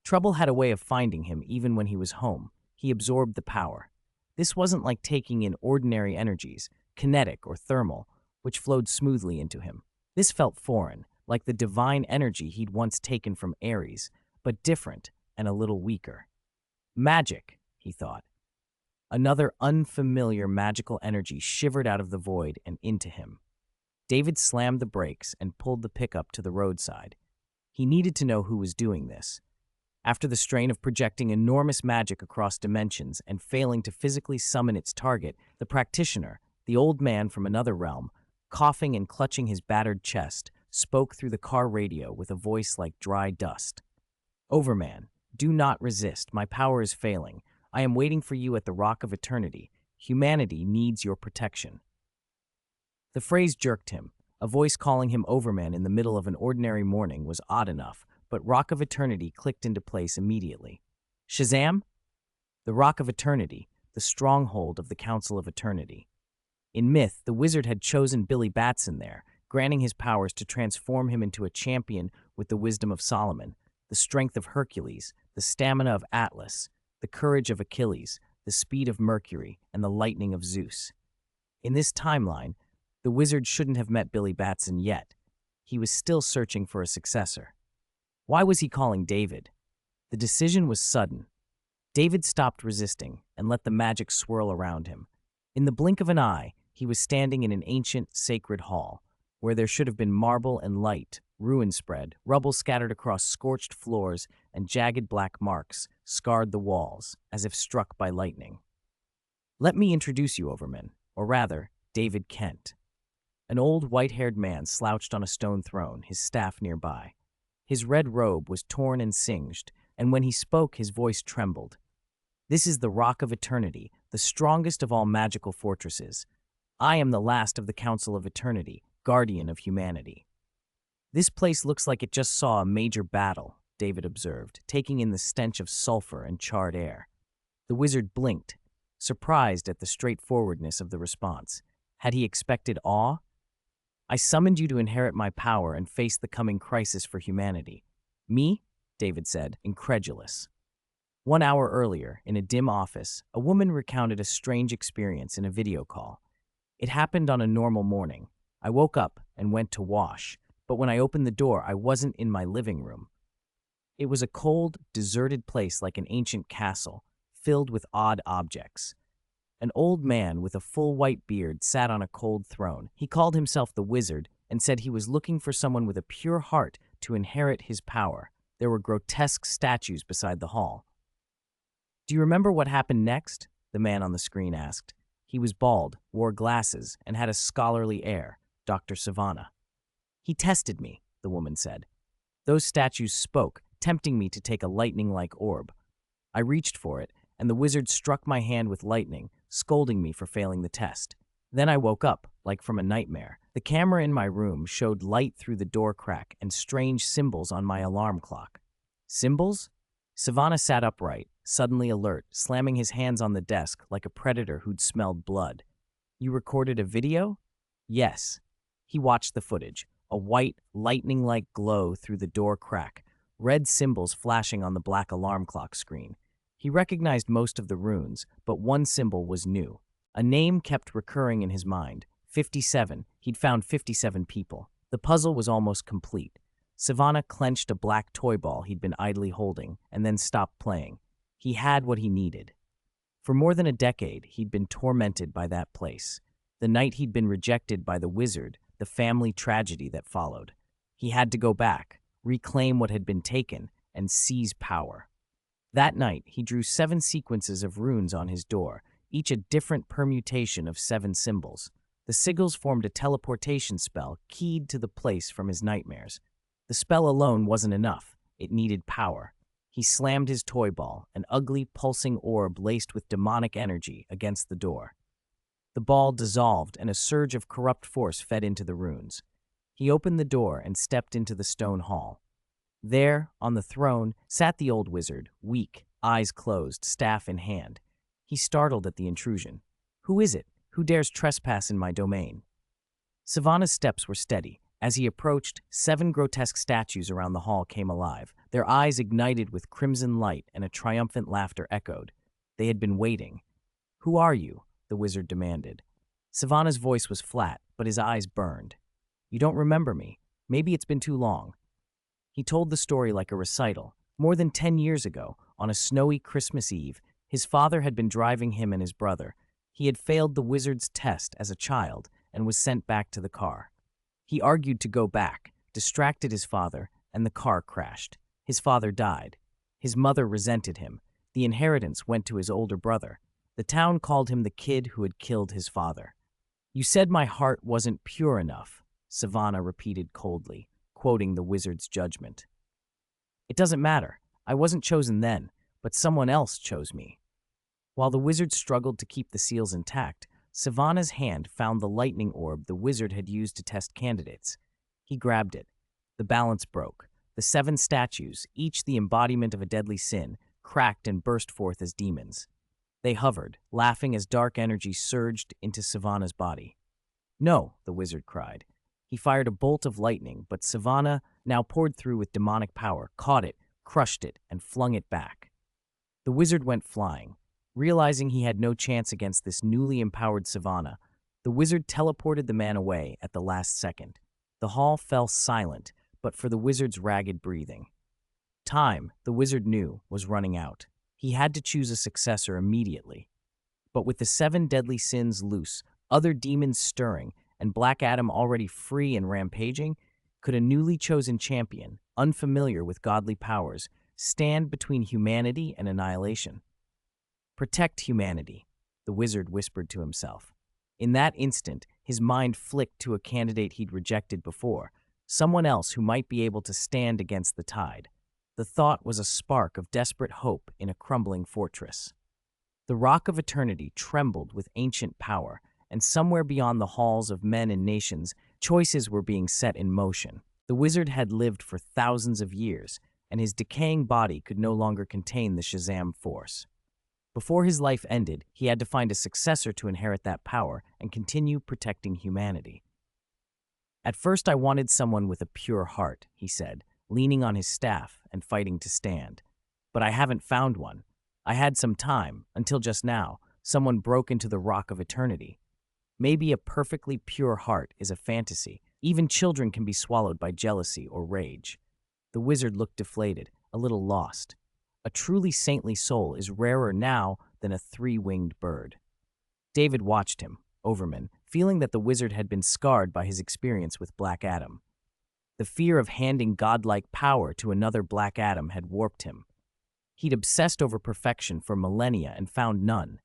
Trouble had a way of finding him even when he was home. He absorbed the power. This wasn't like taking in ordinary energies, kinetic or thermal, which flowed smoothly into him. This felt foreign, like the divine energy he'd once taken from Ares, but different and a little weaker. Magic, he thought. Another unfamiliar magical energy shivered out of the void and into him. David slammed the brakes and pulled the pickup to the roadside. He needed to know who was doing this. After the strain of projecting enormous magic across dimensions and failing to physically summon its target, the practitioner, the old man from another realm, coughing and clutching his battered chest, spoke through the car radio with a voice like dry dust. Overman, do not resist. My power is failing. I am waiting for you at the Rock of Eternity. Humanity needs your protection. The phrase jerked him. A voice calling him Overman in the middle of an ordinary morning was odd enough, but Rock of Eternity clicked into place immediately. Shazam? The Rock of Eternity, the stronghold of the Council of Eternity. In myth, the wizard had chosen Billy Batson there, granting his powers to transform him into a champion with the wisdom of Solomon, the strength of Hercules, the stamina of Atlas, the courage of Achilles, the speed of Mercury, and the lightning of Zeus. In this timeline, the wizard shouldn't have met Billy Batson yet. He was still searching for a successor. Why was he calling David? The decision was sudden. David stopped resisting and let the magic swirl around him. In the blink of an eye, he was standing in an ancient, sacred hall, where there should have been marble and light, ruin spread, rubble scattered across scorched floors, and jagged black marks scarred the walls, as if struck by lightning. Let me introduce you, Overman, or rather, David Kent. An old, white-haired man slouched on a stone throne, his staff nearby. His red robe was torn and singed, and when he spoke, his voice trembled. This is the Rock of Eternity, the strongest of all magical fortresses. I am the last of the Council of Eternity, guardian of humanity. This place looks like it just saw a major battle, David observed, taking in the stench of sulfur and charred air. The wizard blinked, surprised at the straightforwardness of the response. Had he expected awe? I summoned you to inherit my power and face the coming crisis for humanity. Me? David said, incredulous. 1 hour earlier, in a dim office, a woman recounted a strange experience in a video call. It happened on a normal morning. I woke up and went to wash, but when I opened the door, I wasn't in my living room. It was a cold, deserted place like an ancient castle, filled with odd objects. An old man with a full white beard sat on a cold throne. He called himself the Wizard and said he was looking for someone with a pure heart to inherit his power. There were grotesque statues beside the hall. Do you remember what happened next? The man on the screen asked. He was bald, wore glasses, and had a scholarly air, Dr. Savannah. He tested me, the woman said. Those statues spoke, tempting me to take a lightning-like orb. I reached for it, and the wizard struck my hand with lightning, scolding me for failing the test. Then I woke up, like from a nightmare. The camera in my room showed light through the door crack and strange symbols on my alarm clock. Symbols? Savannah sat upright, suddenly alert, slamming his hands on the desk like a predator who'd smelled blood. You recorded a video? Yes. He watched the footage, a white, lightning-like glow through the door crack, red symbols flashing on the black alarm clock screen. He recognized most of the runes, but one symbol was new. A name kept recurring in his mind. 57. He'd found 57 people. The puzzle was almost complete. Savannah clenched a black toy ball he'd been idly holding, and then stopped playing. He had what he needed. For more than a decade, he'd been tormented by that place. The night he'd been rejected by the wizard, the family tragedy that followed. He had to go back, reclaim what had been taken, and seize power. That night, he drew 7 sequences of runes on his door, each a different permutation of 7 symbols. The sigils formed a teleportation spell keyed to the place from his nightmares. The spell alone wasn't enough. It needed power. He slammed his toy ball, an ugly, pulsing orb laced with demonic energy, against the door. The ball dissolved, and a surge of corrupt force fed into the runes. He opened the door and stepped into the stone hall. There, on the throne, sat the old wizard, weak, eyes closed, staff in hand. He startled at the intrusion. Who is it? Who dares trespass in my domain? Savannah's steps were steady. As he approached, 7 grotesque statues around the hall came alive. Their eyes ignited with crimson light, and a triumphant laughter echoed. They had been waiting. Who are you? The wizard demanded. Savannah's voice was flat, but his eyes burned. You don't remember me. Maybe it's been too long. He told the story like a recital. More than 10 years ago, on a snowy Christmas Eve, his father had been driving him and his brother. He had failed the wizard's test as a child and was sent back to the car. He argued to go back, distracted his father, and the car crashed. His father died. His mother resented him. The inheritance went to his older brother. The town called him the kid who had killed his father. You said my heart wasn't pure enough, Savannah repeated coldly, quoting the wizard's judgment. It doesn't matter. I wasn't chosen then, but someone else chose me. While the wizard struggled to keep the seals intact, Savannah's hand found the lightning orb the wizard had used to test candidates. He grabbed it. The balance broke. The 7 statues, each the embodiment of a deadly sin, cracked and burst forth as demons. They hovered, laughing as dark energy surged into Savannah's body. No, the wizard cried. He fired a bolt of lightning, but Savannah, now poured through with demonic power, caught it, crushed it, and flung it back. The wizard went flying. Realizing he had no chance against this newly empowered Savannah, the wizard teleported the man away at the last second. The hall fell silent, but for the wizard's ragged breathing. Time, the wizard knew, was running out. He had to choose a successor immediately. But with the 7 deadly sins loose, other demons stirring, and Black Adam already free and rampaging, could a newly chosen champion, unfamiliar with godly powers, stand between humanity and annihilation? Protect humanity, the wizard whispered to himself. In that instant, his mind flicked to a candidate he'd rejected before, someone else who might be able to stand against the tide. The thought was a spark of desperate hope in a crumbling fortress. The Rock of Eternity trembled with ancient power, and somewhere beyond the halls of men and nations, choices were being set in motion. The wizard had lived for thousands of years, and his decaying body could no longer contain the Shazam force. Before his life ended, he had to find a successor to inherit that power and continue protecting humanity. At first I wanted someone with a pure heart, he said, leaning on his staff and fighting to stand. But I haven't found one. I had some time, until just now, someone broke into the Rock of Eternity. Maybe a perfectly pure heart is a fantasy. Even children can be swallowed by jealousy or rage. The wizard looked deflated, a little lost. A truly saintly soul is rarer now than a 3-winged bird. David watched him, Overman, feeling that the wizard had been scarred by his experience with Black Adam. The fear of handing godlike power to another Black Adam had warped him. He'd obsessed over perfection for millennia and found none.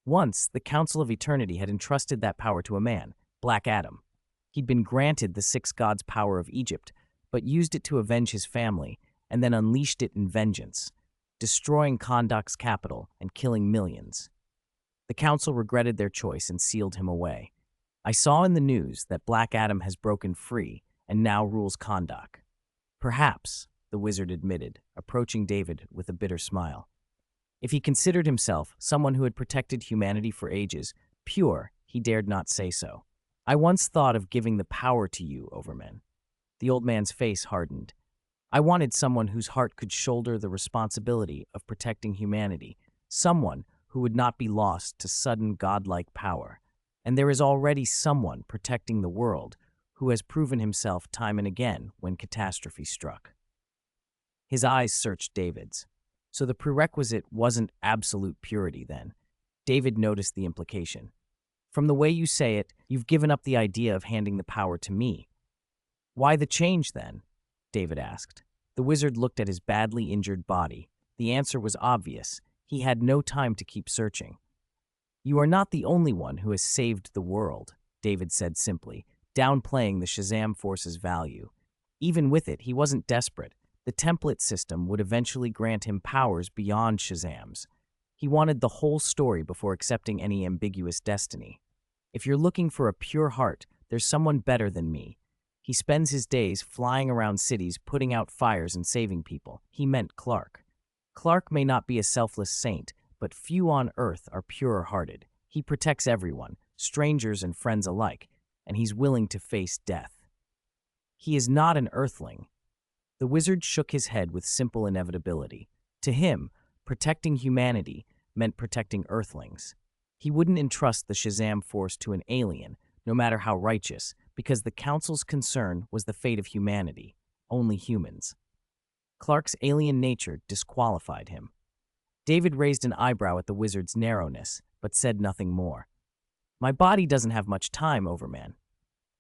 Once, the Council of Eternity had entrusted that power to a man, Black Adam. He'd been granted the 6 gods' power of Egypt, but used it to avenge his family, and then unleashed it in vengeance, destroying Kandak's capital and killing millions. The council regretted their choice and sealed him away. I saw in the news that Black Adam has broken free and now rules Kandak. Perhaps, the wizard admitted, approaching David with a bitter smile. If he considered himself someone who had protected humanity for ages, pure, he dared not say so. I once thought of giving the power to you, Overman. The old man's face hardened. I wanted someone whose heart could shoulder the responsibility of protecting humanity, someone who would not be lost to sudden godlike power. And there is already someone protecting the world who has proven himself time and again when catastrophe struck. His eyes searched David's. So the prerequisite wasn't absolute purity then. David noticed the implication. From the way you say it, you've given up the idea of handing the power to me. Why the change then? David asked. The wizard looked at his badly injured body. The answer was obvious. He had no time to keep searching. You are not the only one who has saved the world, David said simply, downplaying the Shazam force's value. Even with it, he wasn't desperate. The template system would eventually grant him powers beyond Shazam's. He wanted the whole story before accepting any ambiguous destiny. If you're looking for a pure heart, there's someone better than me. He spends his days flying around cities, putting out fires and saving people. He meant Clark. Clark may not be a selfless saint, but few on Earth are purer-hearted. He protects everyone, strangers and friends alike, and he's willing to face death. He is not an Earthling. The wizard shook his head with simple inevitability. To him, protecting humanity meant protecting Earthlings. He wouldn't entrust the Shazam force to an alien, no matter how righteous, because the Council's concern was the fate of humanity, only humans. Clark's alien nature disqualified him. David raised an eyebrow at the wizard's narrowness, but said nothing more. My body doesn't have much time, Overman.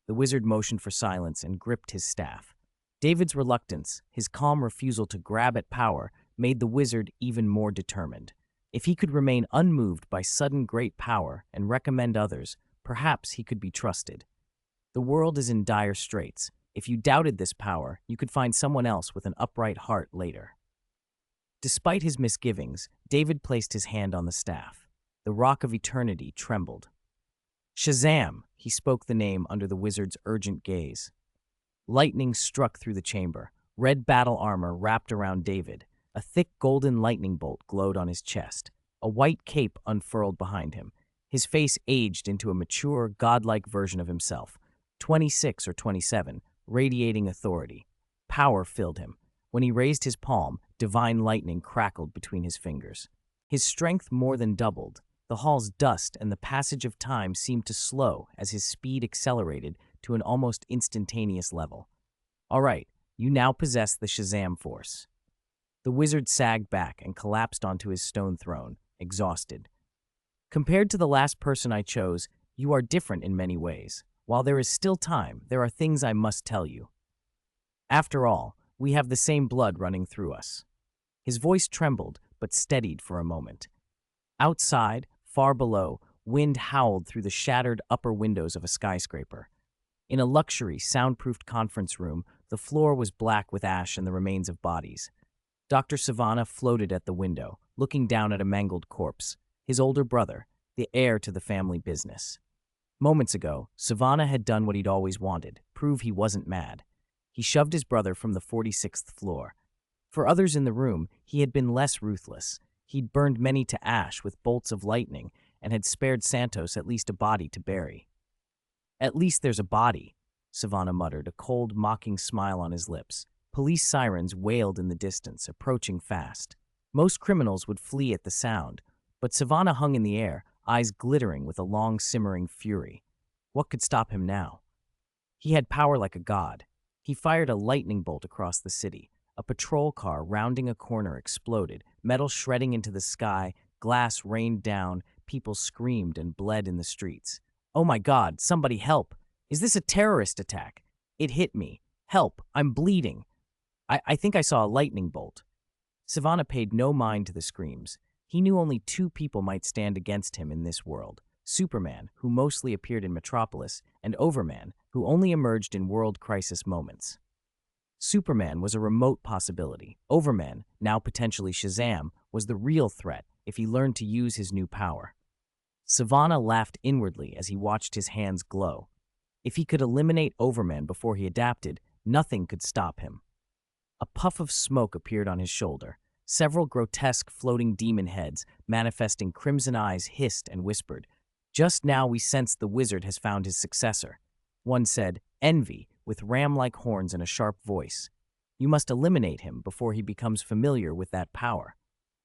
The wizard motioned for silence and gripped his staff. David's reluctance, his calm refusal to grab at power, made the wizard even more determined. If he could remain unmoved by sudden great power and recommend others, perhaps he could be trusted. The world is in dire straits. If you doubted this power, you could find someone else with an upright heart later. Despite his misgivings, David placed his hand on the staff. The Rock of Eternity trembled. Shazam! He spoke the name under the wizard's urgent gaze. Lightning struck through the chamber. Red battle armor wrapped around David. A thick golden lightning bolt glowed on his chest. A white cape unfurled behind him. His face aged into a mature, godlike version of himself. 26 or 27, radiating authority. Power filled him. When he raised his palm, divine lightning crackled between his fingers. His strength more than doubled. The hall's dust and the passage of time seemed to slow as his speed accelerated to an almost instantaneous level. All right, you now possess the Shazam force. The wizard sagged back and collapsed onto his stone throne, exhausted. Compared to the last person I chose, you are different in many ways. While there is still time, there are things I must tell you. After all, we have the same blood running through us. His voice trembled, but steadied for a moment. Outside, far below, wind howled through the shattered upper windows of a skyscraper. In a luxury, soundproofed conference room, the floor was black with ash and the remains of bodies. Dr. Savannah floated at the window, looking down at a mangled corpse, his older brother, the heir to the family business. Moments ago, Savannah had done what he'd always wanted, prove he wasn't mad. He shoved his brother from the 46th floor. For others in the room, he had been less ruthless. He'd burned many to ash with bolts of lightning and had spared Santos at least a body to bury. At least there's a body, Savannah muttered, a cold, mocking smile on his lips. Police sirens wailed in the distance, approaching fast. Most criminals would flee at the sound, but Savannah hung in the air, eyes glittering with a long, simmering fury. What could stop him now? He had power like a god. He fired a lightning bolt across the city. A patrol car rounding a corner exploded, metal shredding into the sky, glass rained down, people screamed and bled in the streets. Oh my God, somebody help! Is this a terrorist attack? It hit me. Help, I'm bleeding. I think I saw a lightning bolt. Savannah paid no mind to the screams. He knew only two people might stand against him in this world. Superman, who mostly appeared in Metropolis, and Overman, who only emerged in world crisis moments. Superman was a remote possibility. Overman, now potentially Shazam, was the real threat if he learned to use his new power. Savannah laughed inwardly as he watched his hands glow. If he could eliminate Overman before he adapted, nothing could stop him. A puff of smoke appeared on his shoulder. Several grotesque floating demon heads, manifesting crimson eyes, hissed and whispered. Just now we sense the wizard has found his successor. One said, Envy, with ram-like horns and a sharp voice. You must eliminate him before he becomes familiar with that power.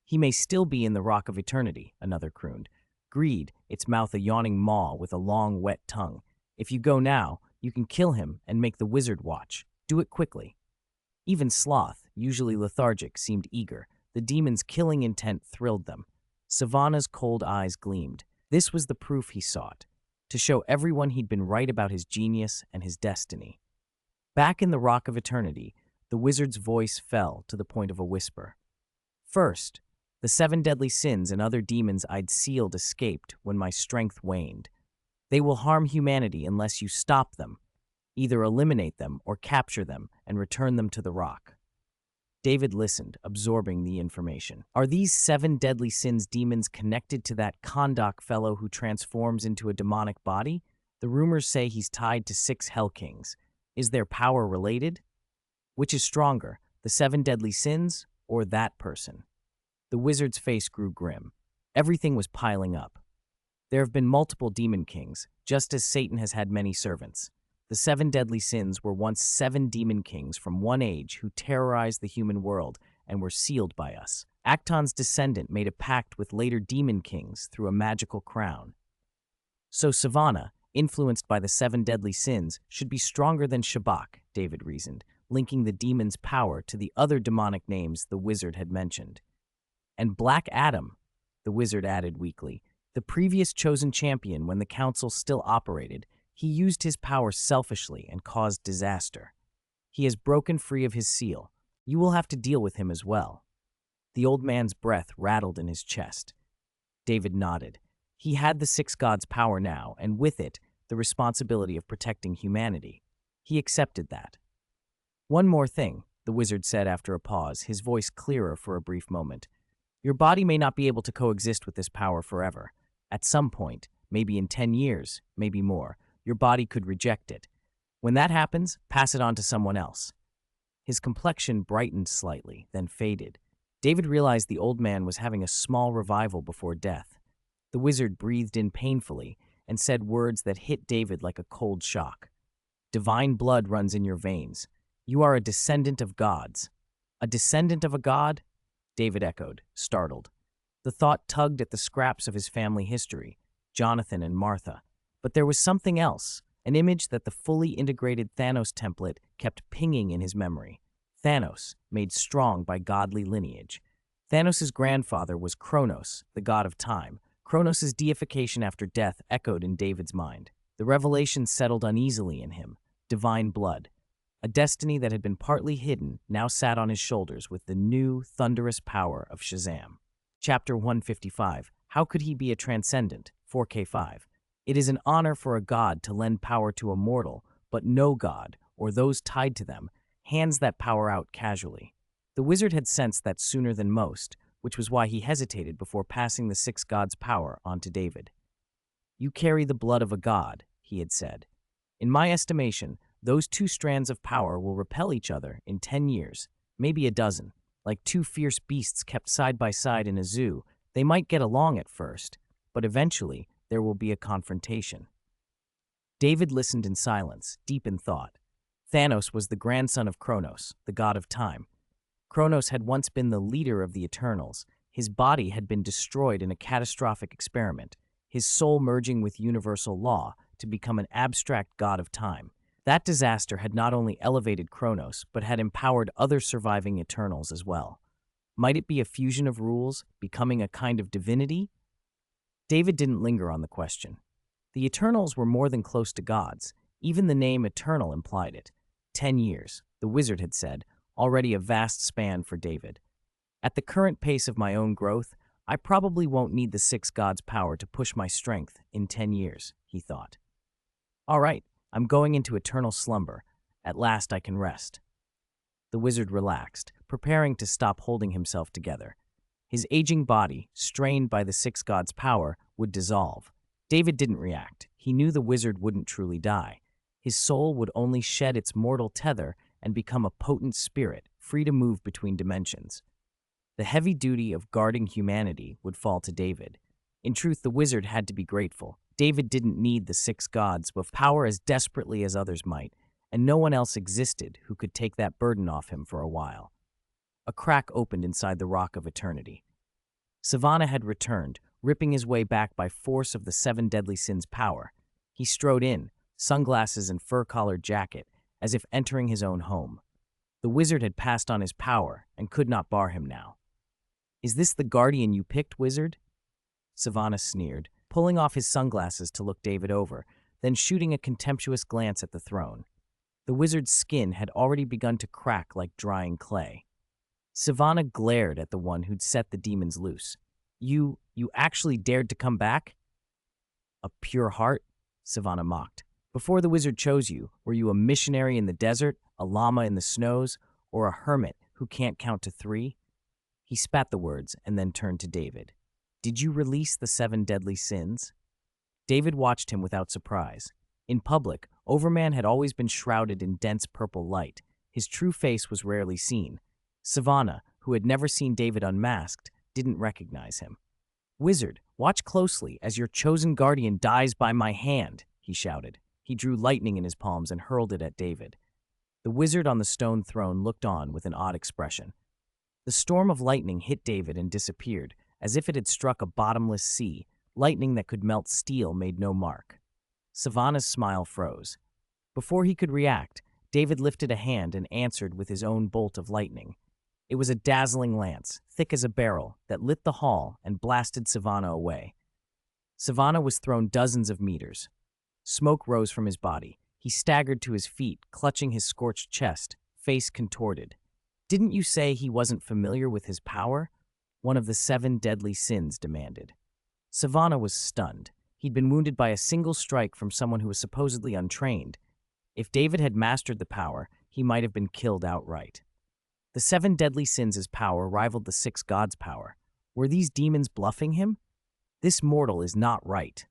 He may still be in the Rock of Eternity, another crooned. Greed, its mouth a yawning maw with a long, wet tongue. If you go now, you can kill him and make the wizard watch. Do it quickly. Even Sloth, usually lethargic, seemed eager. The demon's killing intent thrilled them. Savannah's cold eyes gleamed. This was the proof he sought, to show everyone he'd been right about his genius and his destiny. Back in the Rock of Eternity, the wizard's voice fell to the point of a whisper. First, the 7 deadly sins and other demons I'd sealed escaped when my strength waned. They will harm humanity unless you stop them. Either eliminate them or capture them and return them to the rock. David listened, absorbing the information. Are these 7 deadly sins demons connected to that Kondak fellow who transforms into a demonic body? The rumors say he's tied to 6 Hell Kings. Is their power related? Which is stronger, the 7 deadly sins or that person? The wizard's face grew grim. Everything was piling up. There have been multiple demon kings, just as Satan has had many servants. The 7 deadly sins were once 7 demon kings from one age who terrorized the human world and were sealed by us. Acton's descendant made a pact with later demon kings through a magical crown. So Savannah, influenced by the 7 deadly sins, should be stronger than Shabak, David reasoned, linking the demon's power to the other demonic names the wizard had mentioned. And Black Adam, the wizard added weakly, the previous chosen champion when the council still operated. He used his power selfishly and caused disaster. He has broken free of his seal. You will have to deal with him as well. The old man's breath rattled in his chest. David nodded. He had the 6 gods' power now, and with it, the responsibility of protecting humanity. He accepted that. One more thing, the wizard said after a pause, his voice clearer for a brief moment. Your body may not be able to coexist with this power forever. At some point, maybe in 10 years, maybe more, your body could reject it. When that happens, pass it on to someone else. His complexion brightened slightly, then faded. David realized the old man was having a small revival before death. The wizard breathed in painfully and said words that hit David like a cold shock. Divine blood runs in your veins. You are a descendant of gods." "A descendant of a god?" David echoed, startled. The thought tugged at the scraps of his family history, Jonathan and Martha. But there was something else, an image that the fully integrated Thanos template kept pinging in his memory. Thanos, made strong by godly lineage. Thanos' grandfather was Kronos, the god of time. Kronos' deification after death echoed in David's mind. The revelation settled uneasily in him. Divine blood. A destiny that had been partly hidden now sat on his shoulders with the new, thunderous power of Shazam. Chapter 155. How could he be a transcendent? 4K5. It is an honor for a god to lend power to a mortal, but no god, or those tied to them, hands that power out casually. The wizard had sensed that sooner than most, which was why he hesitated before passing the six gods' power on to David. "You carry the blood of a god," he had said. "In my estimation, those two strands of power will repel each other in 10 years, maybe a dozen. Like two fierce beasts kept side by side in a zoo, they might get along at first, but eventually there will be a confrontation." David listened in silence, deep in thought. Thanos was the grandson of Kronos, the god of time. Kronos had once been the leader of the Eternals. His body had been destroyed in a catastrophic experiment, his soul merging with universal law to become an abstract god of time. That disaster had not only elevated Kronos, but had empowered other surviving Eternals as well. Might it be a fusion of rules, becoming a kind of divinity? David didn't linger on the question. The Eternals were more than close to gods. Even the name Eternal implied it. 10 years, the wizard had said, already a vast span for David. At the current pace of my own growth, I probably won't need the six gods' power to push my strength in 10 years, he thought. All right, I'm going into eternal slumber. At last I can rest. The wizard relaxed, preparing to stop holding himself together. His aging body, strained by the six gods' power, would dissolve. David didn't react. He knew the wizard wouldn't truly die. His soul would only shed its mortal tether and become a potent spirit, free to move between dimensions. The heavy duty of guarding humanity would fall to David. In truth, the wizard had to be grateful. David didn't need the six gods with power as desperately as others might, and no one else existed who could take that burden off him for a while. A crack opened inside the rock of eternity. Savannah had returned, ripping his way back by force of the seven deadly sins' power. He strode in, sunglasses and fur-collared jacket, as if entering his own home. The wizard had passed on his power and could not bar him now. Is this the guardian you picked, wizard? Savannah sneered, pulling off his sunglasses to look David over, then shooting a contemptuous glance at the throne. The wizard's skin had already begun to crack like drying clay. Savannah glared at the one who'd set the demons loose. You actually dared to come back? A pure heart? Savannah mocked. Before the wizard chose you, were you a missionary in the desert, a llama in the snows, or a hermit who can't count to 3? He spat the words and then turned to David. Did you release the 7 deadly sins? David watched him without surprise. In public, Overman had always been shrouded in dense purple light. His true face was rarely seen. Savannah, who had never seen David unmasked, didn't recognize him. Wizard, watch closely as your chosen guardian dies by my hand, he shouted. He drew lightning in his palms and hurled it at David. The wizard on the stone throne looked on with an odd expression. The storm of lightning hit David and disappeared, as if it had struck a bottomless sea. Lightning that could melt steel made no mark. Savannah's smile froze. Before he could react, David lifted a hand and answered with his own bolt of lightning. It was a dazzling lance, thick as a barrel, that lit the hall and blasted Savannah away. Savannah was thrown dozens of meters. Smoke rose from his body. He staggered to his feet, clutching his scorched chest, face contorted. Didn't you say he wasn't familiar with his power? One of the 7 deadly sins demanded. Savannah was stunned. He'd been wounded by a single strike from someone who was supposedly untrained. If David had mastered the power, he might have been killed outright. The 7 deadly sins' power rivaled the 6 gods' power. Were these demons bluffing him? This mortal is not right.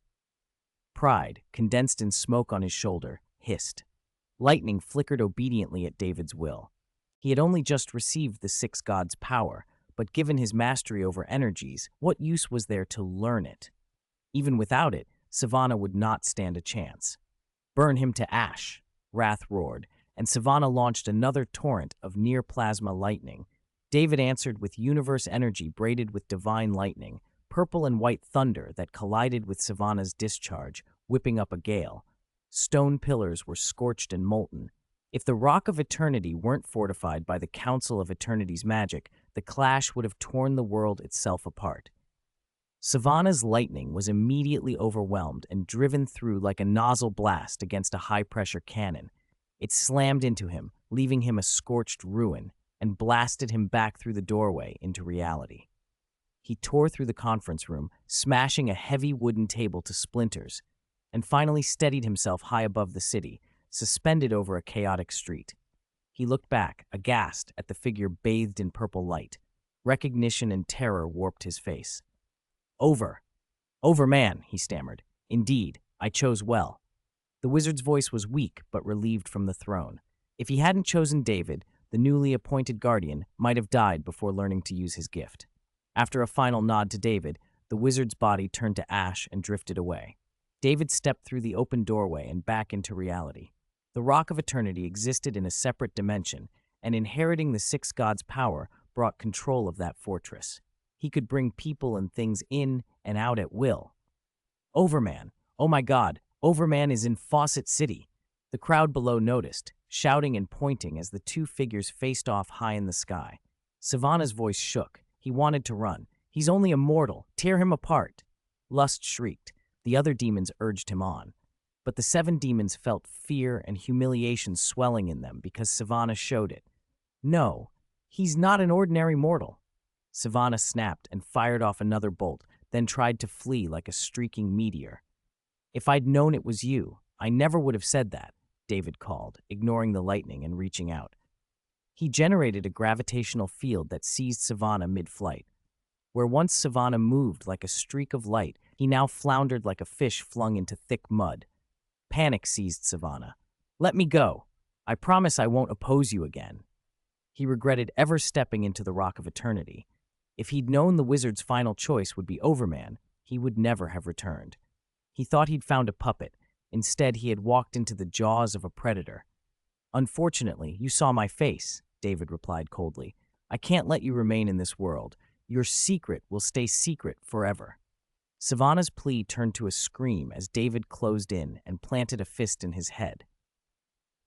Pride, condensed in smoke on his shoulder, hissed. Lightning flickered obediently at David's will. He had only just received the 6 gods' power, but given his mastery over energies, what use was there to learn it? Even without it, Savannah would not stand a chance. Burn him to ash. Wrath roared, and Savannah launched another torrent of near-plasma lightning. David answered with universe energy braided with divine lightning, purple and white thunder that collided with Savannah's discharge, whipping up a gale. Stone pillars were scorched and molten. If the Rock of Eternity weren't fortified by the Council of Eternity's magic, the clash would have torn the world itself apart. Savannah's lightning was immediately overwhelmed and driven through like a nozzle blast against a high-pressure cannon. It slammed into him, leaving him a scorched ruin, and blasted him back through the doorway into reality. He tore through the conference room, smashing a heavy wooden table to splinters, and finally steadied himself high above the city, suspended over a chaotic street. He looked back, aghast at the figure bathed in purple light. Recognition and terror warped his face. Over, man, he stammered. Indeed, I chose well. The wizard's voice was weak but relieved from the throne. If he hadn't chosen David, the newly appointed guardian might have died before learning to use his gift. After a final nod to David, the wizard's body turned to ash and drifted away. David stepped through the open doorway and back into reality. The Rock of Eternity existed in a separate dimension, and inheriting the six gods' power brought control of that fortress. He could bring people and things in and out at will. Overman! Oh my God! Overman is in Fawcett City! The crowd below noticed, shouting and pointing as the two figures faced off high in the sky. Savannah's voice shook. He wanted to run. He's only a mortal. Tear him apart. Lust shrieked. The other demons urged him on. But the 7 demons felt fear and humiliation swelling in them because Savannah showed it. No, he's not an ordinary mortal. Savannah snapped and fired off another bolt, then tried to flee like a streaking meteor. If I'd known it was you, I never would have said that, David called, ignoring the lightning and reaching out. He generated a gravitational field that seized Savannah mid-flight. Where once Savannah moved like a streak of light, he now floundered like a fish flung into thick mud. Panic seized Savannah. Let me go. I promise I won't oppose you again. He regretted ever stepping into the Rock of Eternity. If he'd known the wizard's final choice would be Overman, he would never have returned. He thought he'd found a puppet. Instead, he had walked into the jaws of a predator. Unfortunately, you saw my face, David replied coldly. I can't let you remain in this world. Your secret will stay secret forever. Savannah's plea turned to a scream as David closed in and planted a fist in his head.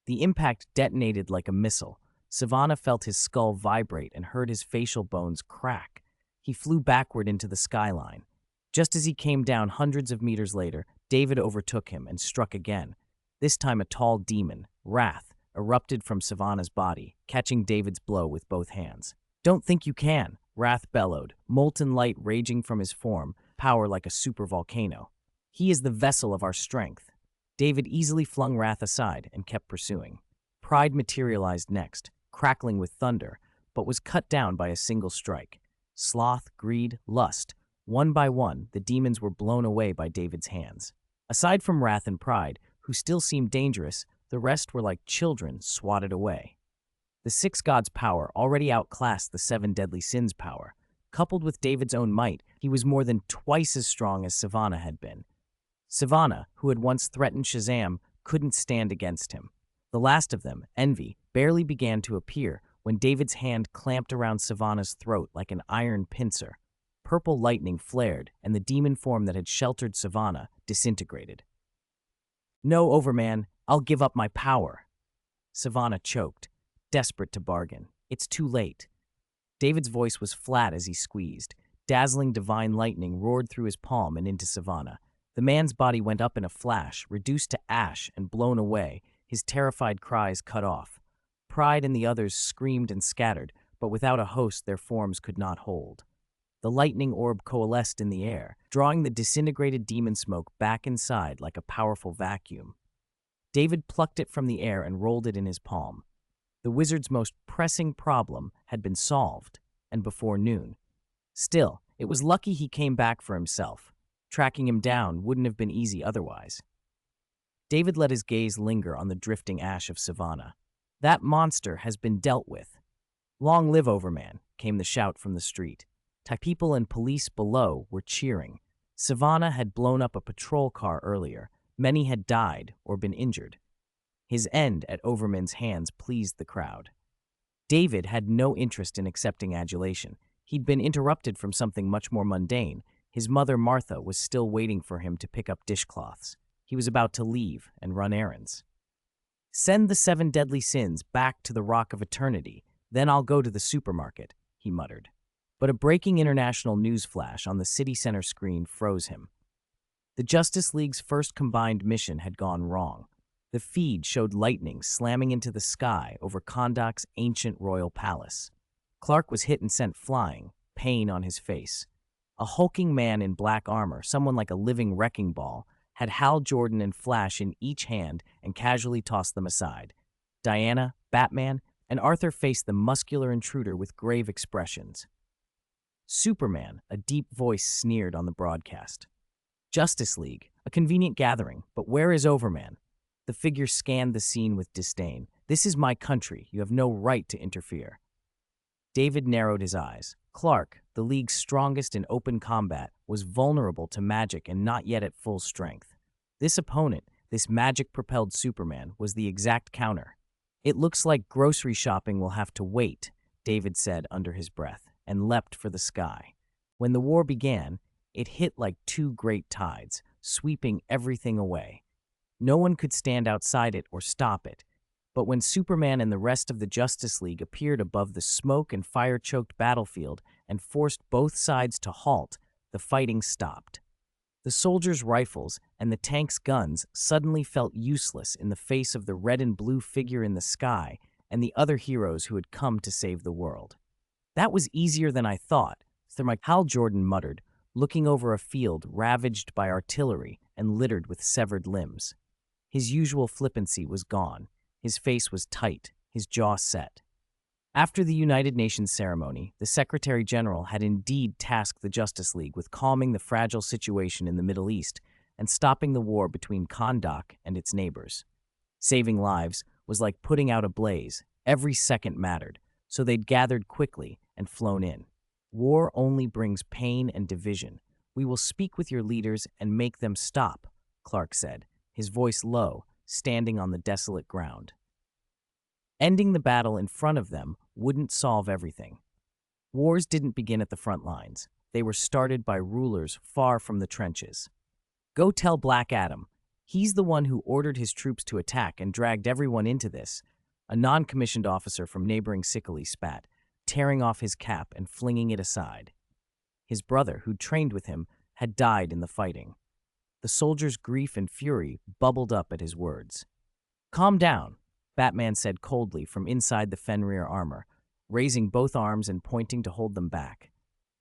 The impact detonated like a missile. Savannah felt his skull vibrate and heard his facial bones crack. He flew backward into the skyline. Just as he came down hundreds of meters later, David overtook him and struck again. This time a tall demon, Wrath, erupted from Savannah's body, catching David's blow with both hands. Don't think you can, Wrath bellowed, molten light raging from his form, power like a supervolcano. He is the vessel of our strength. David easily flung Wrath aside and kept pursuing. Pride materialized next, crackling with thunder, but was cut down by a single strike. Sloth, greed, lust. One by one, the demons were blown away by David's hands. Aside from Wrath and Pride, who still seemed dangerous, the rest were like children swatted away. The six gods' power already outclassed the 7 deadly sins' power. Coupled with David's own might, he was more than twice as strong as Savannah had been. Savannah, who had once threatened Shazam, couldn't stand against him. The last of them, Envy, barely began to appear when David's hand clamped around Savannah's throat like an iron pincer. Purple lightning flared, and the demon form that had sheltered Savannah disintegrated. No, Overman, I'll give up my power. Savannah choked, desperate to bargain. It's too late. David's voice was flat as he squeezed. Dazzling divine lightning roared through his palm and into Savannah. The man's body went up in a flash, reduced to ash and blown away, his terrified cries cut off. Pride and the others screamed and scattered, but without a host their forms could not hold. The lightning orb coalesced in the air, drawing the disintegrated demon smoke back inside like a powerful vacuum. David plucked it from the air and rolled it in his palm. The wizard's most pressing problem had been solved, and before noon. Still, it was lucky he came back for himself. Tracking him down wouldn't have been easy otherwise. David let his gaze linger on the drifting ash of Savannah. That monster has been dealt with. Long live Overman, came the shout from the street. People and police below were cheering. Savannah had blown up a patrol car earlier. Many had died or been injured. His end at Overman's hands pleased the crowd. David had no interest in accepting adulation. He'd been interrupted from something much more mundane. His mother, Martha, was still waiting for him to pick up dishcloths. He was about to leave and run errands. "Send the 7 deadly sins back to the Rock of Eternity, then I'll go to the supermarket," he muttered. But a breaking international news flash on the city center screen froze him. The Justice League's first combined mission had gone wrong. The feed showed lightning slamming into the sky over Kahndaq's ancient royal palace. Clark was hit and sent flying, pain on his face. A hulking man in black armor, someone like a living wrecking ball, had Hal Jordan and Flash in each hand and casually tossed them aside. Diana, Batman, and Arthur faced the muscular intruder with grave expressions. "Superman," a deep voice sneered on the broadcast. "Justice League, a convenient gathering, but where is Overman?" The figure scanned the scene with disdain. "This is my country. You have no right to interfere." David narrowed his eyes. Clark, the League's strongest in open combat, was vulnerable to magic and not yet at full strength. This opponent, this magic-propelled Superman, was the exact counter. "It looks like grocery shopping will have to wait," David said under his breath, and leapt for the sky. When the war began, it hit like 2 great tides, sweeping everything away. No one could stand outside it or stop it. But when Superman and the rest of the Justice League appeared above the smoke and fire-choked battlefield and forced both sides to halt, the fighting stopped. The soldiers' rifles and the tanks' guns suddenly felt useless in the face of the red and blue figure in the sky and the other heroes who had come to save the world. "That was easier than I thought," Hal Jordan muttered, looking over a field ravaged by artillery and littered with severed limbs. His usual flippancy was gone. His face was tight, his jaw set. After the United Nations ceremony, the Secretary General had indeed tasked the Justice League with calming the fragile situation in the Middle East and stopping the war between Kahndaq and its neighbors. Saving lives was like putting out a blaze. Every second mattered, so they'd gathered quickly and flown in. "War only brings pain and division. We will speak with your leaders and make them stop," Clark said, his voice low, standing on the desolate ground. Ending the battle in front of them wouldn't solve everything. Wars didn't begin at the front lines. They were started by rulers far from the trenches. "Go tell Black Adam. He's the one who ordered his troops to attack and dragged everyone into this," a non-commissioned officer from neighboring Sicily spat, tearing off his cap and flinging it aside. His brother, who'd trained with him, had died in the fighting. The soldier's grief and fury bubbled up at his words. "Calm down," Batman said coldly from inside the Fenrir armor, raising both arms and pointing to hold them back.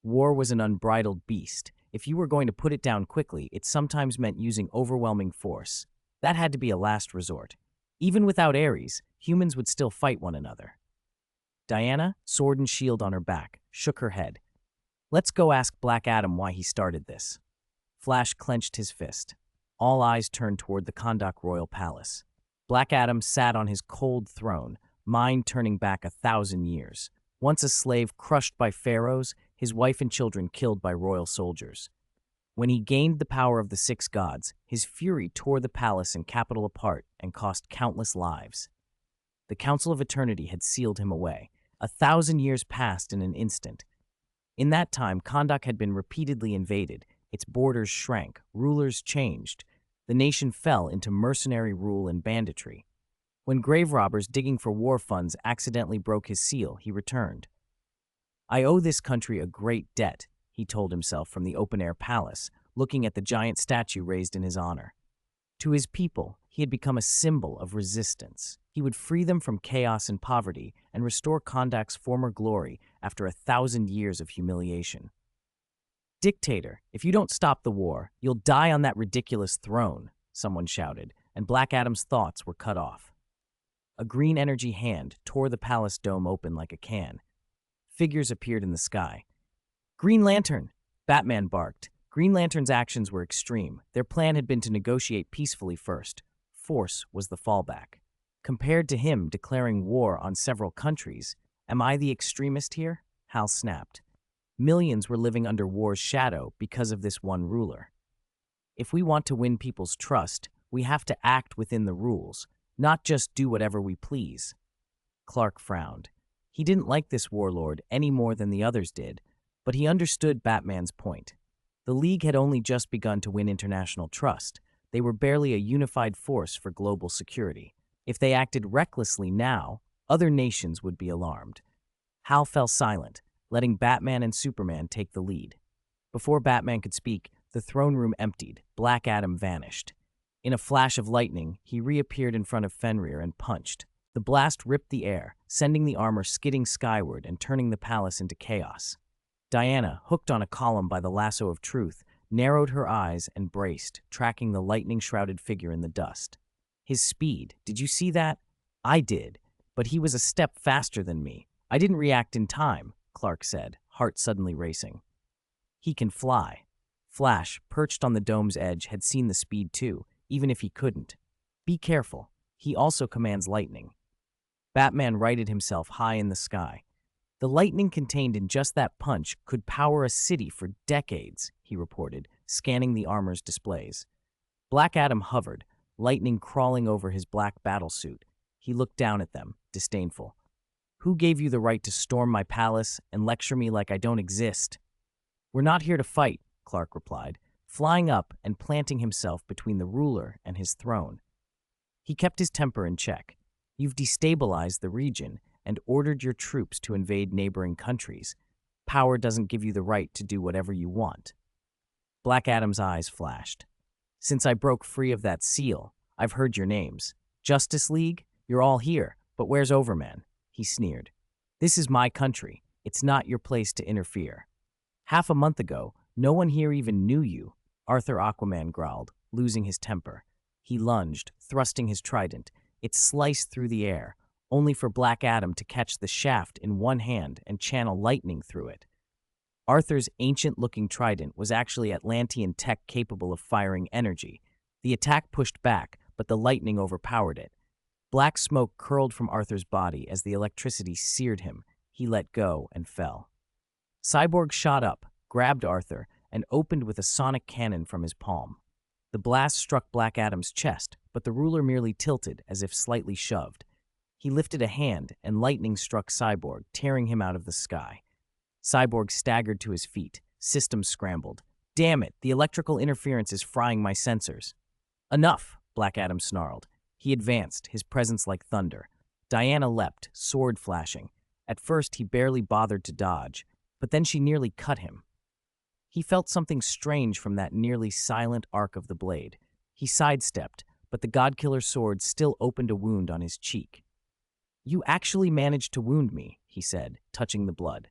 War was an unbridled beast. If you were going to put it down quickly, it sometimes meant using overwhelming force. That had to be a last resort. Even without Ares, humans would still fight one another. Diana, sword and shield on her back, shook her head. "Let's go ask Black Adam why he started this." Flash clenched his fist. All eyes turned toward the Kahndaq royal palace. Black Adam sat on his cold throne, mind turning back 1,000 years. Once a slave crushed by pharaohs, his wife and children killed by royal soldiers. When he gained the power of the 6 gods, his fury tore the palace and capital apart and cost countless lives. The Council of Eternity had sealed him away. 1,000 years passed in an instant. In that time, Kahndaq had been repeatedly invaded. Its borders shrank, rulers changed. The nation fell into mercenary rule and banditry. When grave robbers digging for war funds accidentally broke his seal, he returned. "I owe this country a great debt," he told himself from the open-air palace, looking at the giant statue raised in his honor. To his people, he had become a symbol of resistance. He would free them from chaos and poverty and restore Kahndaq's former glory after 1,000 years of humiliation. "Dictator, if you don't stop the war, you'll die on that ridiculous throne," someone shouted, and Black Adam's thoughts were cut off. A green energy hand tore the palace dome open like a can. Figures appeared in the sky. "Green Lantern!" Batman barked. Green Lantern's actions were extreme. Their plan had been to negotiate peacefully first. Force was the fallback. Compared to him declaring war on several countries, am I the extremist here? Hal snapped. Millions were living under war's shadow because of this one ruler. If we want to win people's trust, we have to act within the rules. not just do whatever we please. Clark frowned. He didn't like this warlord any more than the others did, but he understood Batman's point. The League had only just begun to win international trust. They were barely a unified force for global security. If they acted recklessly now, other nations would be alarmed. Hal fell silent, letting Batman and Superman take the lead. Before Batman could speak, the throne room emptied. Black Adam vanished. In a flash of lightning, he reappeared in front of Fenrir and punched. The blast ripped the air, sending the armor skidding skyward and turning the palace into chaos. Diana, hooked on a column by the lasso of truth, narrowed her eyes and braced, tracking the lightning-shrouded figure in the dust. His speed, did you see that? I did, but he was a step faster than me. I didn't react in time, Clark said, heart suddenly racing. He can fly. Flash, perched on the dome's edge, had seen the speed too, even if he couldn't. Be careful. He also commands lightning. Batman righted himself high in the sky. The lightning contained in just that punch could power a city for decades, he reported, scanning the armor's displays. Black Adam hovered, lightning crawling over his black battlesuit. He looked down at them, disdainful. Who gave you the right to storm my palace and lecture me like I don't exist? We're not here to fight, Clark replied, flying up and planting himself between the ruler and his throne. He kept his temper in check. You've destabilized the region and ordered your troops to invade neighboring countries. Power doesn't give you the right to do whatever you want. Black Adam's eyes flashed. Since I broke free of that seal, I've heard your names. Justice League? You're all here, but where's Overman? He sneered. This is my country. It's not your place to interfere. Half a month ago, no one here even knew you, Arthur Aquaman growled, losing his temper. He lunged, thrusting his trident. It sliced through the air, only for Black Adam to catch the shaft in one hand and channel lightning through it. Arthur's ancient-looking trident was actually Atlantean tech capable of firing energy. The attack pushed back, but the lightning overpowered it. Black smoke curled from Arthur's body as the electricity seared him. He let go and fell. Cyborg shot up, grabbed Arthur, and opened with a sonic cannon from his palm. The blast struck Black Adam's chest, but the ruler merely tilted as if slightly shoved. He lifted a hand, and lightning struck Cyborg, tearing him out of the sky. Cyborg staggered to his feet. Systems scrambled. Damn it, the electrical interference is frying my sensors. Enough, Black Adam snarled. He advanced, his presence like thunder. Diana leapt, sword flashing. At first, he barely bothered to dodge, but then she nearly cut him. He felt something strange from that nearly silent arc of the blade. He sidestepped, but the Godkiller's sword still opened a wound on his cheek. You actually managed to wound me, he said, touching the blood.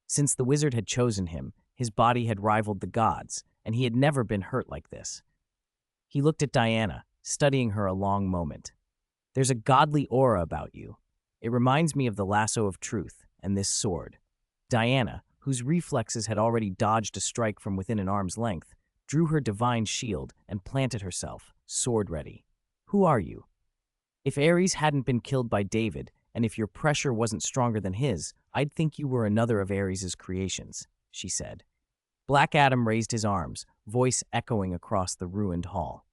Since the wizard had chosen him, his body had rivaled the gods, and he had never been hurt like this. He looked at Diana, studying her a long moment. There's a godly aura about you. It reminds me of the lasso of truth and this sword. Diana, whose reflexes had already dodged a strike from within an arm's length, drew her divine shield and planted herself, sword ready. Who are you? If Ares hadn't been killed by David, and if your pressure wasn't stronger than his, I'd think you were another of Ares' creations, she said. Black Adam raised his arms, voice echoing across the ruined hall.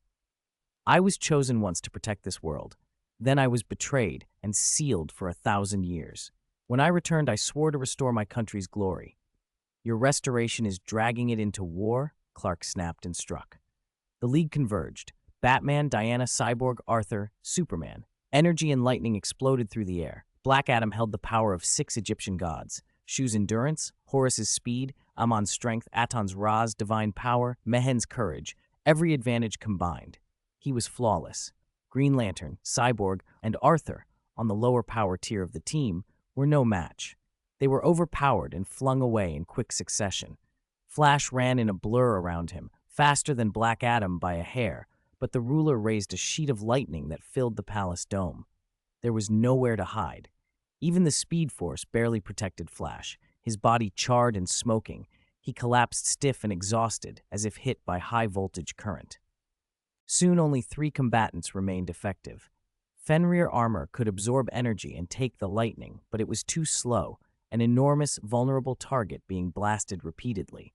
I was chosen once to protect this world. Then I was betrayed and sealed for 1,000 years. When I returned, I swore to restore my country's glory. Your restoration is dragging it into war? Clark snapped and struck. The League converged. Batman, Diana, Cyborg, Arthur, Superman. Energy and lightning exploded through the air. Black Adam held the power of 6 Egyptian gods. Shu's endurance, Horus's speed, Amon's strength, Aton's Ra's divine power, Mehen's courage. Every advantage combined. He was flawless. Green Lantern, Cyborg, and Arthur, on the lower power tier of the team, were no match. They were overpowered and flung away in quick succession. Flash ran in a blur around him, faster than Black Adam by a hair, but the ruler raised a sheet of lightning that filled the palace dome. There was nowhere to hide. Even the Speed Force barely protected Flash, his body charred and smoking. He collapsed stiff and exhausted, as if hit by high-voltage current. Soon only 3 combatants remained effective. Fenrir armor could absorb energy and take the lightning, but it was too slow, an enormous, vulnerable target being blasted repeatedly.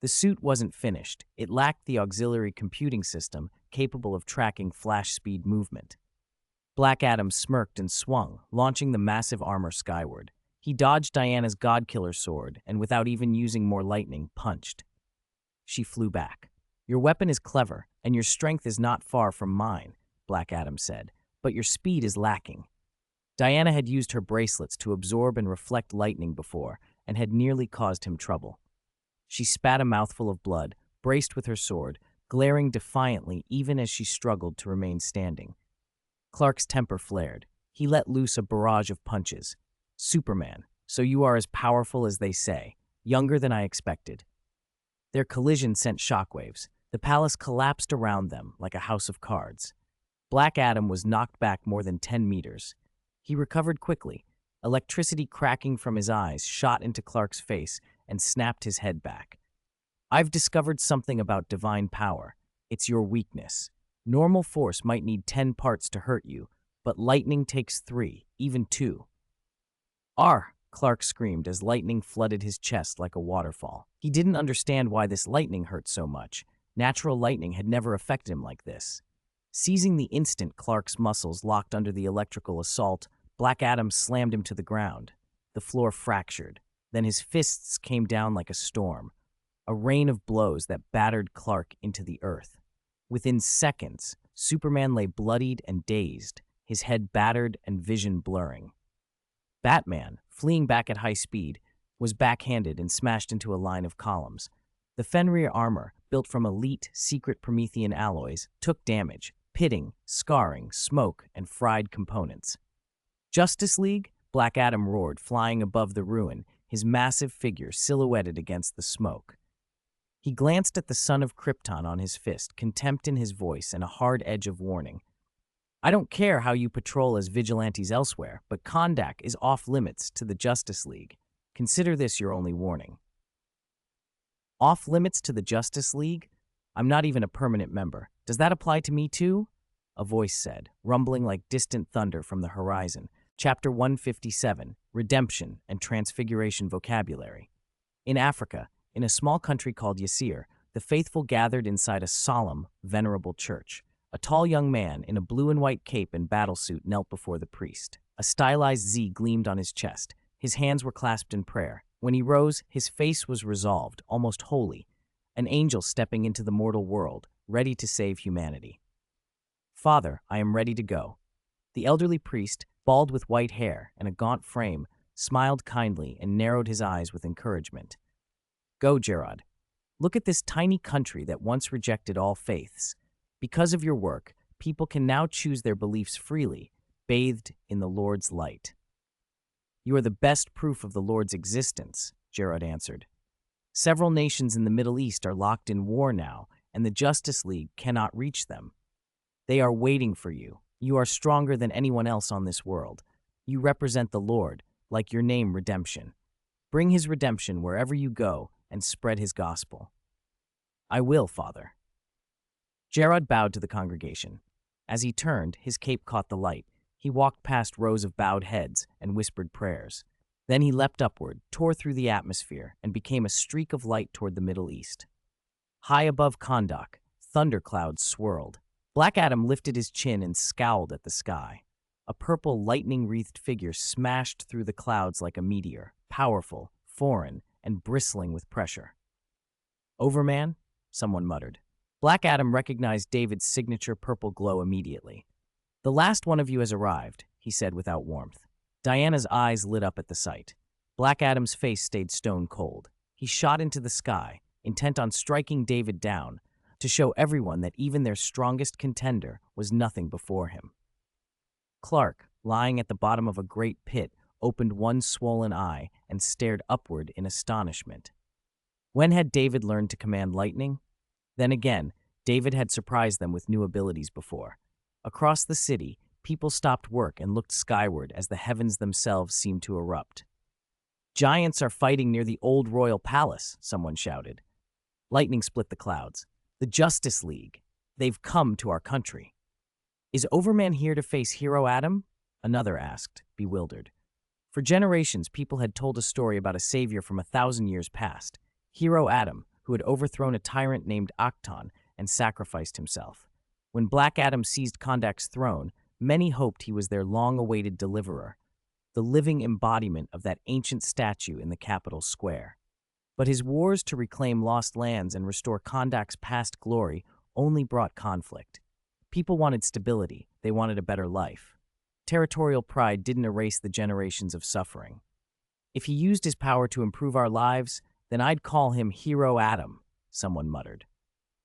The suit wasn't finished. It lacked the auxiliary computing system capable of tracking Flash speed movement. Black Adam smirked and swung, launching the massive armor skyward. He dodged Diana's Godkiller sword and, without even using more lightning, punched. She flew back. "Your weapon is clever, and your strength is not far from mine," Black Adam said, "but your speed is lacking." Diana had used her bracelets to absorb and reflect lightning before, and had nearly caused him trouble. She spat a mouthful of blood, braced with her sword, glaring defiantly even as she struggled to remain standing. Clark's temper flared. He let loose a barrage of punches. "Superman, so you are as powerful as they say. Younger than I expected." Their collision sent shockwaves. The palace collapsed around them like a house of cards. Black Adam was knocked back more than 10 meters. He recovered quickly. Electricity cracking from his eyes shot into Clark's face and snapped his head back. "I've discovered something about divine power. It's your weakness. Normal force might need 10 parts to hurt you, but lightning takes 3, even 2. "Arr!" Clark screamed as lightning flooded his chest like a waterfall. He didn't understand why this lightning hurt so much. Natural lightning had never affected him like this. Seizing the instant Clark's muscles locked under the electrical assault, Black Adam slammed him to the ground. The floor fractured. Then his fists came down like a storm, a rain of blows that battered Clark into the earth. Within seconds, Superman lay bloodied and dazed, his head battered and vision blurring. Batman, fleeing back at high speed, was backhanded and smashed into a line of columns. The Fenrir armor, built from elite, secret Promethean alloys, took damage, pitting, scarring, smoke, and fried components. "Justice League?" Black Adam roared, flying above the ruin, his massive figure silhouetted against the smoke. He glanced at the son of Krypton on his fist, contempt in his voice and a hard edge of warning. "I don't care how you patrol as vigilantes elsewhere, but Kondak is off-limits to the Justice League. Consider this your only warning." "Off-limits to the Justice League? I'm not even a permanent member. Does that apply to me too?" a voice said, rumbling like distant thunder from the horizon. Chapter 157, Redemption and Transfiguration Vocabulary. In Africa, in a small country called Yasir, the faithful gathered inside a solemn, venerable church. A tall young man in a blue and white cape and battlesuit knelt before the priest. A stylized Z gleamed on his chest. His hands were clasped in prayer. When he rose, his face was resolved, almost holy, an angel stepping into the mortal world, ready to save humanity. "Father, I am ready to go." The elderly priest, bald with white hair and a gaunt frame, smiled kindly and narrowed his eyes with encouragement. "Go, Gerard. Look at this tiny country that once rejected all faiths. Because of your work, people can now choose their beliefs freely, bathed in the Lord's light." "You are the best proof of the Lord's existence," Gerard answered. "Several nations in the Middle East are locked in war now, and the Justice League cannot reach them. They are waiting for you. You are stronger than anyone else on this world. You represent the Lord, like your name, Redemption. Bring his redemption wherever you go and spread his gospel." "I will, Father." Gerard bowed to the congregation. As he turned, his cape caught the light. He walked past rows of bowed heads and whispered prayers. Then he leapt upward, tore through the atmosphere, and became a streak of light toward the Middle East. High above Kondak, thunderclouds swirled. Black Adam lifted his chin and scowled at the sky. A purple, lightning-wreathed figure smashed through the clouds like a meteor, powerful, foreign, and bristling with pressure. "Overman?" someone muttered. Black Adam recognized David's signature purple glow immediately. "The last one of you has arrived," he said without warmth. Diana's eyes lit up at the sight. Black Adam's face stayed stone cold. He shot into the sky, intent on striking David down, to show everyone that even their strongest contender was nothing before him. Clark, lying at the bottom of a great pit, opened one swollen eye and stared upward in astonishment. When had David learned to command lightning? Then again, David had surprised them with new abilities before. Across the city, people stopped work and looked skyward as the heavens themselves seemed to erupt. "Giants are fighting near the old royal palace," someone shouted. Lightning split the clouds. "The Justice League. They've come to our country." "Is Overman here to face Hero Adam?" another asked, bewildered. For generations, people had told a story about a savior from 1,000 years past, Hero Adam, who had overthrown a tyrant named Acton and sacrificed himself. When Black Adam seized Kondak's throne, Many hoped he was their long-awaited deliverer, the living embodiment of that ancient statue in the capital square. But his wars to reclaim lost lands and restore Kandak's past glory only brought conflict. People wanted stability, they wanted a better life. Territorial pride didn't erase the generations of suffering. If he used his power to improve our lives, then I'd call him Hero Adam, someone muttered.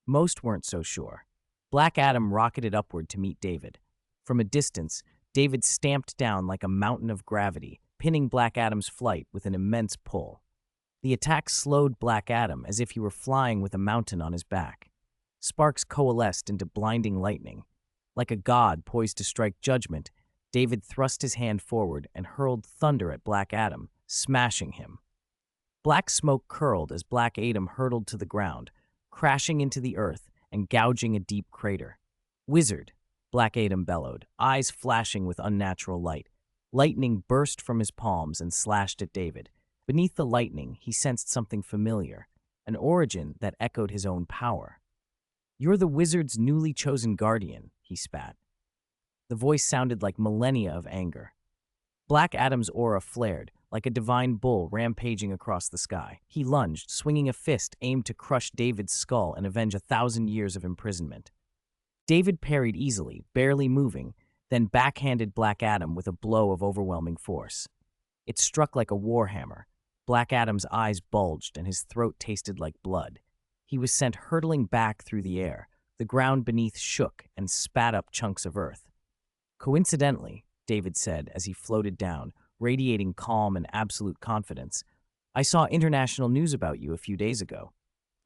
Most weren't so sure. Black Adam rocketed upward to meet David. From a distance, David stamped down like a mountain of gravity, pinning Black Adam's flight with an immense pull. The attack slowed Black Adam as if he were flying with a mountain on his back. Sparks coalesced into blinding lightning. Like a god poised to strike judgment, David thrust his hand forward and hurled thunder at Black Adam, smashing him. Black smoke curled as Black Adam hurtled to the ground, crashing into the earth and gouging a deep crater. "Wizard," Black Adam bellowed, eyes flashing with unnatural light. Lightning burst from his palms and slashed at David. Beneath the lightning, he sensed something familiar, an origin that echoed his own power. "You're the wizard's newly chosen guardian," he spat. The voice sounded like millennia of anger. Black Adam's aura flared, like a divine bull rampaging across the sky. He lunged, swinging a fist aimed to crush David's skull and avenge 1,000 years of imprisonment. David parried easily, barely moving, then backhanded Black Adam with a blow of overwhelming force. It struck like a warhammer. Black Adam's eyes bulged and his throat tasted like blood. He was sent hurtling back through the air. The ground beneath shook and spat up chunks of earth. "Coincidentally," David said as he floated down, radiating calm and absolute confidence, "I saw international news about you a few days ago.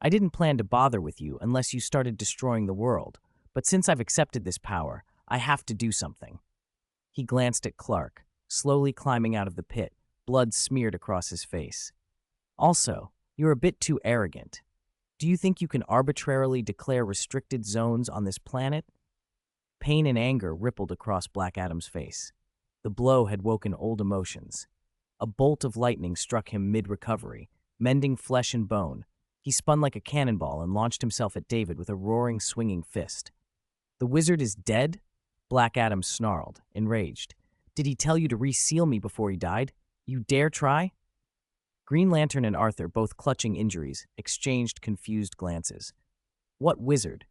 I didn't plan to bother with you unless you started destroying the world, but since I've accepted this power, I have to do something." He glanced at Clark, slowly climbing out of the pit, blood smeared across his face. "Also, you're a bit too arrogant. Do you think you can arbitrarily declare restricted zones on this planet?" Pain and anger rippled across Black Adam's face. The blow had woken old emotions. A bolt of lightning struck him mid-recovery, mending flesh and bone. He spun like a cannonball and launched himself at David with a roaring, swinging fist. "The wizard is dead?" Black Adam snarled, enraged. "Did he tell you to reseal me before he died? You dare try?" Green Lantern and Arthur, both clutching injuries, exchanged confused glances. "What wizard?"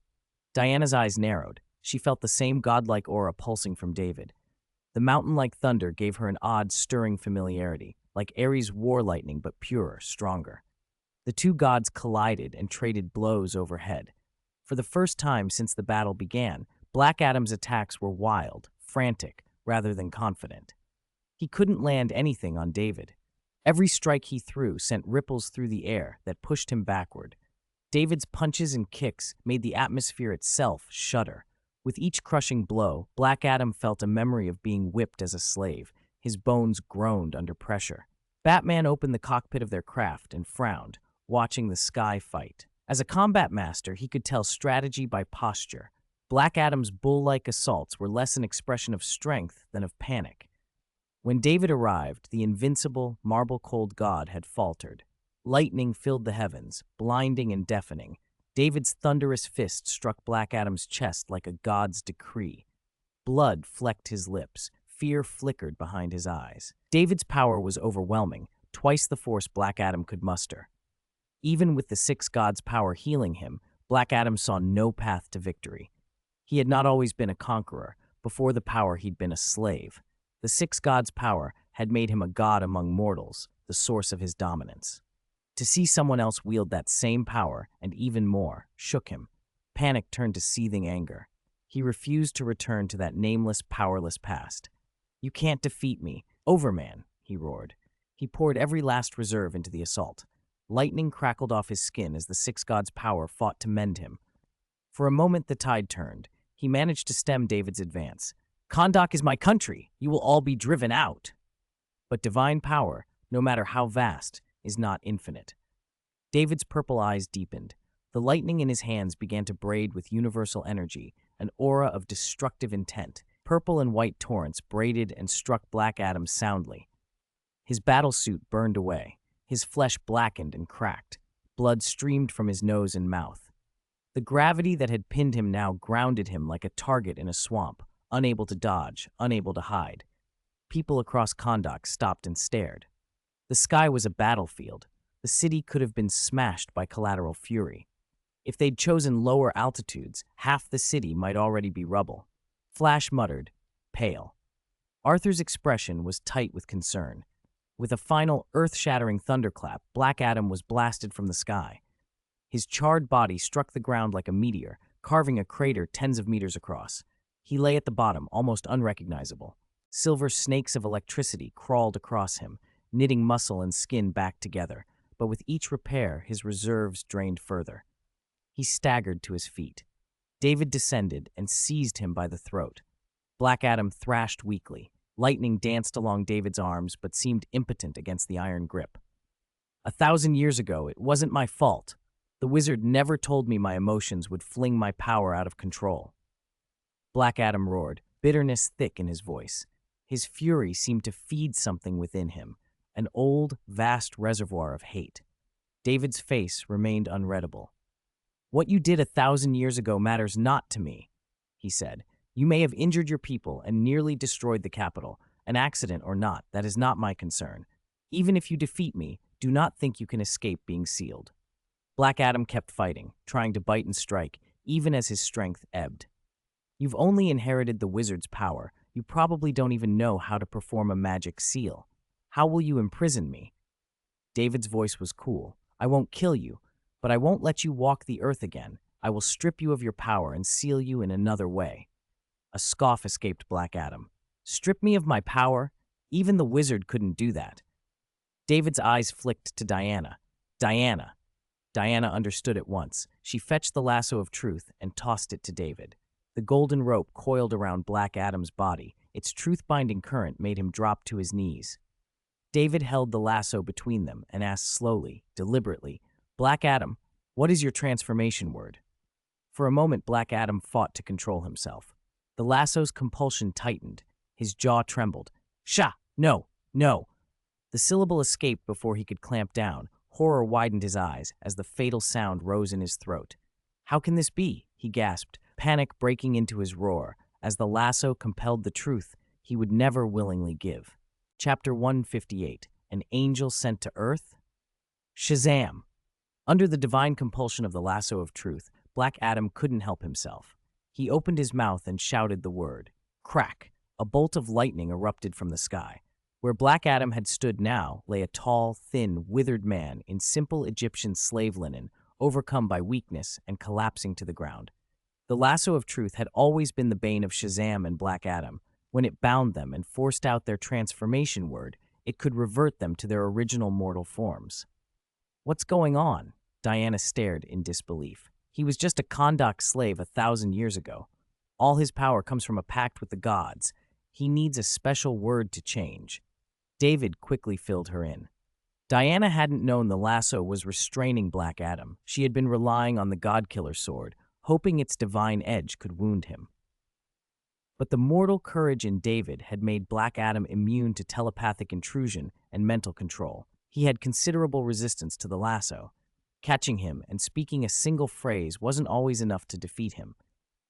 Diana's eyes narrowed. She felt the same godlike aura pulsing from David. The mountain-like thunder gave her an odd, stirring familiarity, like Ares' war lightning but purer, stronger. The two gods collided and traded blows overhead. For the first time since the battle began, Black Adam's attacks were wild, frantic, rather than confident. He couldn't land anything on David. Every strike he threw sent ripples through the air that pushed him backward. David's punches and kicks made the atmosphere itself shudder. With each crushing blow, Black Adam felt a memory of being whipped as a slave. His bones groaned under pressure. Batman opened the cockpit of their craft and frowned, watching the sky fight. As a combat master, he could tell strategy by posture. Black Adam's bull-like assaults were less an expression of strength than of panic. When David arrived, the invincible, marble-cold god had faltered. Lightning filled the heavens, blinding and deafening. David's thunderous fist struck Black Adam's chest like a god's decree. Blood flecked his lips. Fear flickered behind his eyes. David's power was overwhelming, twice the force Black Adam could muster. Even with the six gods' power healing him, Black Adam saw no path to victory. He had not always been a conqueror. Before the power, he'd been a slave. The six gods' power had made him a god among mortals, the source of his dominance. To see someone else wield that same power, and even more, shook him. Panic turned to seething anger. He refused to return to that nameless, powerless past. "You can't defeat me. Overman," he roared. He poured every last reserve into the assault. Lightning crackled off his skin as the six gods' power fought to mend him. For a moment the tide turned. He managed to stem David's advance. "Kondak is my country. You will all be driven out." But divine power, no matter how vast, is not infinite. David's purple eyes deepened. The lightning in his hands began to braid with universal energy, an aura of destructive intent. Purple and white torrents braided and struck Black Adam soundly. His battlesuit burned away. His flesh blackened and cracked. Blood streamed from his nose and mouth. The gravity that had pinned him now grounded him like a target in a swamp, unable to dodge, unable to hide. People across Kondak stopped and stared. The sky was a battlefield. The city could have been smashed by collateral fury. If they'd chosen lower altitudes, half the city might already be rubble. Flash muttered, pale. Arthur's expression was tight with concern. With a final earth-shattering thunderclap, Black Adam was blasted from the sky. His charred body struck the ground like a meteor, carving a crater tens of meters across. He lay at the bottom, almost unrecognizable. Silver snakes of electricity crawled across him, knitting muscle and skin back together, but with each repair, his reserves drained further. He staggered to his feet. David descended and seized him by the throat. Black Adam thrashed weakly. Lightning danced along David's arms, but seemed impotent against the iron grip. 1,000 years ago, it wasn't my fault. The wizard never told me my emotions would fling my power out of control. Black Adam roared, bitterness thick in his voice. His fury seemed to feed something within him, an old, vast reservoir of hate. David's face remained unreadable. What you did 1,000 years ago matters not to me, he said. You may have injured your people and nearly destroyed the capital. An accident or not, that is not my concern. Even if you defeat me, do not think you can escape being sealed. Black Adam kept fighting, trying to bite and strike, even as his strength ebbed. You've only inherited the wizard's power. You probably don't even know how to perform a magic seal. How will you imprison me? David's voice was cool. I won't kill you, but I won't let you walk the earth again. I will strip you of your power and seal you in another way. A scoff escaped Black Adam. Strip me of my power? Even the wizard couldn't do that. David's eyes flicked to Diana. Diana. Diana understood at once. She fetched the lasso of truth and tossed it to David. The golden rope coiled around Black Adam's body. Its truth-binding current made him drop to his knees. David held the lasso between them and asked slowly, deliberately, Black Adam, what is your transformation word? For a moment, Black Adam fought to control himself. The lasso's compulsion tightened. His jaw trembled. Sha! No! No! The syllable escaped before he could clamp down. Horror widened his eyes as the fatal sound rose in his throat. How can this be? He gasped, panic breaking into his roar, as the lasso compelled the truth he would never willingly give. Chapter 158, An Angel Sent to Earth? Shazam! Under the divine compulsion of the lasso of truth, Black Adam couldn't help himself. He opened his mouth and shouted the word. Crack! A bolt of lightning erupted from the sky. Where Black Adam had stood now lay a tall, thin, withered man in simple Egyptian slave linen, overcome by weakness and collapsing to the ground. The lasso of truth had always been the bane of Shazam and Black Adam. When it bound them and forced out their transformation word, it could revert them to their original mortal forms. What's going on? Diana stared in disbelief. He was just a Kondak slave 1,000 years ago. All his power comes from a pact with the gods. He needs a special word to change. David quickly filled her in. Diana hadn't known the lasso was restraining Black Adam. She had been relying on the God-Killer sword, hoping its divine edge could wound him. But the mortal courage in David had made Black Adam immune to telepathic intrusion and mental control. He had considerable resistance to the lasso. Catching him and speaking a single phrase wasn't always enough to defeat him.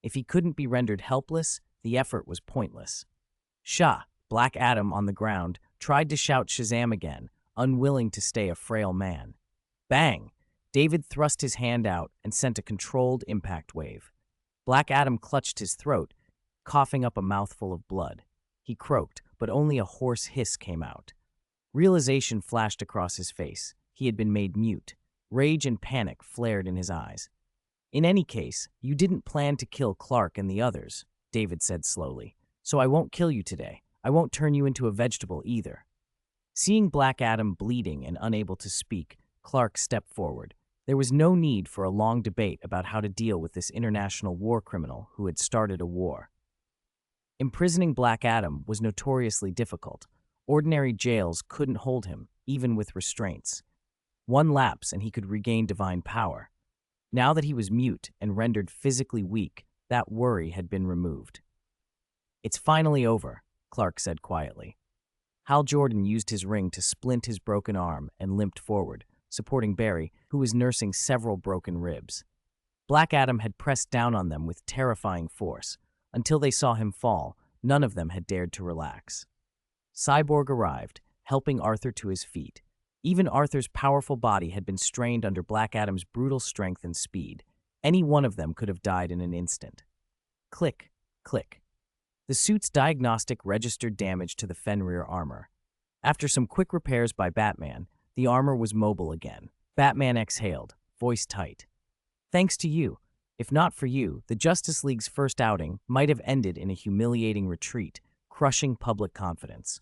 If he couldn't be rendered helpless, the effort was pointless. Shah, Black Adam on the ground, tried to shout Shazam again, unwilling to stay a frail man. Bang! David thrust his hand out and sent a controlled impact wave. Black Adam clutched his throat, coughing up a mouthful of blood. He croaked, but only a hoarse hiss came out. Realization flashed across his face. He had been made mute. Rage and panic flared in his eyes. In any case, you didn't plan to kill Clark and the others, David said slowly. So I won't kill you today. I won't turn you into a vegetable either. Seeing Black Adam bleeding and unable to speak, Clark stepped forward. There was no need for a long debate about how to deal with this international war criminal who had started a war. Imprisoning Black Adam was notoriously difficult. Ordinary jails couldn't hold him, even with restraints. One lapse and he could regain divine power. Now that he was mute and rendered physically weak, that worry had been removed. It's finally over, Clark said quietly. Hal Jordan used his ring to splint his broken arm and limped forward, supporting Barry, who was nursing several broken ribs. Black Adam had pressed down on them with terrifying force. Until they saw him fall, none of them had dared to relax. Cyborg arrived, helping Arthur to his feet. Even Arthur's powerful body had been strained under Black Adam's brutal strength and speed. Any one of them could have died in an instant. Click, click. The suit's diagnostic registered damage to the Fenrir armor. After some quick repairs by Batman, the armor was mobile again. Batman exhaled, voice tight. Thanks to you. If not for you, the Justice League's first outing might have ended in a humiliating retreat, crushing public confidence.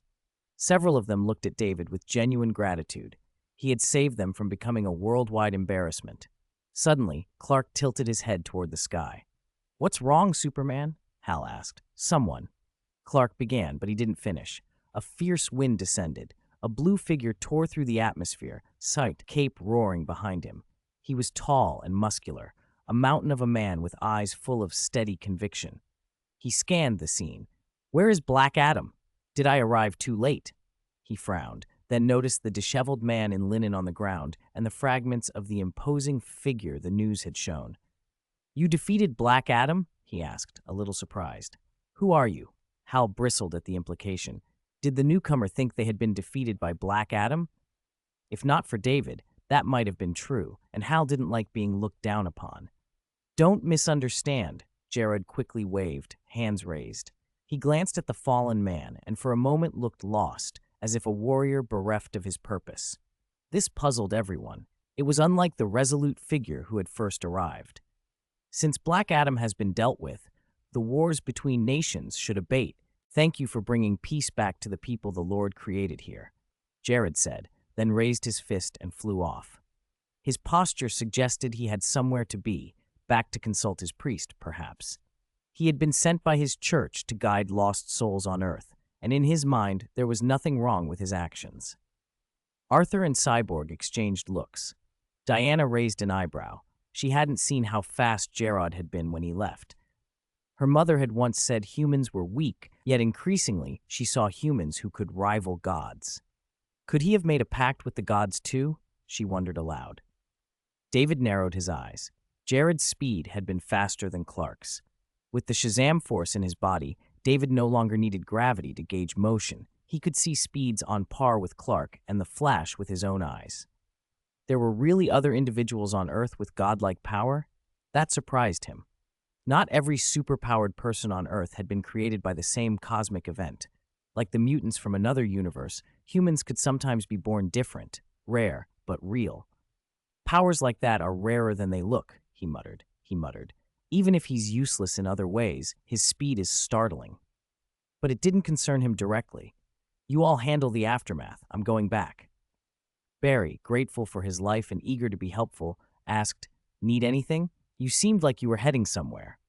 Several of them looked at David with genuine gratitude. He had saved them from becoming a worldwide embarrassment. Suddenly, Clark tilted his head toward the sky. "What's wrong, Superman?" Hal asked. "Someone." Clark began, but he didn't finish. A fierce wind descended. A blue figure tore through the atmosphere, sight cape roaring behind him. He was tall and muscular, a mountain of a man with eyes full of steady conviction. He scanned the scene. "Where is Black Adam? Did I arrive too late?" He frowned, then noticed the disheveled man in linen on the ground and the fragments of the imposing figure the news had shown. "You defeated Black Adam?" he asked, a little surprised. "Who are you?" Hal bristled at the implication. Did the newcomer think they had been defeated by Black Adam? If not for David, that might have been true, and Hal didn't like being looked down upon. "Don't misunderstand," Jared quickly waved, hands raised. He glanced at the fallen man and for a moment looked lost, as if a warrior bereft of his purpose. This puzzled everyone. It was unlike the resolute figure who had first arrived. "Since Black Adam has been dealt with, the wars between nations should abate. Thank you for bringing peace back to the people the Lord created here," Jared said, then raised his fist and flew off. His posture suggested he had somewhere to be, back to consult his priest, perhaps. He had been sent by his church to guide lost souls on Earth, and in his mind there was nothing wrong with his actions. Arthur and Cyborg exchanged looks. Diana raised an eyebrow. She hadn't seen how fast Gerard had been when he left. Her mother had once said humans were weak, yet increasingly she saw humans who could rival gods. Could he have made a pact with the gods too? She wondered aloud. David narrowed his eyes. Jared's speed had been faster than Clark's. With the Shazam force in his body, David no longer needed gravity to gauge motion. He could see speeds on par with Clark and the Flash with his own eyes. There were really other individuals on Earth with godlike power? That surprised him. Not every superpowered person on Earth had been created by the same cosmic event. Like the mutants from another universe, humans could sometimes be born different, rare, but real. "Powers like that are rarer than they look," he muttered. "Even if he's useless in other ways, his speed is startling." But it didn't concern him directly. "You all handle the aftermath. I'm going back." Barry, grateful for his life and eager to be helpful, asked, "Need anything? You seemed like you were heading somewhere."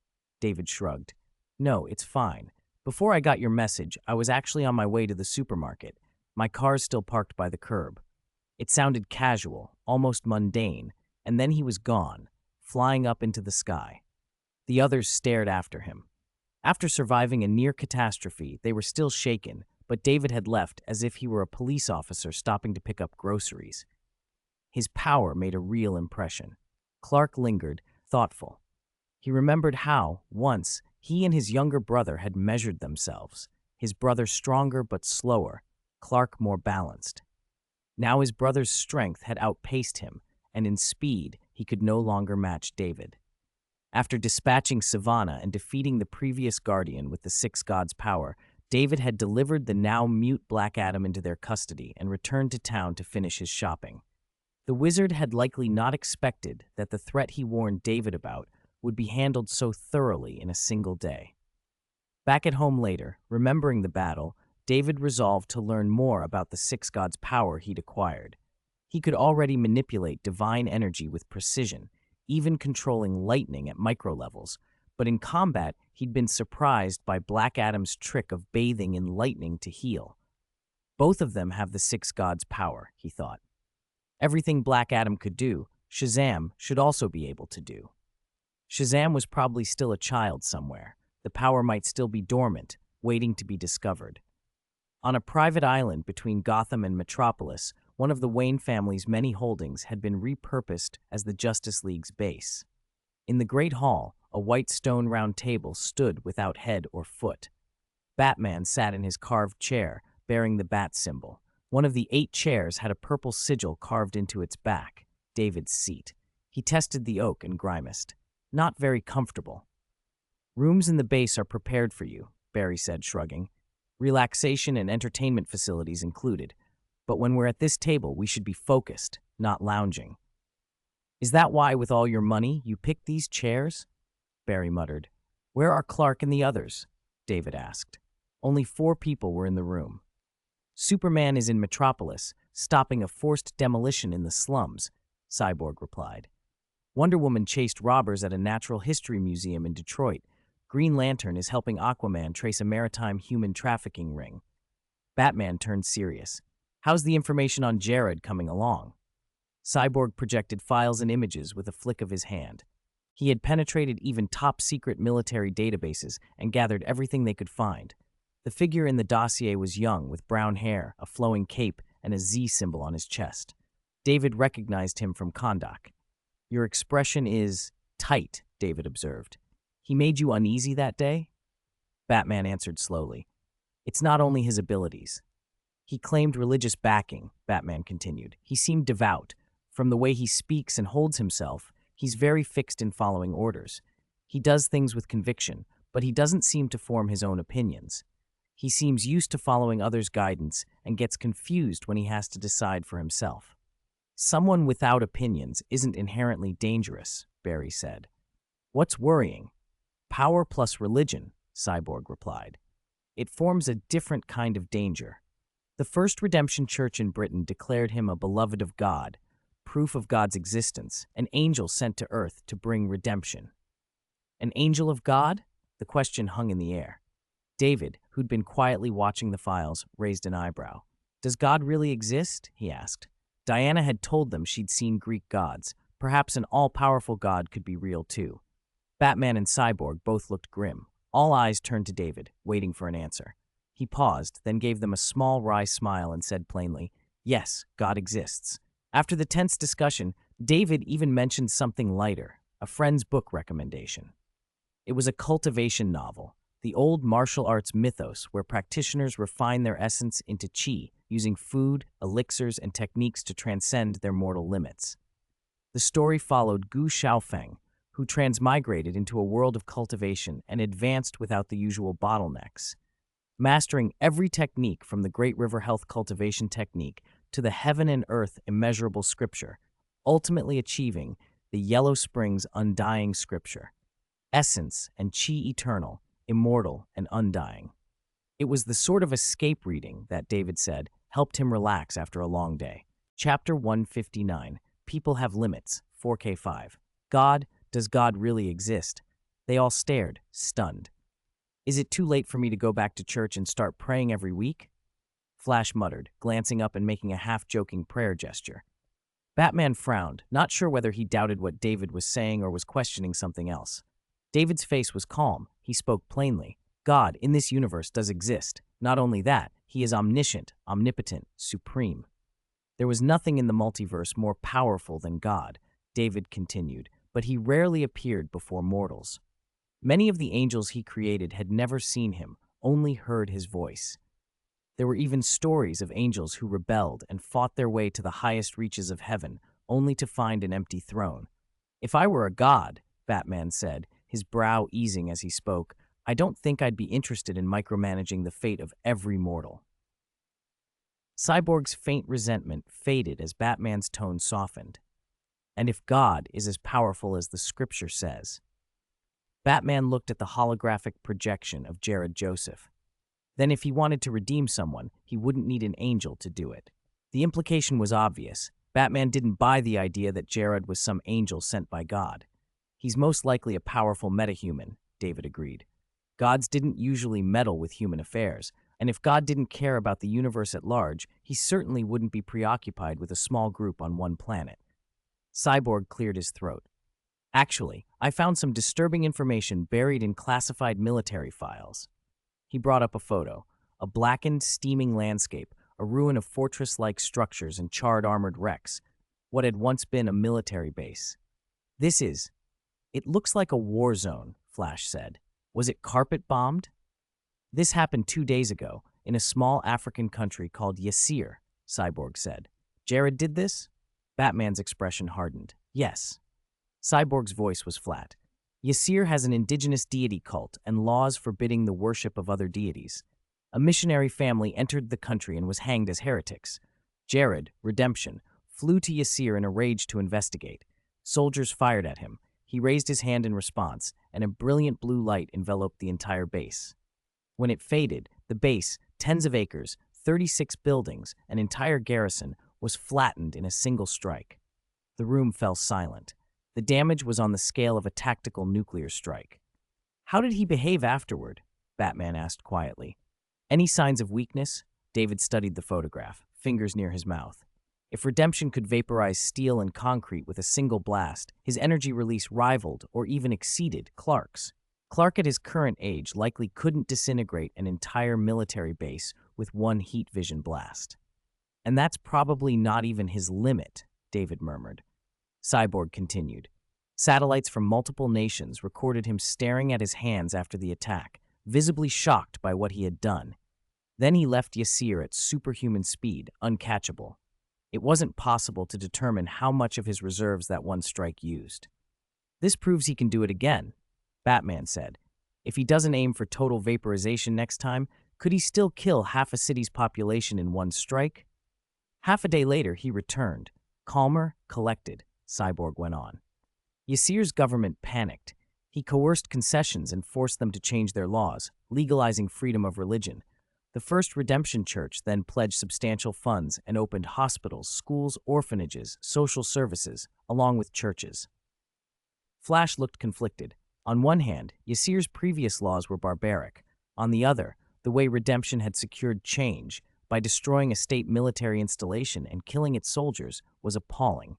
David shrugged. "No, it's fine. Before I got your message, I was actually on my way to the supermarket. My car's still parked by the curb." It sounded casual, almost mundane, and then he was gone, flying up into the sky. The others stared after him. After surviving a near catastrophe, they were still shaken, but David had left as if he were a police officer stopping to pick up groceries. His power made a real impression. Clark lingered, thoughtful. He remembered how, once, he and his younger brother had measured themselves, his brother stronger but slower, Clark more balanced. Now his brother's strength had outpaced him, and in speed he could no longer match David. After dispatching Sivana and defeating the previous Guardian with the Six Gods' power, David had delivered the now mute Black Adam into their custody and returned to town to finish his shopping. The wizard had likely not expected that the threat he warned David about would be handled so thoroughly in a single day. Back at home later, remembering the battle, David resolved to learn more about the Six Gods' power he'd acquired. He could already manipulate divine energy with precision, even controlling lightning at micro levels, but in combat he'd been surprised by Black Adam's trick of bathing in lightning to heal. Both of them have the Six Gods' power, he thought. Everything Black Adam could do, Shazam should also be able to do. Shazam was probably still a child somewhere. The power might still be dormant, waiting to be discovered. On a private island between Gotham and Metropolis, one of the Wayne family's many holdings had been repurposed as the Justice League's base. In the Great Hall, a white stone round table stood without head or foot. Batman sat in his carved chair, bearing the bat symbol. One of the 8 chairs had a purple sigil carved into its back, David's seat. He tested the oak and grimaced. Not very comfortable. Rooms in the base are prepared for you, Barry said, shrugging. Relaxation and entertainment facilities included. But when we're at this table, we should be focused, not lounging. Is that why, with all your money, you picked these chairs? Barry muttered. Where are Clark and the others? David asked. Only 4 people were in the room. Superman is in Metropolis, stopping a forced demolition in the slums, Cyborg replied. Wonder Woman chased robbers at a natural history museum in Detroit. Green Lantern is helping Aquaman trace a maritime human trafficking ring. Batman turned serious. How's the information on Jared coming along? Cyborg projected files and images with a flick of his hand. He had penetrated even top-secret military databases and gathered everything they could find. The figure in the dossier was young, with brown hair, a flowing cape, and a Z symbol on his chest. David recognized him from Kondak. Your expression is tight, David observed. He made you uneasy that day? Batman answered slowly. It's not only his abilities. He claimed religious backing, Batman continued. He seemed devout. From the way he speaks and holds himself, he's very fixed in following orders. He does things with conviction, but he doesn't seem to form his own opinions. He seems used to following others' guidance and gets confused when he has to decide for himself. Someone without opinions isn't inherently dangerous, Barry said. What's worrying? Power plus religion, Cyborg replied. It forms a different kind of danger. The First Redemption Church in Britain declared him a beloved of God, proof of God's existence, an angel sent to Earth to bring redemption. An angel of God? The question hung in the air. David, who'd been quietly watching the files, raised an eyebrow. Does God really exist? He asked. Diana had told them she'd seen Greek gods. Perhaps an all-powerful god could be real too. Batman and Cyborg both looked grim. All eyes turned to David, waiting for an answer. He paused, then gave them a small, wry smile and said plainly, Yes, God exists. After the tense discussion, David even mentioned something lighter, a friend's book recommendation. It was a cultivation novel, the old martial arts mythos where practitioners refine their essence into chi, using food, elixirs, and techniques to transcend their mortal limits. The story followed Gu Xiaofeng, who transmigrated into a world of cultivation and advanced without the usual bottlenecks. Mastering every technique from the Great River Health cultivation technique to the heaven and earth immeasurable scripture, ultimately achieving the Yellow Springs undying scripture, essence and chi eternal, immortal and undying. It was the sort of escape reading that, David said, helped him relax after a long day. Chapter 159, People Have Limits, 4K5. God, does God really exist? They all stared, stunned. Is it too late for me to go back to church and start praying every week? Flash muttered, glancing up and making a half-joking prayer gesture. Batman frowned, not sure whether he doubted what David was saying or was questioning something else. David's face was calm. He spoke plainly. God, in this universe, does exist. Not only that, he is omniscient, omnipotent, supreme. There was nothing in the multiverse more powerful than God, David continued, but he rarely appeared before mortals. Many of the angels he created had never seen him, only heard his voice. There were even stories of angels who rebelled and fought their way to the highest reaches of heaven, only to find an empty throne. If I were a god, Batman said, his brow easing as he spoke, I don't think I'd be interested in micromanaging the fate of every mortal. Cyborg's faint resentment faded as Batman's tone softened. And if God is as powerful as the scripture says? Batman looked at the holographic projection of Jared Joseph. Then if he wanted to redeem someone, he wouldn't need an angel to do it. The implication was obvious. Batman didn't buy the idea that Jared was some angel sent by God. He's most likely a powerful metahuman, David agreed. Gods didn't usually meddle with human affairs, and if God didn't care about the universe at large, he certainly wouldn't be preoccupied with a small group on one planet. Cyborg cleared his throat. Actually, I found some disturbing information buried in classified military files. He brought up a photo, a blackened, steaming landscape, a ruin of fortress-like structures and charred armored wrecks, what had once been a military base. This is It looks like a war zone, Flash said. Was it carpet bombed? This happened 2 days ago, in a small African country called Yasir, Cyborg said. Jared did this? Batman's expression hardened. Yes. Cyborg's voice was flat. Yasir has an indigenous deity cult and laws forbidding the worship of other deities. A missionary family entered the country and was hanged as heretics. Jared, Redemption, flew to Yasir in a rage to investigate. Soldiers fired at him. He raised his hand in response, and a brilliant blue light enveloped the entire base. When it faded, the base, tens of acres, 36 buildings, an entire garrison, was flattened in a single strike. The room fell silent. The damage was on the scale of a tactical nuclear strike. How did he behave afterward? Batman asked quietly. Any signs of weakness? David studied the photograph, fingers near his mouth. If Redemption could vaporize steel and concrete with a single blast, his energy release rivaled or even exceeded Clark's. Clark at his current age likely couldn't disintegrate an entire military base with one heat vision blast. And that's probably not even his limit, David murmured. Cyborg continued. Satellites from multiple nations recorded him staring at his hands after the attack, visibly shocked by what he had done. Then he left Yasir at superhuman speed, uncatchable. It wasn't possible to determine how much of his reserves that one strike used. This proves he can do it again, Batman said. If he doesn't aim for total vaporization next time, could he still kill half a city's population in one strike? Half a day later, he returned. Calmer, collected, Cyborg went on. Yasir's government panicked. He coerced concessions and forced them to change their laws, legalizing freedom of religion. The First Redemption Church then pledged substantial funds and opened hospitals, schools, orphanages, social services, along with churches. Flash looked conflicted. On one hand, Yasir's previous laws were barbaric. On the other, the way Redemption had secured change by destroying a state military installation and killing its soldiers was appalling.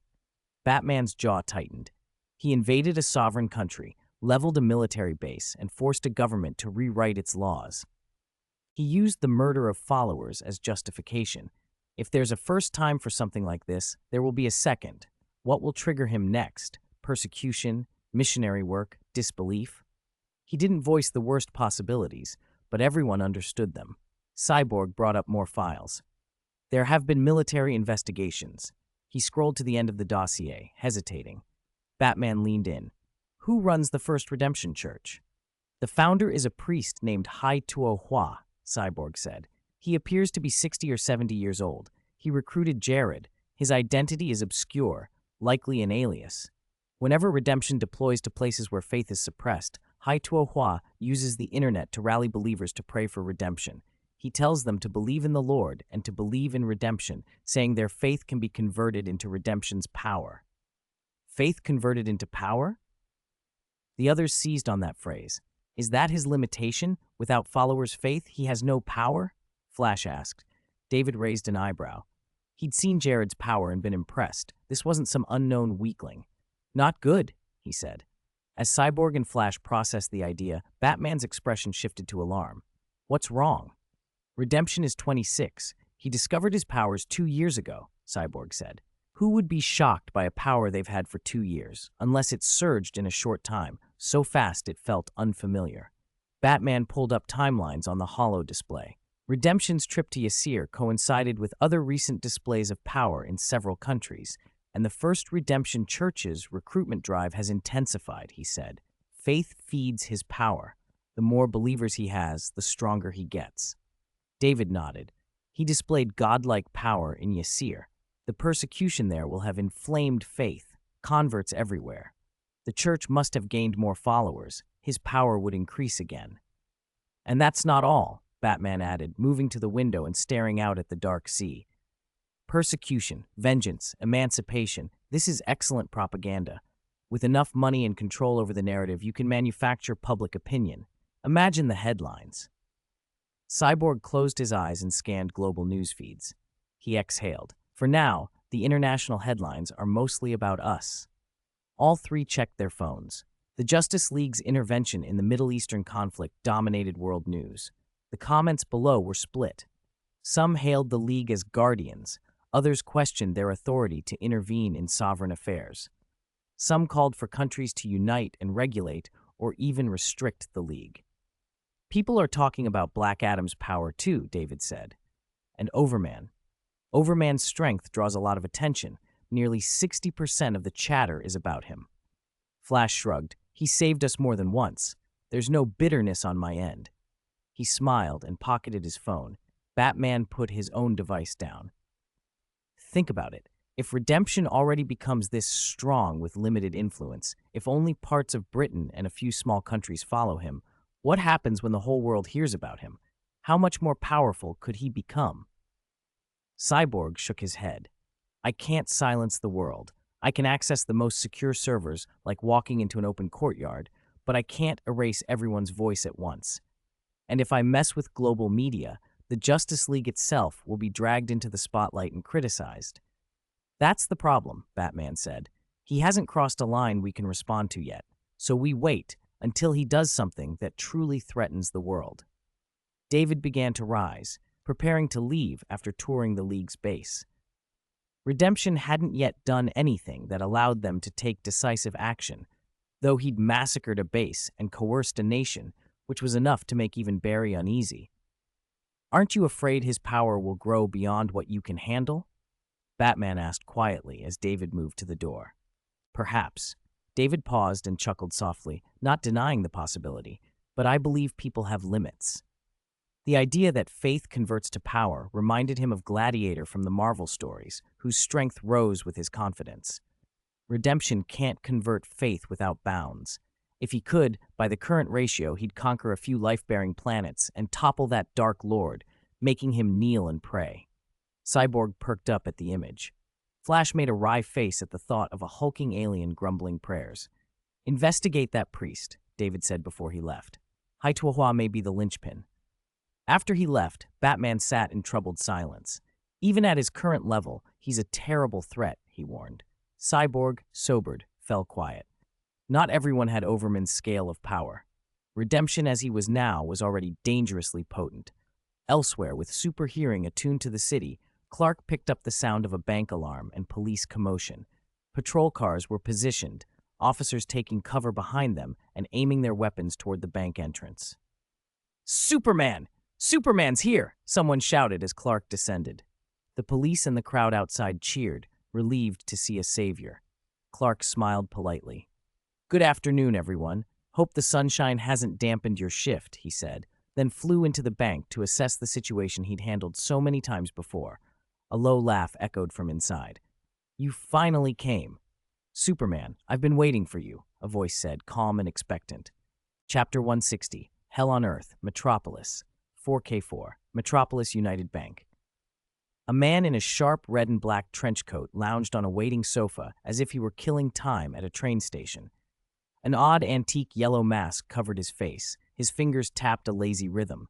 Batman's jaw tightened. He invaded a sovereign country, leveled a military base, and forced a government to rewrite its laws. He used the murder of followers as justification. If there's a first time for something like this, there will be a second. What will trigger him next? Persecution, missionary work, disbelief? He didn't voice the worst possibilities, but everyone understood them. Cyborg brought up more files. There have been military investigations. He scrolled to the end of the dossier, hesitating. Batman leaned in. Who runs the First Redemption Church? The founder is a priest named Hai Tuo Hua, Cyborg said. He appears to be 60 or 70 years old. He recruited Jared. His identity is obscure, likely an alias. Whenever Redemption deploys to places where faith is suppressed, Hai Tuo Hua uses the internet to rally believers to pray for redemption. He tells them to believe in the Lord and to believe in redemption, saying their faith can be converted into redemption's power. Faith converted into power? The others seized on that phrase. Is that his limitation? Without followers' faith, he has no power? Flash asked. David raised an eyebrow. He'd seen Jared's power and been impressed. This wasn't some unknown weakling. Not good, he said. As Cyborg and Flash processed the idea, Batman's expression shifted to alarm. What's wrong? Redemption is 26. He discovered his powers 2 years ago, Cyborg said. Who would be shocked by a power they've had for 2 years, unless it surged in a short time, so fast it felt unfamiliar? Batman pulled up timelines on the holo display. Redemption's trip to Yasir coincided with other recent displays of power in several countries, and the First Redemption Church's recruitment drive has intensified, he said. Faith feeds his power. The more believers he has, the stronger he gets. David nodded. He displayed godlike power in Yasir. The persecution there will have inflamed faith, converts everywhere. The church must have gained more followers. His power would increase again. And that's not all, Batman added, moving to the window and staring out at the dark sea. Persecution, vengeance, emancipation, this is excellent propaganda. With enough money and control over the narrative, you can manufacture public opinion. Imagine the headlines. Cyborg closed his eyes and scanned global news feeds. He exhaled. For now, the international headlines are mostly about us. All three checked their phones. The Justice League's intervention in the Middle Eastern conflict dominated world news. The comments below were split. Some hailed the League as guardians. Others questioned their authority to intervene in sovereign affairs. Some called for countries to unite and regulate or even restrict the League. People are talking about Black Adam's power too, David said. And Overman. Overman's strength draws a lot of attention. Nearly 60% of the chatter is about him. Flash shrugged. He saved us more than once. There's no bitterness on my end. He smiled and pocketed his phone. Batman put his own device down. Think about it. If Redemption already becomes this strong with limited influence, if only parts of Britain and a few small countries follow him, what happens when the whole world hears about him? How much more powerful could he become? Cyborg shook his head. I can't silence the world. I can access the most secure servers, like walking into an open courtyard, but I can't erase everyone's voice at once. And if I mess with global media, the Justice League itself will be dragged into the spotlight and criticized. That's the problem, Batman said. He hasn't crossed a line we can respond to yet, so we wait until he does something that truly threatens the world. David began to rise, preparing to leave after touring the League's base. Redemption hadn't yet done anything that allowed them to take decisive action, though he'd massacred a base and coerced a nation, which was enough to make even Barry uneasy. Aren't you afraid his power will grow beyond what you can handle? Batman asked quietly as David moved to the door. Perhaps. David paused and chuckled softly, not denying the possibility, but I believe people have limits. The idea that faith converts to power reminded him of Gladiator from the Marvel stories, whose strength rose with his confidence. Redemption can't convert faith without bounds. If he could, by the current ratio, he'd conquer a few life-bearing planets and topple that Dark Lord, making him kneel and pray. Cyborg perked up at the image. Flash made a wry face at the thought of a hulking alien grumbling prayers. Investigate that priest, David said before he left. Haituahua may be the linchpin. After he left, Batman sat in troubled silence. Even at his current level, he's a terrible threat, he warned. Cyborg, sobered, fell quiet. Not everyone had Overman's scale of power. Redemption as he was now was already dangerously potent. Elsewhere, with super hearing attuned to the city, Clark picked up the sound of a bank alarm and police commotion. Patrol cars were positioned, officers taking cover behind them and aiming their weapons toward the bank entrance. Superman! Superman's here! Someone shouted as Clark descended. The police and the crowd outside cheered, relieved to see a savior. Clark smiled politely. Good afternoon, everyone. Hope the sunshine hasn't dampened your shift, he said, then flew into the bank to assess the situation he'd handled so many times before. A low laugh echoed from inside. You finally came. Superman, I've been waiting for you, a voice said, calm and expectant. Chapter 160, Hell on Earth, Metropolis. 4K4, Metropolis United Bank. A man in a sharp red and black trench coat lounged on a waiting sofa as if he were killing time at a train station. An odd antique yellow mask covered his face. His fingers tapped a lazy rhythm.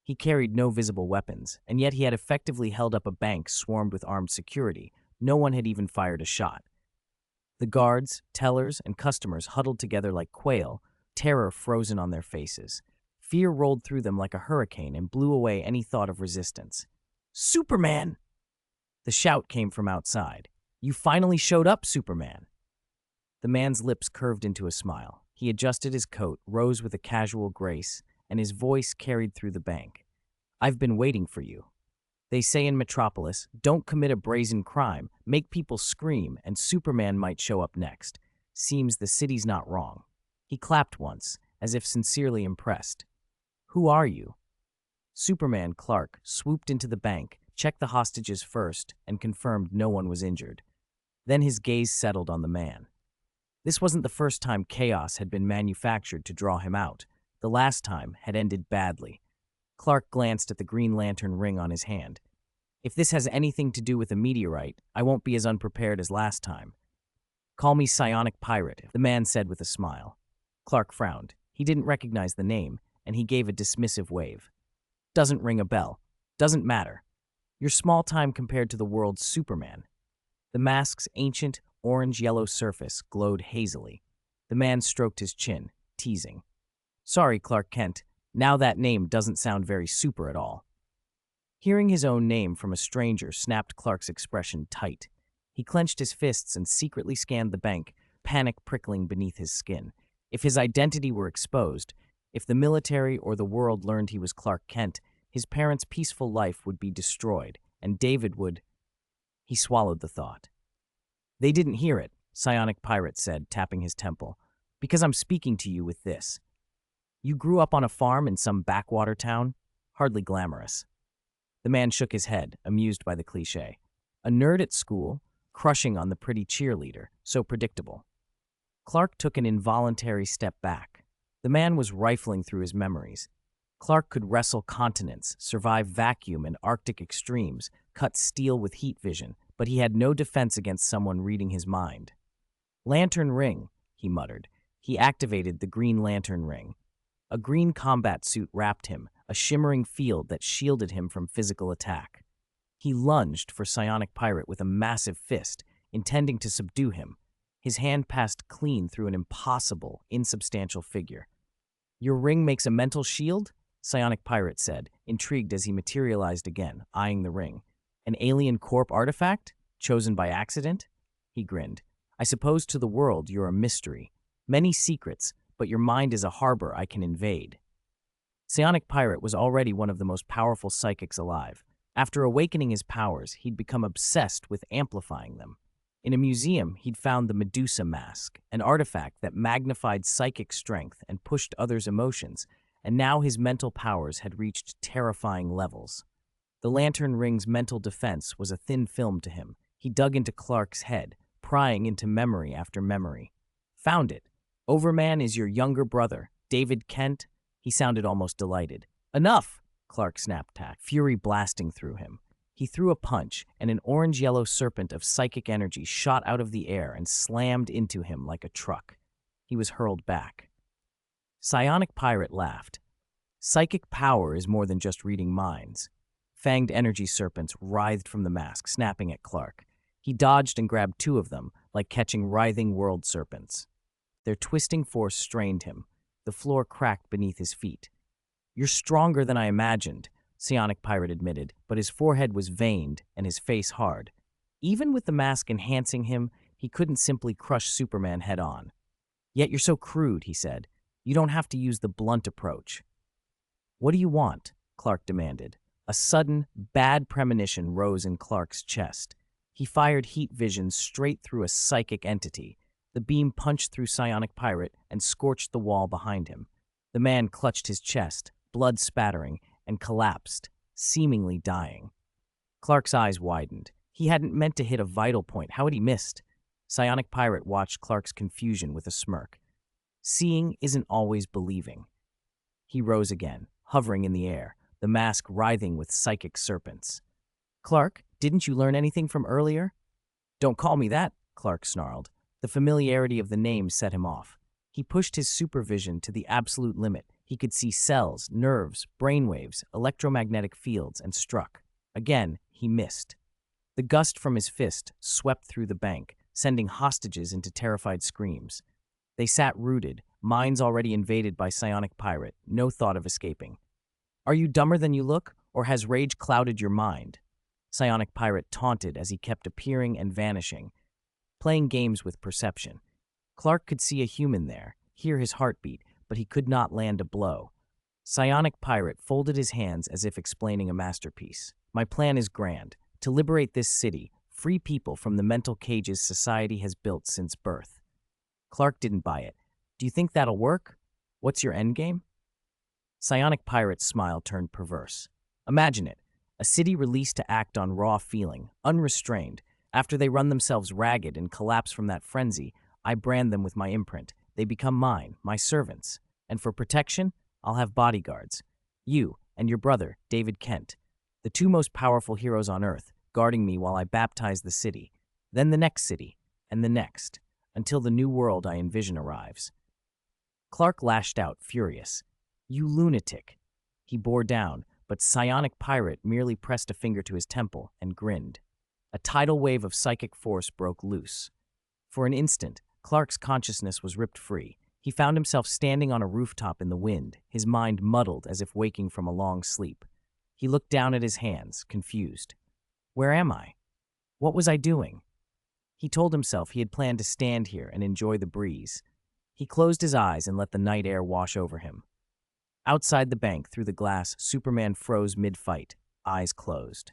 He carried no visible weapons, and yet he had effectively held up a bank swarmed with armed security. No one had even fired a shot. The guards, tellers, and customers huddled together like quail, terror frozen on their faces. Fear rolled through them like a hurricane and blew away any thought of resistance. Superman! The shout came from outside. You finally showed up, Superman! The man's lips curved into a smile. He adjusted his coat, rose with a casual grace, and his voice carried through the bank. I've been waiting for you. They say in Metropolis, don't commit a brazen crime, make people scream, and Superman might show up next. Seems the city's not wrong. He clapped once, as if sincerely impressed. Who are you? Superman Clark swooped into the bank, checked the hostages first, and confirmed no one was injured. Then his gaze settled on the man. This wasn't the first time chaos had been manufactured to draw him out. The last time had ended badly. Clark glanced at the Green Lantern ring on his hand. If this has anything to do with a meteorite, I won't be as unprepared as last time. Call me Psionic Pirate, the man said with a smile. Clark frowned. He didn't recognize the name, and he gave a dismissive wave. Doesn't ring a bell. Doesn't matter. You're small time compared to the world's Superman. The mask's ancient, orange-yellow surface glowed hazily. The man stroked his chin, teasing. Sorry, Clark Kent. Now that name doesn't sound very super at all. Hearing his own name from a stranger snapped Clark's expression tight. He clenched his fists and secretly scanned the bank, panic prickling beneath his skin. If his identity were exposed, if the military or the world learned he was Clark Kent, his parents' peaceful life would be destroyed, and David would... He swallowed the thought. They didn't hear it, Psionic Pirate said, tapping his temple, because I'm speaking to you with this. You grew up on a farm in some backwater town? Hardly glamorous. The man shook his head, amused by the cliché. A nerd at school, crushing on the pretty cheerleader, so predictable. Clark took an involuntary step back. The man was rifling through his memories. Clark could wrestle continents, survive vacuum and Arctic extremes, cut steel with heat vision, but he had no defense against someone reading his mind. Lantern ring, he muttered. He activated the Green Lantern ring. A green combat suit wrapped him, a shimmering field that shielded him from physical attack. He lunged for Psionic Pirate with a massive fist, intending to subdue him. His hand passed clean through an impossible, insubstantial figure. Your ring makes a mental shield? Psionic Pirate said, intrigued as he materialized again, eyeing the ring. An alien corp artifact? Chosen by accident? He grinned. I suppose to the world you're a mystery. Many secrets, but your mind is a harbor I can invade. Psionic Pirate was already one of the most powerful psychics alive. After awakening his powers, he'd become obsessed with amplifying them. In a museum, he'd found the Medusa mask, an artifact that magnified psychic strength and pushed others' emotions, and now his mental powers had reached terrifying levels. The Lantern Ring's mental defense was a thin film to him. He dug into Clark's head, prying into memory after memory. Found it. Overman is your younger brother, David Kent. He sounded almost delighted. Enough! Clark snapped back, fury blasting through him. He threw a punch, and an orange-yellow serpent of psychic energy shot out of the air and slammed into him like a truck. He was hurled back. Psionic Pirate laughed. Psychic power is more than just reading minds. Fanged energy serpents writhed from the mask, snapping at Clark. He dodged and grabbed two of them, like catching writhing world serpents. Their twisting force strained him. The floor cracked beneath his feet. You're stronger than I imagined, Psionic Pirate admitted, but his forehead was veined and his face hard. Even with the mask enhancing him, he couldn't simply crush Superman head-on. Yet you're so crude, he said. You don't have to use the blunt approach. What do you want? Clark demanded. A sudden, bad premonition rose in Clark's chest. He fired heat vision straight through a psychic entity. The beam punched through Psionic Pirate and scorched the wall behind him. The man clutched his chest, blood spattering, and collapsed, seemingly dying. Clark's eyes widened. He hadn't meant to hit a vital point. How had he missed? Psionic Pirate watched Clark's confusion with a smirk. Seeing isn't always believing. He rose again, hovering in the air, the mask writhing with psychic serpents. Clark, didn't you learn anything from earlier? Don't call me that, Clark snarled. The familiarity of the name set him off. He pushed his supervision to the absolute limit. He could see cells, nerves, brainwaves, electromagnetic fields, and struck. Again, he missed. The gust from his fist swept through the bank, sending hostages into terrified screams. They sat rooted, minds already invaded by Psionic Pirate, no thought of escaping. Are you dumber than you look, or has rage clouded your mind? Psionic Pirate taunted as he kept appearing and vanishing, playing games with perception. Clark could see a human there, hear his heartbeat, but he could not land a blow. Psionic Pirate folded his hands as if explaining a masterpiece. My plan is grand, to liberate this city, free people from the mental cages society has built since birth. Clark didn't buy it. Do you think that'll work? What's your endgame? Psionic Pirate's smile turned perverse. Imagine it, a city released to act on raw feeling, unrestrained. After they run themselves ragged and collapse from that frenzy, I brand them with my imprint. They become mine, my servants. And for protection, I'll have bodyguards. You and your brother, David Kent, the two most powerful heroes on Earth, guarding me while I baptize the city. Then the next city, and the next, until the new world I envision arrives. Clark lashed out, furious. You lunatic. He bore down, but Psionic Pirate merely pressed a finger to his temple and grinned. A tidal wave of psychic force broke loose. For an instant, Clark's consciousness was ripped free. He found himself standing on a rooftop in the wind, his mind muddled as if waking from a long sleep. He looked down at his hands, confused. Where am I? What was I doing? He told himself he had planned to stand here and enjoy the breeze. He closed his eyes and let the night air wash over him. Outside the bank, through the glass, Superman froze mid-fight, eyes closed.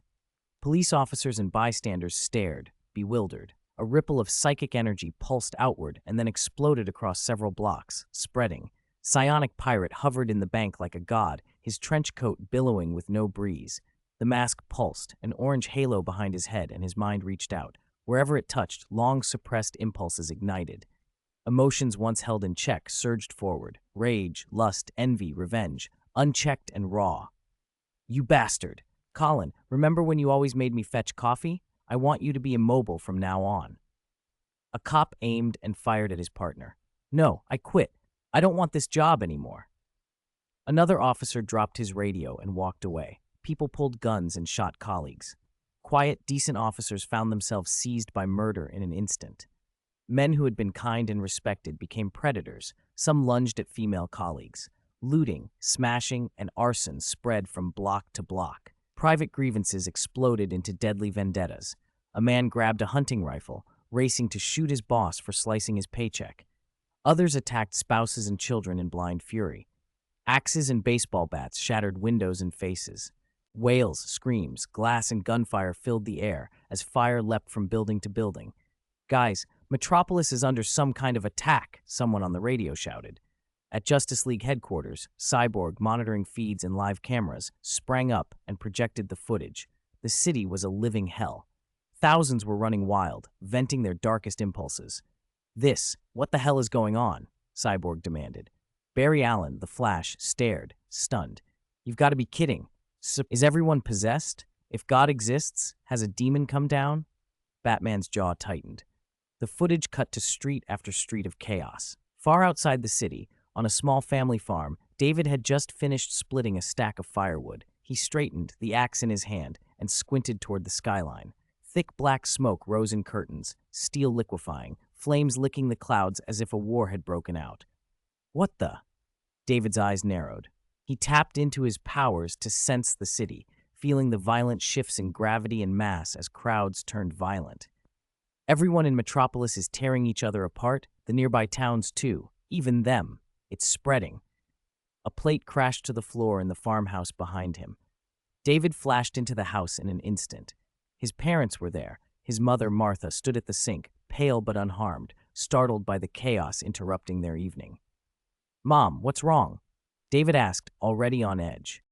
Police officers and bystanders stared, bewildered. A ripple of psychic energy pulsed outward and then exploded across several blocks, spreading. Psionic Pirate hovered in the bank like a god, his trench coat billowing with no breeze. The mask pulsed, an orange halo behind his head, and his mind reached out. Wherever it touched, long-suppressed impulses ignited. Emotions once held in check surged forward. Rage, lust, envy, revenge, unchecked and raw. "You bastard! Colin, remember when you always made me fetch coffee? I want you to be immobile from now on." A cop aimed and fired at his partner. "No, I quit. I don't want this job anymore." Another officer dropped his radio and walked away. People pulled guns and shot colleagues. Quiet, decent officers found themselves seized by murder in an instant. Men who had been kind and respected became predators. Some lunged at female colleagues. Looting, smashing, and arson spread from block to block. Private grievances exploded into deadly vendettas. A man grabbed a hunting rifle, racing to shoot his boss for slicing his paycheck. Others attacked spouses and children in blind fury. Axes and baseball bats shattered windows and faces. Wails, screams, glass, and gunfire filled the air as fire leapt from building to building. "Guys, Metropolis is under some kind of attack," someone on the radio shouted. At Justice League headquarters, Cyborg, monitoring feeds and live cameras, sprang up and projected the footage. The city was a living hell. Thousands were running wild, venting their darkest impulses. What the hell is going on?" Cyborg demanded. Barry Allen, the Flash, stared, stunned. "You've got to be kidding. Is everyone possessed? If God exists, has a demon come down?" Batman's jaw tightened. The footage cut to street after street of chaos. Far outside the city, on a small family farm, David had just finished splitting a stack of firewood. He straightened, the axe in his hand, and squinted toward the skyline. Thick black smoke rose in curtains, steel liquefying, flames licking the clouds as if a war had broken out. "What the?" David's eyes narrowed. He tapped into his powers to sense the city, feeling the violent shifts in gravity and mass as crowds turned violent. Everyone in Metropolis is tearing each other apart, the nearby towns too, even them. It's spreading. A plate crashed to the floor in the farmhouse behind him. David flashed into the house in an instant. His parents were there. His mother, Martha, stood at the sink, pale but unharmed, startled by the chaos interrupting their evening. "Mom, what's wrong?" David asked, already on edge.